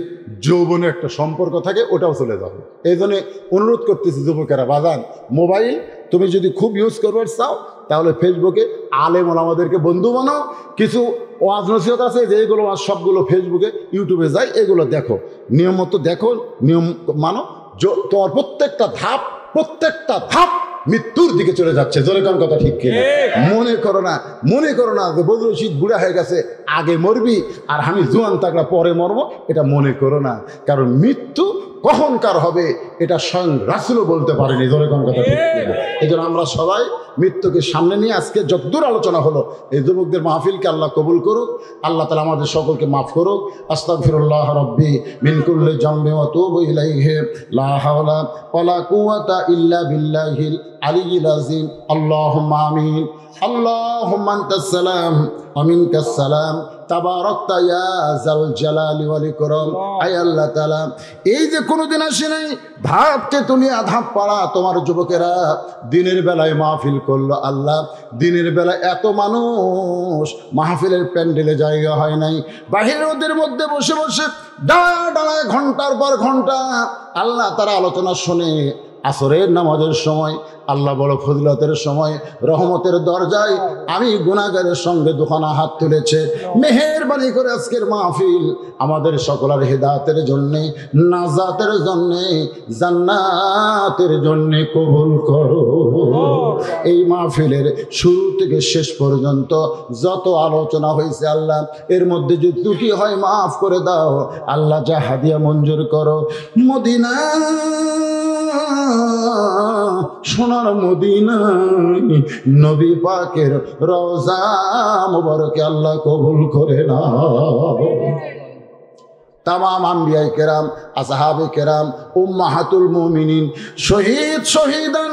যৌবনের একটা সম্পর্ক থাকে, ওটাও চলে যাবে। এই জন্য অনুরোধ করতেছি যুবকেরা, বাজান মোবাইল তুমি যদি খুব ইউজ করবার চাও তাহলে ফেসবুকে আলেম ওলামাদেরকে বন্ধু বানাও। কিছু ওয়াজ নসিহত আছে যেগুলো ওয়াজ সবগুলো ফেসবুকে ইউটিউবে যায়, এগুলো দেখো, নিয়ম মতো দেখো, নিয়ম মানো। তোমার প্রত্যেকটা ধাপ মৃত্যুর দিকে চলে যাচ্ছে। জোরে কোন কথা ঠিক কিনা? মনে করো না যে বদরুল রশিদ বুড়া হয়ে গেছে, আগে মরবি আর আমি জোয়ান তাকড়া পরে মরবো, এটা মনে করো না। কারণ মৃত্যু কখনকার হবে এটা স্বয়ং রাসূলও বলতে পারেনি। জোরে কোন কথা ঠিক কিনা? এই জন্য আমরা সবাই মৃত্যুকে সামনে নিয়ে আজকে যতদূর আলোচনা হলো, এই যুবকদের মাহফিলকে আল্লাহ কবুল করুক, আল্লাহ তাআলা আমাদের সকলকে মাফ করুক। আস্তাগফিরুল্লাহ রাব্বি মিন কুল্লি যামবি ওয়া তুবু ইলাইহি লা হাওলা ওয়ালা কুওয়াতা ইল্লা বিল্লাহিল আলিয়্যিল আযীম। আল্লাহুম্মা আমিন। আল্লাহুম্মা আনতাস সালাম ওয়া মিনকাস সালাম তাবারাকতা ইয়া যাল জালালি ওয়াল ইকরাম। আয় আল্লাহ তাআলা, এই যে কোনোদিন আসে নাই, ধাপকে দুনিয়া ধাপ পাড়া তোমার যুবকেরা দিনের বেলায় মাহফিল করলো। আল্লাহ, দিনের বেলায় এত মানুষ, মাহফিলের প্যান্ডেলে জায়গা হয় নাই, বাহিরের ওদের মধ্যে বসে বসে ডালায় ঘন্টার পর ঘন্টা আল্লাহ তারা আলোচনা শোনে। আসরের নামাজের সময়, আল্লাহ বড় ফজিলতের সময়, রহমতের দরজায় আমি গুনাহগারের সঙ্গে দুখানা হাত তুলেছে। মেহেরবানি করে আজকের মাহফিল আমাদের সকলের হেদায়েতের জন্যে, নাজাতের জন্যে, জান্নাতের জন্যে কবুল করো। এই মাহফিলের শুরু থেকে শেষ পর্যন্ত যত আলোচনা হয়েছে আল্লাহ, এর মধ্যে যদি ত্রুটি হয় মাফ করে দাও আল্লাহ, যা হাদিয়া মঞ্জুর করো। মদিনা, সোনার মদিনায় নবী পাকের রওজা মুবারকে আল্লাহ কবুল করে নাও। তামাম আম্বিয়ায়ে কেরাম, আসহাবে কেরাম, উম্মাহাতুল মুমিনিন, শহীদ শহীদান,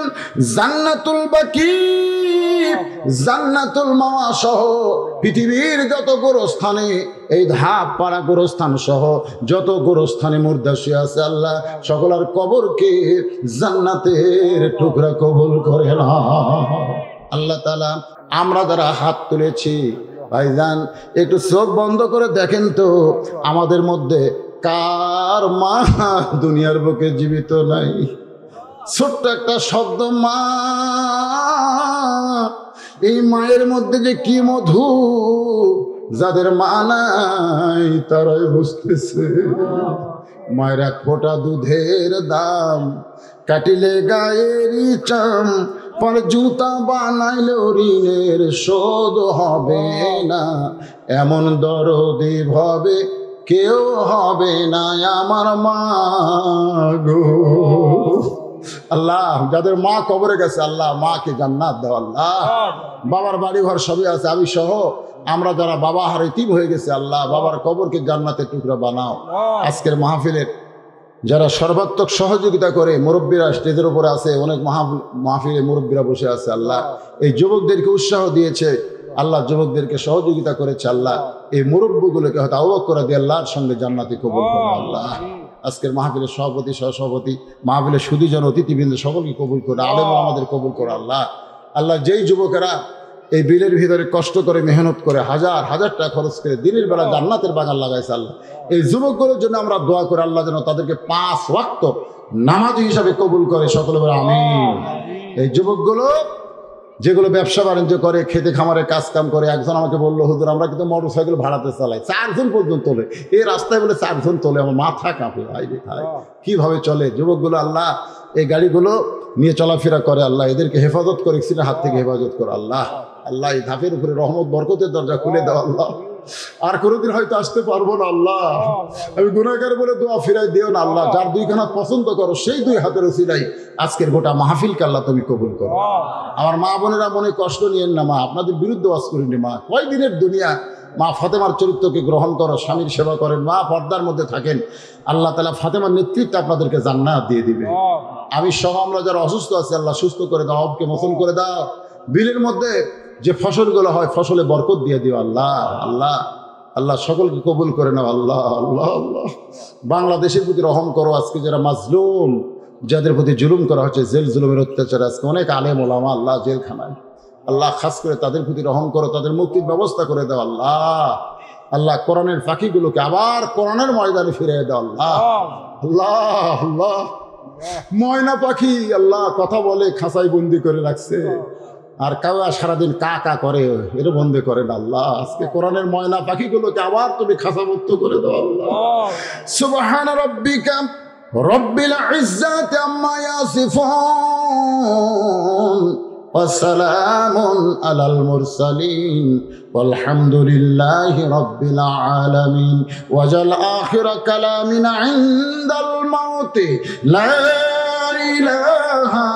জান্নাতুল বাকি, জান্নাতুল মাওয়া সহ পৃথিবীর যত গোরস্থানে, এই ধাপ পাড়া গোরস্থান সহ যত গোরস্থানে মুর্দা শুয়ে আছে আল্লাহ, সকলের কবরকে জান্নাতের টুকরা কবুল করে নাও। আল্লাহ তাআলা আমরা যারা হাত তুলেছি ভাইজান, একটু চোখ বন্ধ করে দেখেন তো আমাদের মধ্যে কার মা দুনিয়ার বুকে জীবিত নাই? ছোট্ট একটা শব্দ মা, এই মায়ের মধ্যে যে কি মধু, যাদের মা নাই তারাই বুঝতেছে। মায়ের এক ফোঁটা দুধের দাম, কাটিলে গায়েরই চাম, পর জুতা বানাইলেও ঋণের শোধ হবে না, এমন দরদি ভাবে কেউ হবে না আমার মা গো। আল্লাহ, যাদের মা কবরে গেছে আল্লাহ মাকে জান্নাত দাও আল্লাহ। বাবার বাড়ি ঘর সবই আছে, আমি সহ আমরা যারা বাবা হার ইতিম হয়ে গেছে আল্লাহ, বাবার কবরকে জান্নাতের টুকরা বানাও। আজকের মাহফিলের যারা সর্বাত্মক সহযোগিতা করে, মুরব্বীরা স্টেজের উপরে আছে, অনেক মাহফিলে মুরব্বীরা বসে আছে আল্লাহ, এই যুবকদেরকে উৎসাহ দিয়েছে আল্লাহ, যুবকদেরকে সহযোগিতা করেছে আল্লাহ, এই মুরব্বীগুলোকে হয়তো আওয়াজ করে দিয়ে আল্লাহর সঙ্গে জান্নাতে কবুল করো আল্লাহ। আজকের মাহফিলের সভাপতি, সহসভাপতি, মাহফিলের সুধীজন, অতিথিবৃন্দ সকলকে কবুল করে, আলেম আমাদের কবুল করো আল্লাহ। আল্লাহ, যেই যুবকেরা এই বিলের ভিতরে কষ্ট করে মেহনত করে হাজার হাজার টাকা খরচ করে দিনের বেলা জান্নাতের বাগান লাগাইছে আল্লাহ, এই যুবকগুলোর জন্য আমরা দোয়া করে আল্লাহ যেন তাদেরকে 5 ওয়াক্ত নামাজি হিসাবে কবুল করে, সকলে বলে আমিন। এই যুবকগুলো যেগুলো ব্যবসা বাণিজ্য করে, খেতে খামারে কাজ কাম করে, একজন আমাকে বললো হুজুর আমরা কিন্তু মোটর সাইকেল ভাড়াতে চালাই, 4 জন পর্যন্ত তোলে, এই রাস্তায় বলে 4 জন তোলে, আমার মাথা কাঁপে, কিভাবে চলে যুবকগুলো আল্লাহ, এই গাড়িগুলো নিয়ে চলাফেরা করে আল্লাহ, এদেরকে হেফাজত করে এক্সিডেন্টের হাত থেকে হেফাজত করো আল্লাহ। আল্লাহ, এই ধাপের উপরে রহমত বরকতের দরজা খুলে দাও আল্লাহ, আর কোনোদিন হয়তো আসতে পারবো না আল্লাহ, আমি গুনাহগার বলে দোয়া ফিরাই দিও না আল্লাহ, যার 2 খানা পছন্দ করো সেই 2 হাতের উসিলায় আজকের গোটা মাহফিলকে আল্লাহ তুমি কবুল করো। আমার মা বোনেরা মনে কষ্ট নিয়েন না মা, আপনাদের বিরুদ্ধে ওয়াজ করিনি মা, কয়দিনের দুনিয়া। মা ফাতেমার চরিত্রকে গ্রহণ করো, স্বামীর সেবা করেন, মা পর্দার মধ্যে থাকেন, আল্লাহ তাআলা ফাতেমার নেতৃত্বে আপনাদেরকে জান্নাত দিয়ে দিবে। আমি সহ আমরা যারা অসুস্থ আছি আল্লাহ সুস্থ করে দাও, অবকে মোচন করে দাও, বিলের মধ্যে যে ফসলগুলো হয় ফসলে বরকত দিয়ে দিও আল্লাহ। আল্লাহ আল্লাহ সকলকে কবুল করে নাও আল্লাহ। আল্লাহ আল্লাহ, বাংলাদেশের প্রতি রহম করো। আজকে যারা মাজলুম, যাদের প্রতি জুলুম করা হচ্ছে, জেল জুলুমের অত্যাচার, আজকে অনেক আলেম ওলামা আল্লাহ জেলখানায়, আল্লাহ খাস করে তাদের প্রতি রহম করো, তাদের মুক্তির ব্যবস্থা করে দাও আল্লাহ। আল্লাহ, কোরআনের ফাঁকিগুলোকে আবার কোরআনের ময়দানে ফিরিয়ে দাও আল্লাহ। আল্লাহ আল্লাহ, ময়না পাখি আল্লাহ কথা বলে, খাঁচাই বন্দি করে রাখছে, আর কাওয়া সারাদিন কা কা করে, এর বন্দি করেন আল্লাহ। আজকে কোরআনের ময়না পাখিগুলোকে আবার তুমি খাঁচামুক্ত করে দাও আল্লাহ। সুবহানা রাব্বিকা রব্বিল ইজ্জাতি আম্মা ইয়াসিফুন ওয়া সালামুন আলাল মুরসালিন ওয়ালহামদুলিল্লাহি রাব্বিল আলামিন। ওয়াজাল আখিরা কালামিনা ইনদাল মাউতি লা ইলাহা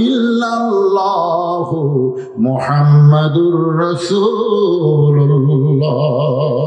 ইল্লাল্লাহু মুহাম্মাদুর রাসূলুল্লাহ।